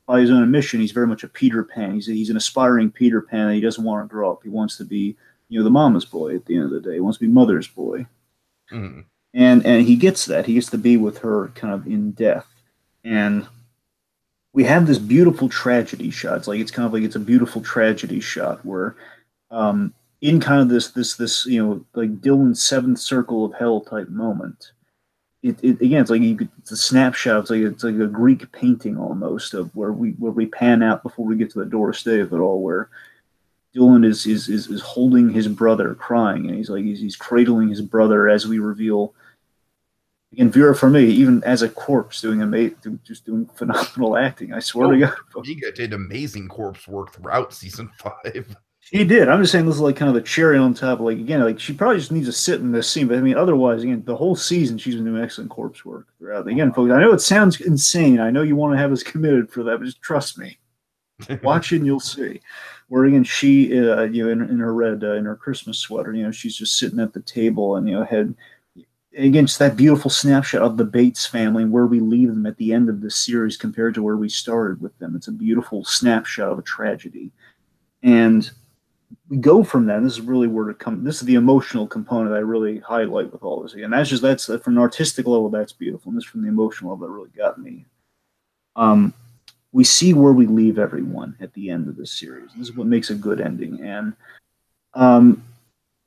S2: by his own admission, he's very much a Peter Pan. He's an aspiring Peter Pan. He doesn't want to grow up. He wants to be, the mama's boy at the end of the day. He wants to be mother's boy.
S1: Mm.
S2: And he gets that. He gets to be with her kind of in death. And we have this beautiful tragedy shot. It's kind of like it's a beautiful tragedy shot where in kind of this like Dylan's seventh circle of hell type moment. It again, it's like it's a snapshot. It's like a Greek painting almost of where we pan out before we get to the doorstay of it all, where Dylan is holding his brother, crying, and he's cradling his brother as we reveal. Again, Vera Farmiga, even as a corpse, just doing phenomenal acting. I swear to God,
S1: Farmiga did amazing corpse work throughout season 5.
S2: He did. I'm just saying this is like kind of the cherry on top. Like, again, like she probably just needs to sit in this scene. But I mean, otherwise, again, the whole season she's been doing excellent corpse work throughout. Again, folks, I know it sounds insane. I know you want to have us committed for that, but just trust me. Watch it and you'll see. Where again, she, in her red, in her Christmas sweater, she's just sitting at the table and head. Again, just that beautiful snapshot of the Bates family and where we leave them at the end of this series compared to where we started with them. It's a beautiful snapshot of a tragedy, and we go from that. And this is really where it comes. This is the emotional component I really highlight with all this. And that's from an artistic level, that's beautiful. And this from the emotional level that really got me. We see where we leave everyone at the end of this series. This is what makes a good ending. And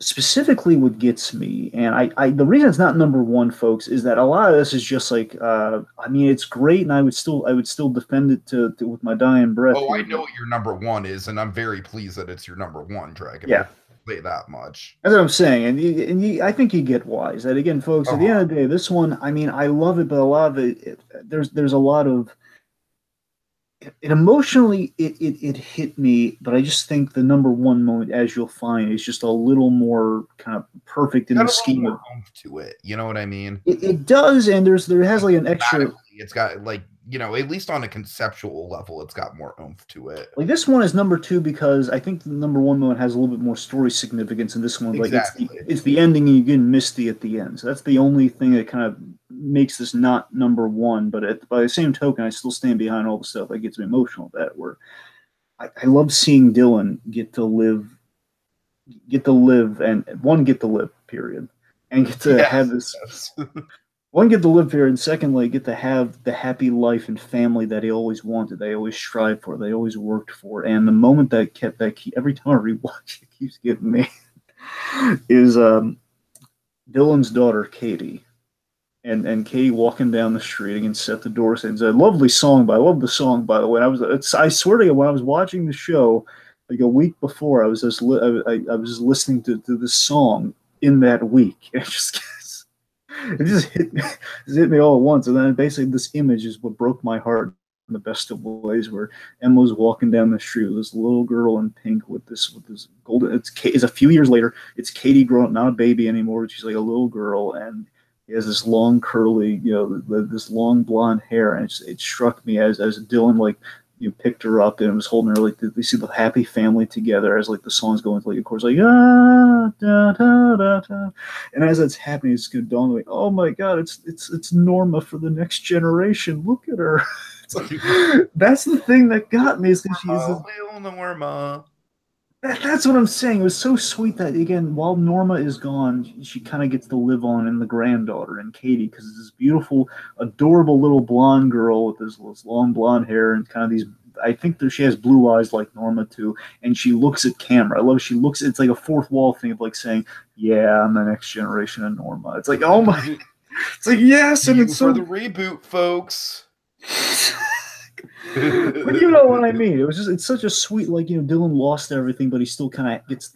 S2: specifically what gets me, and I the reason it's not number one, folks, is that a lot of this is just like, it's great, and I would still defend it to with my dying breath.
S1: Oh, I know what your number one is, and I'm very pleased that it's your number one, Dragon.
S2: Yeah,
S1: play that much.
S2: That's what I'm saying, and I think you get why. Is that again, folks? At the end of the day, this one, I love it, but a lot of it there's a lot of it emotionally it hit me, but I just think the number one moment, as you'll find, is just a little more kind of perfect in the scheme of
S1: to it. You know what I mean?
S2: It does, and there has like an extra.
S1: It's got like at least on a conceptual level, it's got more oomph to it.
S2: Like this one is number two because I think the number one moment has a little bit more story significance, and this one,
S1: exactly.
S2: like it's the ending, and you get Misty at the end. So that's the only thing that kind of makes this not number one. But by the same token, I still stand behind all the stuff that gets me emotional. That where I love seeing Dylan get to live, and get to live, period, and get to have this. Yes. One, get to live here, and secondly, get to have the happy life and family that he always wanted, they always strived for, they always worked for. And the moment that kept that key, every time I rewatch it, keeps getting me, is Dylan's daughter, Katie. And Katie walking down the street against Set the Door. It's a lovely song, but I love the song, by the way. I swear to you, when I was watching the show, like a week before, I was just listening to this song in that week. It just hit me all at once. And then basically this image is what broke my heart in the best of ways, where Emma's walking down the street with this little girl in pink with this golden, it's a few years later, it's Katie growing up, not a baby anymore. She's like a little girl, and he has this long curly, this long blonde hair. And it struck me as Dylan, like, picked her up and was holding her, like they see the happy family together as like the song's going to, like, of course, like da, da, da, da. And as that's happening, it's going to dawn, like, oh my God, it's Norma for the next generation. Look at her. It's like, that's the thing that got me, is that she's
S1: Norma.
S2: That's what I'm saying. It was so sweet that, again, while Norma is gone, she kind of gets to live on in the granddaughter and Katie, because it's this beautiful, adorable little blonde girl with this long blonde hair and kind of these. I think that she has blue eyes like Norma too, and she looks at camera. I love it. She looks. It's like a fourth wall thing of like saying, "Yeah, I'm the next generation of Norma." It's like, oh my. It's like, yes, and it's
S1: for the reboot, folks.
S2: But you know what I mean. It's such a sweet, like, Dylan lost everything, but he still kind of gets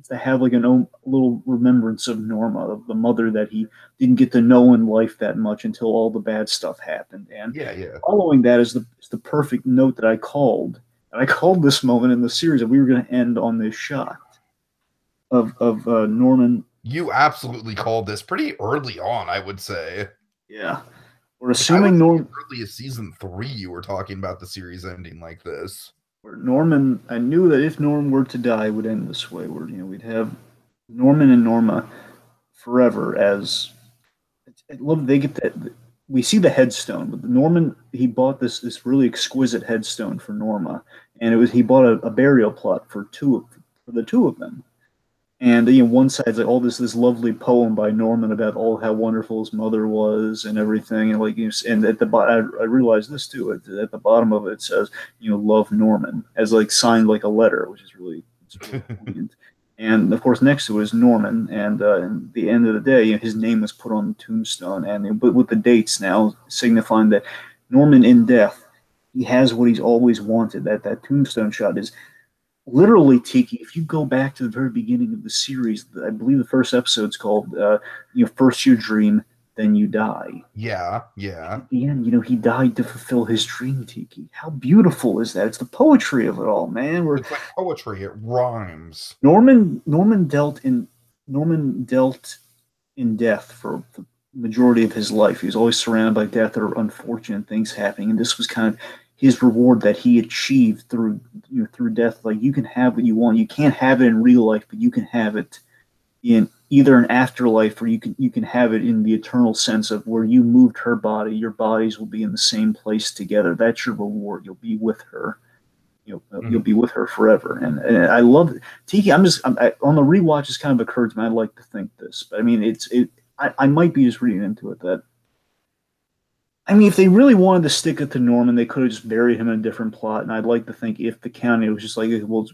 S2: to have like a little remembrance of Norma, of the mother that he didn't get to know in life that much until all the bad stuff happened. And following that is the perfect note that I called. And I called this moment in the series that we were going to end on this shot of Norman.
S1: You absolutely called this pretty early on, I would say.
S2: Yeah. We're assuming Norman.
S1: Early as season 3, you were talking about the series ending like this.
S2: Where Norman, I knew that if Norman were to die, it would end this way. Where we'd have Norman and Norma forever as I love they get that we see the headstone, but Norman he bought this really exquisite headstone for Norma, and it was he bought a burial plot for the two of them. And one side's like all this lovely poem by Norman about all how wonderful his mother was and everything, and and at the bottom I realized this too. At the bottom of it says love Norman as like signed like a letter, which is really poignant. And of course, next to it is Norman, and at the end of the day, his name was put on the tombstone, and but with the dates now signifying that Norman in death, he has what he's always wanted. That tombstone shot is literally Tiki. If you go back to the very beginning of the series, I believe the first episode's called "First You Dream, Then You Die."
S1: Yeah.
S2: At the end, he died to fulfill his dream, Tiki. How beautiful is that? It's the poetry of it all, man.
S1: It's like poetry. It rhymes.
S2: Norman dealt in death for the majority of his life. He was always surrounded by death or unfortunate things happening, and this was kind of his reward that he achieved through death. Like, you can have what you want. You can't have it in real life, but you can have it in either an afterlife, or you can have it in the eternal sense of where you moved her body, your bodies will be in the same place together. That's your reward. You'll be with her. You'll be with her forever. And I love it. Tiki. On the rewatch, it's kind of occurred to me. I'd like to think this, but I mean, I might be just reading into it that. I mean, if they really wanted to stick it to Norman, they could have just buried him in a different plot. And I'd like to think if the county was just like, well,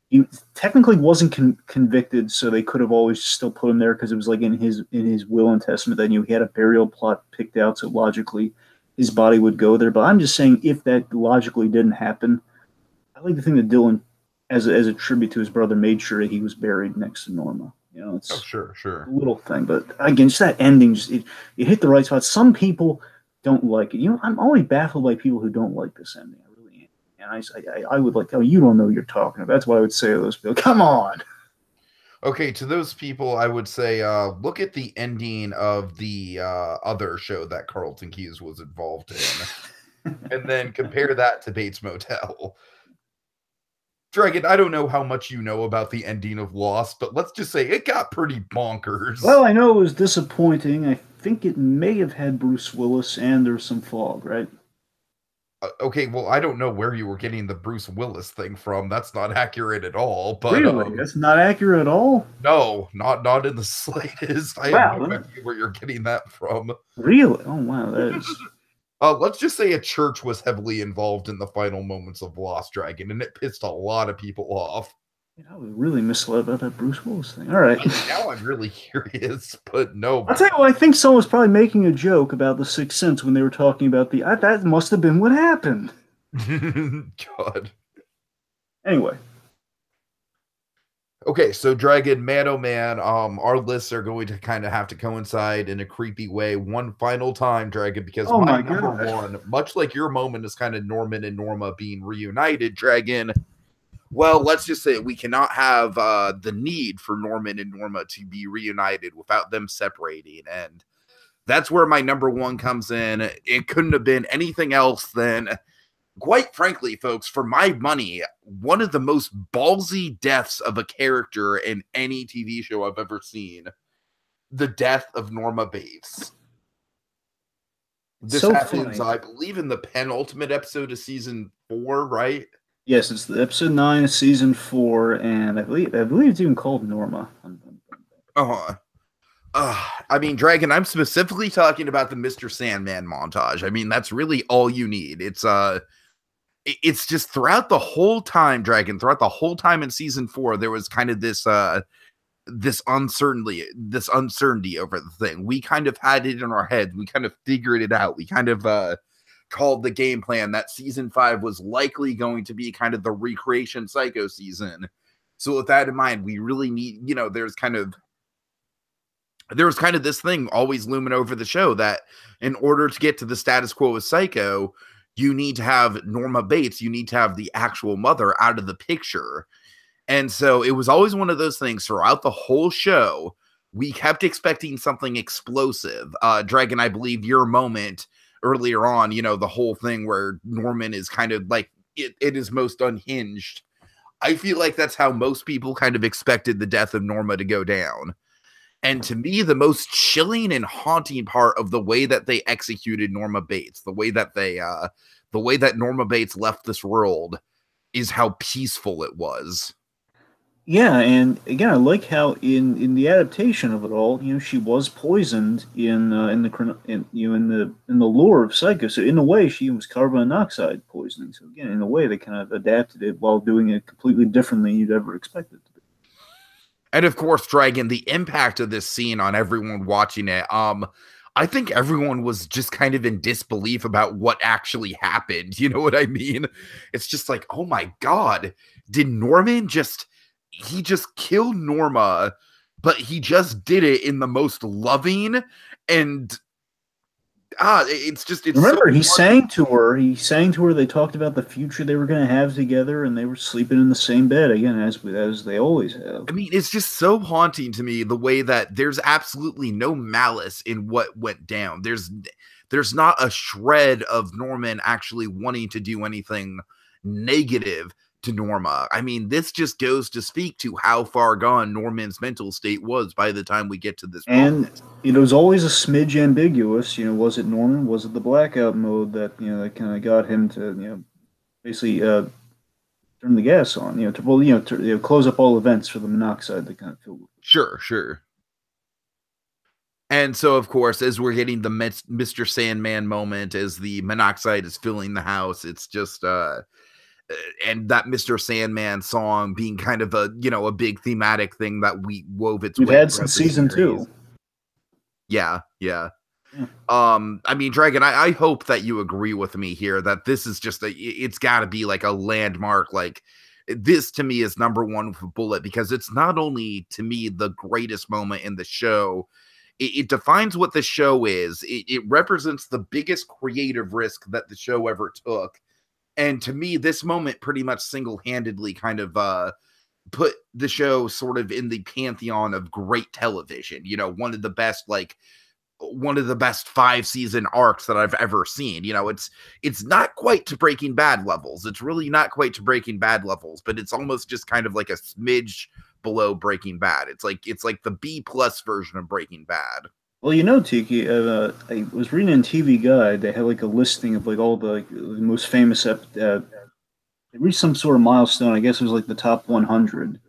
S2: he technically wasn't convicted, so they could have always still put him there because it was like in his will and testament that he had a burial plot picked out, so logically his body would go there. But I'm just saying, if that logically didn't happen, I like to think that Dylan, as a tribute to his brother, made sure that he was buried next to Norma. It's
S1: sure.
S2: a little thing, but again, just that ending, it hit the right spot. Some people don't like it. I'm always baffled by people who don't like this ending. I really am. And I would like, you don't know what you're talking about. That's what I would say to those people. Come on.
S1: Okay, to those people, I would say, look at the ending of the other show that Carlton Cuse was involved in, and then compare that to Bates Motel. Dragon, I don't know how much you know about the ending of Lost, but let's just say it got pretty bonkers.
S2: Well, I know it was disappointing. I think it may have had Bruce Willis, and there's some fog, right?
S1: Okay, well, I don't know where you were getting the Bruce Willis thing from. That's not accurate at all. But
S2: really, that's not accurate at all.
S1: No, not in the slightest. I have no idea where you're getting that from.
S2: Really? Oh wow, that's.
S1: Let's just say a church was heavily involved in the final moments of Lost Dragon, and it pissed a lot of people off.
S2: I was really misled about that Bruce Willis thing. All right.
S1: Now I'm really curious, but no.
S2: I'll tell you what, I think someone was probably making a joke about the Sixth Sense when they were talking about that must have been what happened.
S1: God.
S2: Anyway.
S1: Okay, so Dragon, man, oh man, our lists are going to kind of have to coincide in a creepy way one final time, Dragon, because my number one, much like your moment is kind of Norman and Norma being reunited, Dragon. Well, let's just say we cannot have the need for Norman and Norma to be reunited without them separating, and that's where my number one comes in. It couldn't have been anything else than, quite frankly, folks, for my money, one of the most ballsy deaths of a character in any TV show I've ever seen. The death of Norma Bates. This happens, I believe, in the penultimate episode of season 4, right?
S2: Yes, it's the episode 9 of season 4, and I believe it's even called Norma.
S1: I mean, Dragon, I'm specifically talking about the Mr. Sandman montage. I mean, that's really all you need. It's just throughout the whole time, Dragon, throughout the whole time in season 4, there was kind of this uncertainty over the thing. We kind of had it in our heads. We kind of figured it out. We kind of called the game plan that season 5 was likely going to be kind of the recreation Psycho season. So with that in mind, we really need, there was kind of this thing always looming over the show that in order to get to the status quo with Psycho, you need to have Norma Bates, you need to have the actual mother out of the picture. And so it was always one of those things throughout the whole show. We kept expecting something explosive. Dragon, I believe your moment earlier on, the whole thing where Norman is kind of like it is most unhinged. I feel like that's how most people kind of expected the death of Norma to go down. And to me, the most chilling and haunting part of the way that they executed Norma Bates, the way that Norma Bates left this world, is how peaceful it was.
S2: Yeah, and again, I like how in the adaptation of it all, she was poisoned in the in the lore of Psycho. So in a way, she was carbon monoxide poisoning. So again, in a way, they kind of adapted it while doing it completely differently than you'd ever expected to be.
S1: And of course, Dragon, the impact of this scene on everyone watching it, I think everyone was just kind of in disbelief about what actually happened. You know what I mean? It's just like, oh my God, did Norman he just killed Norma, but he just did it in the most loving and it's so
S2: Remember, he
S1: hard.
S2: sang to her. He sang to her. They talked about the future they were going to have together, and they were sleeping in the same bed again, as they always have.
S1: I mean, it's just so haunting to me the way that there's absolutely no malice in what went down. There's not a shred of Norman actually wanting to do anything negative to Norma. I mean, this just goes to speak to how far gone Norman's mental state was by the time we get to this
S2: And
S1: moment.
S2: it was always a smidge ambiguous. Was it Norman? Was it the blackout mode that kind of got him to basically turn the gas on? To close up all events for the monoxide that kind of filled.
S1: Sure, sure. And so, of course, as we're getting the Mr. Sandman moment, as the monoxide is filling the house, it's just and that Mr. Sandman song being kind of a big thematic thing that we wove its
S2: We've
S1: way
S2: had
S1: throughout
S2: since
S1: the
S2: season
S1: series.
S2: 2.
S1: Yeah, yeah.
S2: Yeah.
S1: I mean, Dragon, I hope that you agree with me here that this is just it's got to be like a landmark. Like, this to me is number one with a bullet because it's not only to me the greatest moment in the show, it defines what the show is. It represents the biggest creative risk that the show ever took. And to me, this moment pretty much single-handedly kind of put the show sort of in the pantheon of great television. One of the best 5-season arcs that I've ever seen. It's not quite to Breaking Bad levels. It's really not quite to Breaking Bad levels, but it's almost just kind of like a smidge below Breaking Bad. It's like the B+ version of Breaking Bad.
S2: Well, Tiki, I was reading in TV Guide. They had like a listing of like all the most famous. They reached some sort of milestone. I guess it was like the top 100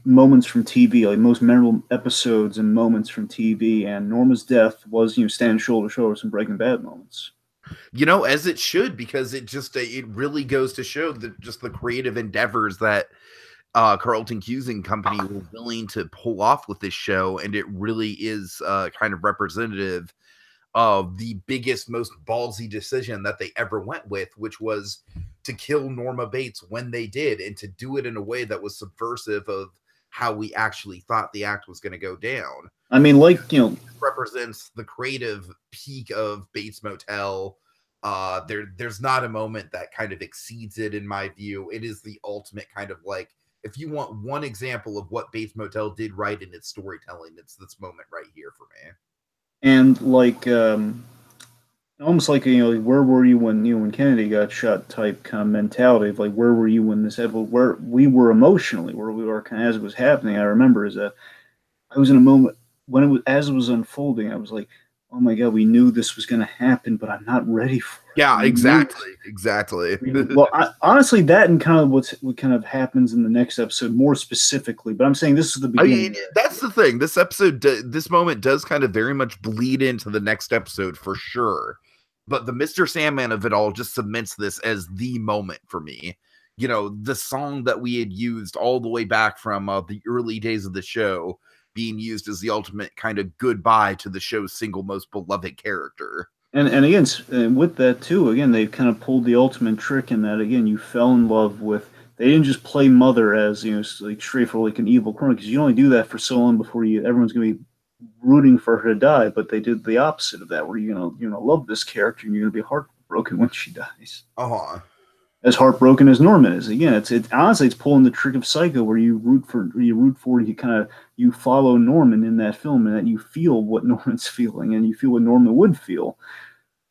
S2: moments from TV, like most memorable episodes and moments from TV. And Norma's death was, standing shoulder to shoulder with some Breaking Bad moments.
S1: As it should, because it really goes to show that just the creative endeavors that Carlton Cusing Company were willing to pull off with this show, and it really is kind of representative of the biggest, most ballsy decision that they ever went with, which was to kill Norma Bates when they did, and to do it in a way that was subversive of how we actually thought the act was going to go down.
S2: I mean,
S1: represents the creative peak of Bates Motel. There's not a moment that kind of exceeds it in my view. It is the ultimate kind of like, if you want one example of what Bates Motel did right in its storytelling, it's this moment right here for me.
S2: And almost like where were you when Kennedy got shot type kind of mentality of like where were you when this happened, where we were emotionally, where we were kind of as it was happening. I remember is that I was in a moment when it was unfolding. I was like, oh my God, we knew this was going to happen, but I'm not ready for it.
S1: Yeah, exactly.
S2: Well, honestly, that and kind of what kind of happens in the next episode more specifically. But I'm saying this is the beginning.
S1: I mean, that's the thing. This episode, this moment does kind of very much bleed into the next episode for sure. But the Mr. Sandman of it all just cements this as the moment for me. The song that we had used all the way back from the early days of the show being used as the ultimate kind of goodbye to the show's single most beloved character.
S2: And again, with that too, again, they kind of pulled the ultimate trick in that, again, you fell in love with, they didn't just play Mother as, like straight for like an evil criminal, because you only do that for so long before everyone's going to be rooting for her to die, but they did the opposite of that, where you're gonna love this character and you're gonna be heartbroken when she dies. As heartbroken as Norman is. Again, it's honestly it's pulling the trick of Psycho, where you root for, you follow Norman in that film, and that you feel what Norman's feeling, and you feel what Norman would feel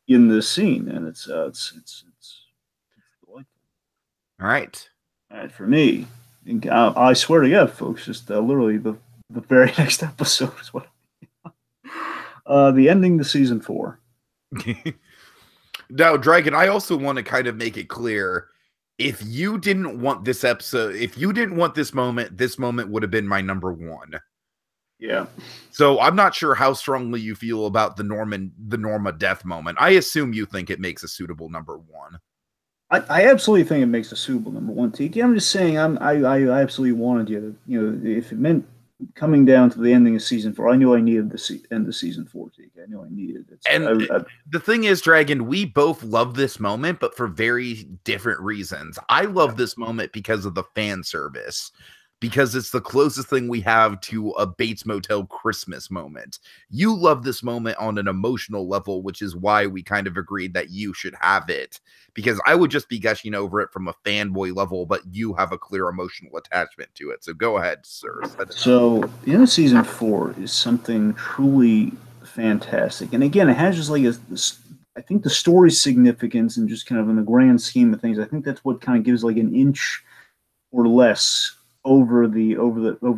S2: in this scene, and it's delightful.
S1: All right.
S2: All right, for me, I swear to God, folks, just literally the very next episode is what the ending to season 4.
S1: Now, Dragon, I also want to kind of make it clear, if you didn't want this episode, if you didn't want this moment would have been my number 1.
S2: Yeah.
S1: So I'm not sure how strongly you feel about the Norma death moment. I assume you think it makes a suitable number 1.
S2: I absolutely think it makes a suitable number 1, Tiki. I'm just saying, I absolutely wanted you to, if it meant coming down to the ending of season 4, I knew I needed the end of season 4, Tiki. I knew I needed it. So
S1: and the thing is, Dragon, we both love this moment, but for very different reasons. I love this moment because of the fan service, because it's the closest thing we have to a Bates Motel Christmas moment. You love this moment on an emotional level, which is why we kind of agreed that you should have it, because I would just be gushing over it from a fanboy level, but you have a clear emotional attachment to it. So go ahead, sir.
S2: So the end of season 4 is something truly fantastic. And again, it has just like I think the story's significance and just kind of in the grand scheme of things, I think that's what kind of gives like an inch or less over the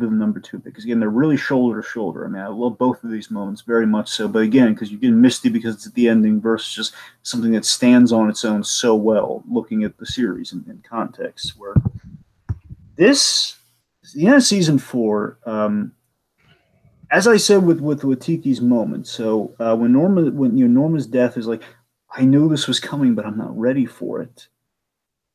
S2: number 2, because again, they're really shoulder to shoulder. I mean, I love both of these moments very much so, but again, because you get misty because it's at the ending versus just something that stands on its own so well, looking at the series in context. Where this, the end of season 4, as I said with Tiki's moment. So when Norma's death is like, I knew this was coming, but I'm not ready for it.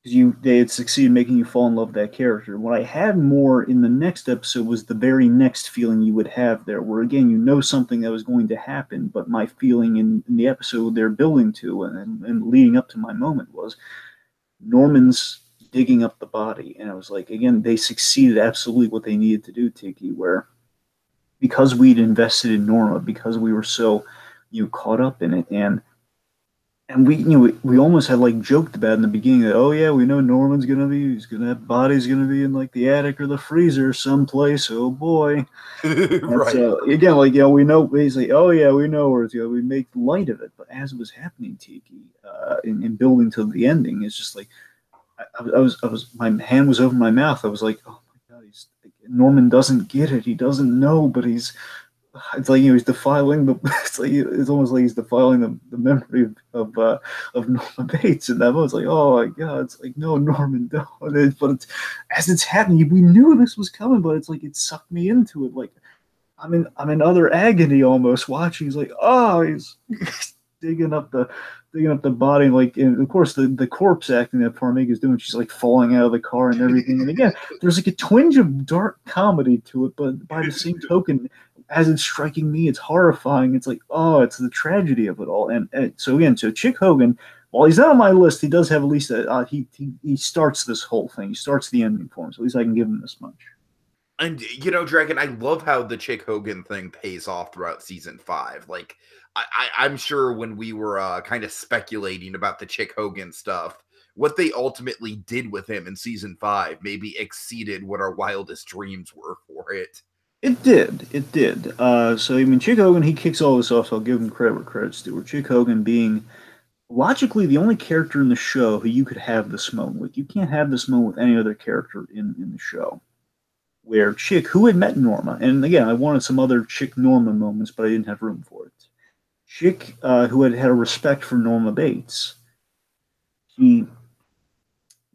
S2: They had succeeded making you fall in love with that character. What I had more in the next episode was the very next feeling you would have there, where again, you know something that was going to happen, but my feeling in the episode they're building to and leading up to my moment was Norman's digging up the body. And I was like, again, they succeeded absolutely what they needed to do, Tiki, where because we'd invested in Norma, because we were so caught up in it, and we almost had like joked about in the beginning that, oh yeah, we know Norman's that body's gonna be in like the attic or the freezer someplace. Oh boy.
S1: Right.
S2: So again, like we know he's like, oh yeah, we know where it's going. We make light of it, but as it was happening, Tiki, in building to the ending, it's just like I was my hand was over my mouth. I was like, oh my god, Norman doesn't get it. He doesn't know, but it's like he's defiling the. It's almost like he's defiling the memory of Norman Bates, and that was like, oh my god! It's like, no, Norman, no. But as it's happening, we knew this was coming, but it's like it sucked me into it. Like I'm in utter agony almost watching. He's like, oh, he's digging up the body, like, and of course the corpse acting that Farmiga's doing, she's like falling out of the car and everything. And again, there's like a twinge of dark comedy to it, but by the same token, as it's striking me, it's horrifying. It's like, oh, it's the tragedy of it all. And so again, so Chick Hogan, while he's not on my list, he does have at least he starts this whole thing. He starts the ending for him. So at least I can give him this much.
S1: And Dragon, I love how the Chick Hogan thing pays off throughout season 5. Like, I'm sure when we were kind of speculating about the Chick Hogan stuff, what they ultimately did with him in season 5 maybe exceeded what our wildest dreams were for it.
S2: It did. So I mean, Chick Hogan, he kicks all this off. So I'll give him credit where credit's due. Chick Hogan being logically the only character in the show who you could have this moment with. You can't have this moment with any other character in the show. Where Chick, who had met Norma, and again, I wanted some other Chick Norma moments, but I didn't have room for it. Chick, who had a respect for Norma Bates, he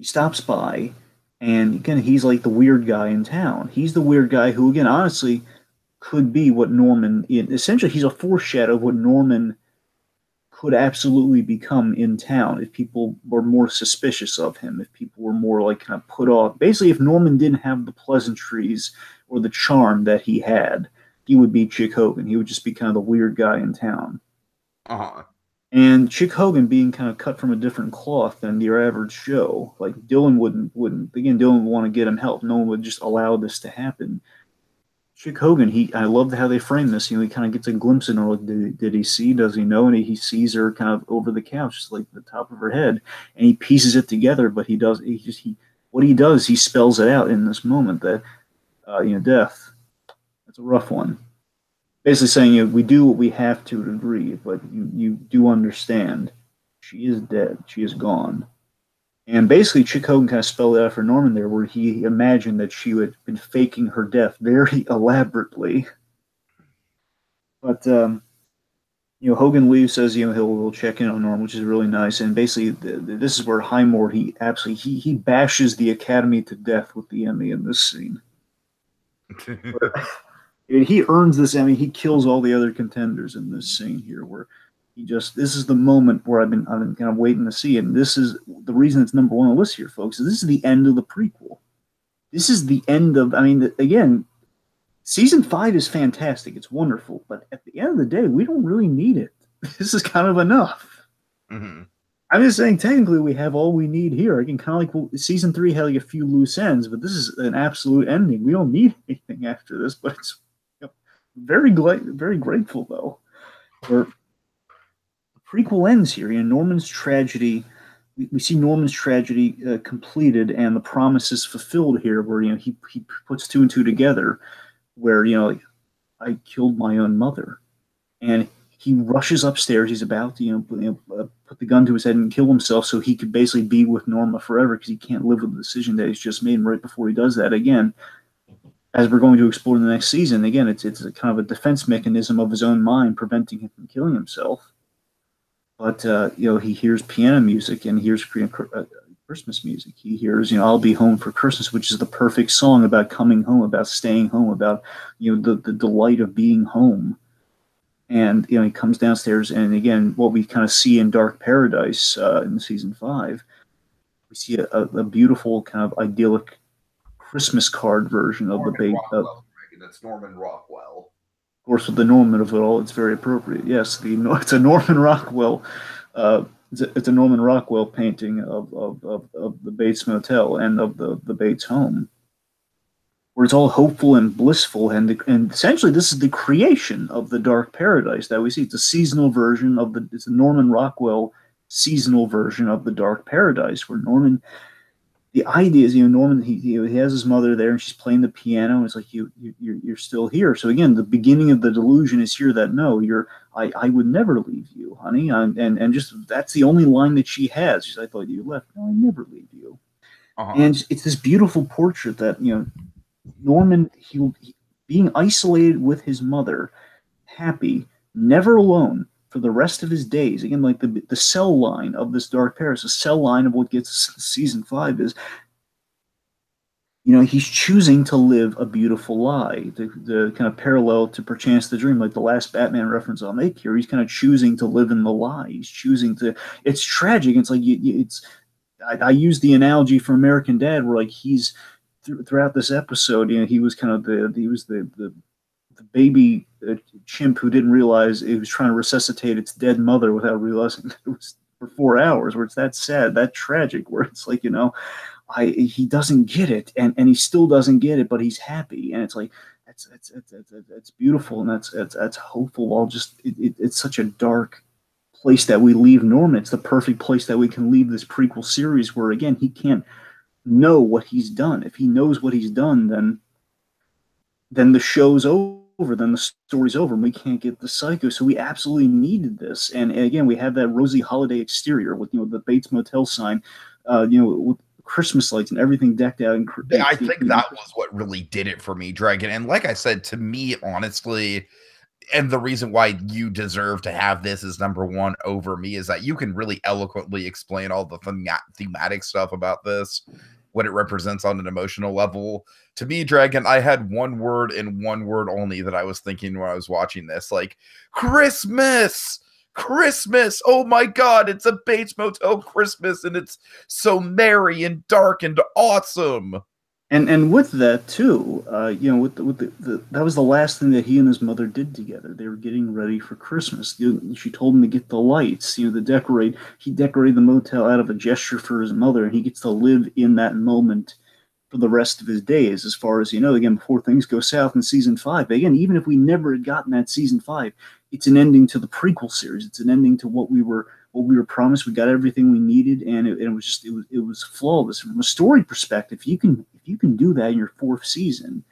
S2: stops by, and again, he's like the weird guy in town. He's the weird guy who, again, honestly, could be what Norman. Essentially, he's a foreshadow of what Norman could absolutely become in town if people were more suspicious of him, if people were more like kind of put off. Basically, if Norman didn't have the pleasantries or the charm that he had, he would be Chick Hogan. He would just be kind of the weird guy in town.
S1: Uh-huh.
S2: And Chick Hogan being kind of cut from a different cloth than your average Joe. Like Dylan wouldn't again, Dylan would want to get him help. No one would just allow this to happen. Chick Hogan, I loved how they framed this. He kind of gets a glimpse in her. Like, did he see? Does he know? And he sees her kind of over the couch, just like the top of her head, and he pieces it together. But what he does, he spells it out in this moment that, death. That's a rough one. Basically saying, we do what we have to agree, but you do understand. She is dead. She is gone. And basically, Chick Hogan kind of spelled it out for Norman there, where he imagined that she had been faking her death very elaborately. But Hogan leaves, says he'll check in on Norm, which is really nice. And basically, this is where Highmore he bashes the Academy to death with the Emmy in this scene. He earns this Emmy. He kills all the other contenders in this scene here, where this is the moment where I've been kind of waiting to see, and this is the reason it's number one on the list here, folks. This is the end of the prequel. This is the end of. I mean, again, season 5 is fantastic. It's wonderful, but at the end of the day, we don't really need it. This is kind of enough.
S1: Mm-hmm.
S2: I'm just saying, technically, we have all we need here. Again, kind of like season 3 had like a few loose ends, but this is an absolute ending. We don't need anything after this, but it's very grateful though. Where the prequel ends here. Norman's tragedy. We see Norman's tragedy completed, and the promise is fulfilled here. Where he puts 2 and 2 together. Where I killed my own mother, and he rushes upstairs. He's about to put the gun to his head and kill himself, so he could basically be with Norma forever, because he can't live with the decision that he's just made. And right before he does that, again, as we're going to explore in the next season, again, it's a kind of a defense mechanism of his own mind preventing him from killing himself. But he hears piano music and hears Christmas music. He hears, I'll Be Home for Christmas, which is the perfect song about coming home, about staying home, about, the delight of being home. And, he comes downstairs, and again, what we kind of see in Dark Paradise in season 5, we see a beautiful kind of idyllic Christmas card version of
S1: Norman
S2: the baby.
S1: That's Norman Rockwell.
S2: Of course, with the Norman of it all, it's very appropriate. Yes, it's a Norman Rockwell. It's a Norman Rockwell painting of the Bates Motel and of the Bates home, where it's all hopeful and blissful, and essentially this is the creation of the Dark Paradise that we see. It's a seasonal version it's a Norman Rockwell seasonal version of the Dark Paradise, where Norman. The idea is, Norman, he has his mother there, and she's playing the piano, and it's like you're still here. So again, the beginning of the delusion is here that no, I would never leave you, honey, and just that's the only line that she has. She's, I thought you left. No, I never leave you. And it's this beautiful portrait that Norman he being isolated with his mother, happy, never alone for the rest of his days. Again, like the cell line of this Dark Paradise, the cell line of what gets season 5 is, he's choosing to live a beautiful lie, the kind of parallel to Perchance the Dream, like the last Batman reference I'll make here. He's kind of choosing to live in the lie. He's choosing to. It's tragic. It's like I use the analogy for American Dad, where like he's throughout this episode, he was kind of the baby chimp who didn't realize it was trying to resuscitate its dead mother without realizing that it was for 4 hours, where it's that sad, that tragic, where it's like, he doesn't get it, and he still doesn't get it, but he's happy, and it's like it's beautiful, and that's hopeful. While it's such a dark place that we leave Norman. It's the perfect place that we can leave this prequel series, where again he can't know what he's done. If he knows what he's done, then the show's over. Then the story's over, and we can't get the Psycho. So we absolutely needed this. And again, we have that rosy holiday exterior with the Bates Motel sign, with Christmas lights and everything decked out.
S1: I think that was what really did it for me, Dragon. And like I said, to me, honestly, and the reason why you deserve to have this as number one over me is that you can really eloquently explain all the thematic stuff about this, what it represents on an emotional level. To me, Dragon, I had one word and one word only that I was thinking when I was watching this, like Christmas. Oh my God, it's a Bates Motel Christmas, and it's so merry and dark and awesome.
S2: And with that too, that was the last thing that he and his mother did together. They were getting ready for Christmas. She told him to get the lights, He decorated the motel out of a gesture for his mother, and he gets to live in that moment for the rest of his days. As far as again, before things go south in season 5. But again, even if we never had gotten that season 5, it's an ending to the prequel series. It's an ending to what we were promised. We got everything we needed, and it was flawless from a story perspective. If you can do that in your 4th season,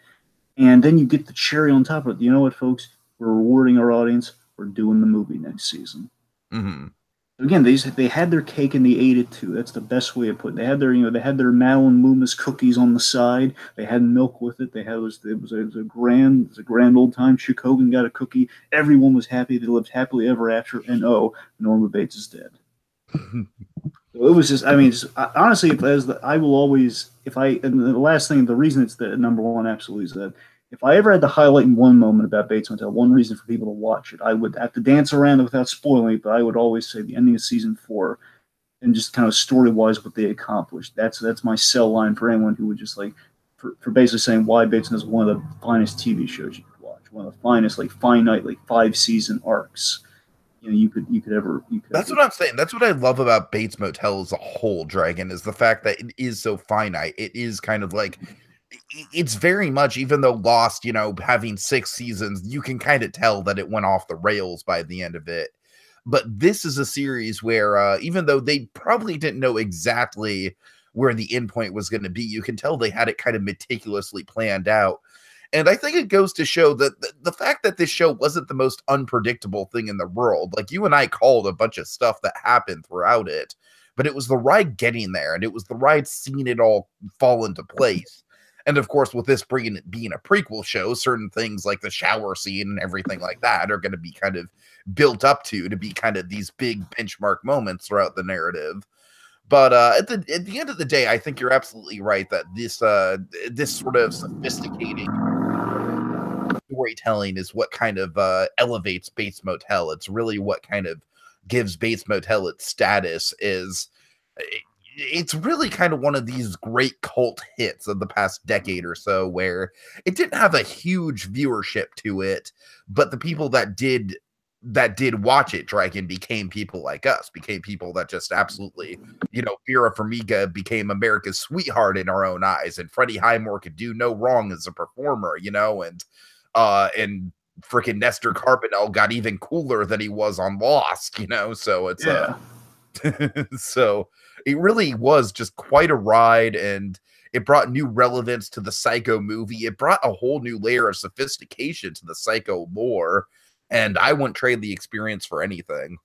S2: and then you get the cherry on top of it. You know what, folks? We're rewarding our audience. We're doing the movie next season.
S1: Mm-hmm.
S2: Again, they had their cake and they ate it too. That's the best way of putting it. They had their they had their Madeline Loomis cookies on the side. They had milk with it. They had it was a grand old time. Chick Hogan got a cookie. Everyone was happy. They lived happily ever after. And oh, Norma Bates is dead. So it was just, I mean, honestly, I will always, and the last thing, the reason it's the number one absolutely is that if I ever had to highlight in one moment about Bates Motel, one reason for people to watch it, I would have to dance around it without spoiling it, but I would always say the ending of season 4 and just kind of story-wise what they accomplished. That's my sell line for anyone who would just for basically saying why Bates Motel is one of the finest TV shows you could watch, one of the finest, finite, 5-season arcs. You could ever.
S1: That's what I'm saying. That's what I love about Bates Motel as a whole, Dragon, is the fact that it is so finite. It is kind of it's very much, even though Lost, having 6 seasons, you can kind of tell that it went off the rails by the end of it. But this is a series where, even though they probably didn't know exactly where the endpoint was going to be, you can tell they had it kind of meticulously planned out. And I think it goes to show that the fact that this show wasn't the most unpredictable thing in the world. Like, you and I called a bunch of stuff that happened throughout it, but it was the ride getting there, and it was the ride seeing it all fall into place. And of course, with this being a prequel show, certain things like the shower scene and everything like that are going to be kind of built up to be kind of these big benchmark moments throughout the narrative. But at the end of the day, I think you're absolutely right that this sort of sophisticated storytelling is what kind of elevates Bates Motel. It's really what kind of gives Bates Motel its status. It's really kind of one of these great cult hits of the past decade or so, where it didn't have a huge viewership to it, but the people that did watch it, Dragon, became people like us, became people that just absolutely, Vera Farmiga became America's sweetheart in our own eyes, and Freddie Highmore could do no wrong as a performer, and freaking Nestor Carbonell got even cooler than he was on Lost, so it's so it really was just quite a ride, and it brought new relevance to the Psycho movie. It brought a whole new layer of sophistication to the Psycho lore, and I wouldn't trade the experience for anything.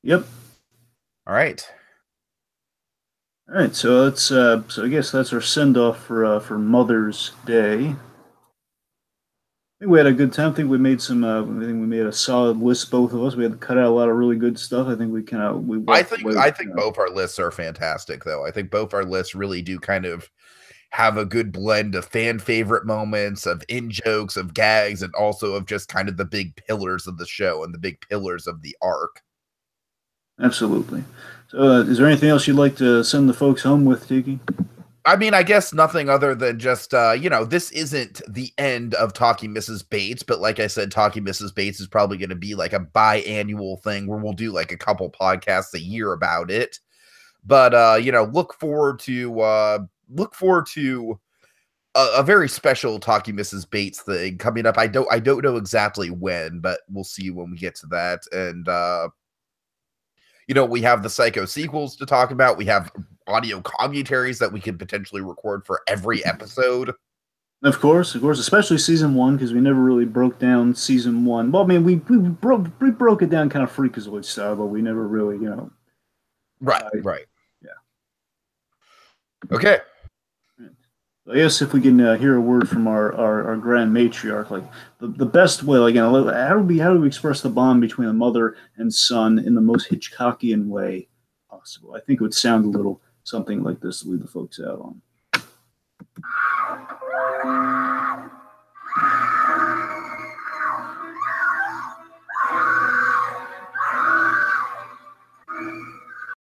S2: Yep.
S1: All right.
S2: So let's. So I guess that's our send off for Mother's Day. I think we had a good time. I think we made I think we made a solid list, both of us. We had to cut out a lot of really good stuff. I think
S1: I think both our lists are fantastic, though. I think both our lists really do kind of have a good blend of fan favorite moments, of in-jokes, of gags, and also of just kind of the big pillars of the show and the big pillars of the arc.
S2: Absolutely. So is there anything else you'd like to send the folks home with, Tiki?
S1: I mean, I guess nothing other than just, this isn't the end of Talking Mrs. Bates, but like I said, Talking Mrs. Bates is probably going to be like a biannual thing where we'll do like a couple podcasts a year about it. But, look forward to a very special Talking Mrs. Bates thing coming up. I don't know exactly when, but we'll see when we get to that. And, we have the Psycho sequels to talk about. We have audio commentaries that we could potentially record for every episode.
S2: Of course, especially season 1, because we never really broke down season 1. Well, I mean, we broke it down kind of freakazoid style, but we never really,
S1: Right.
S2: Yeah.
S1: Okay.
S2: I guess if we can hear a word from our grand matriarch, like the best way, how do we express the bond between a mother and son in the most Hitchcockian way possible? I think it would sound a little something like this to lead the folks out on.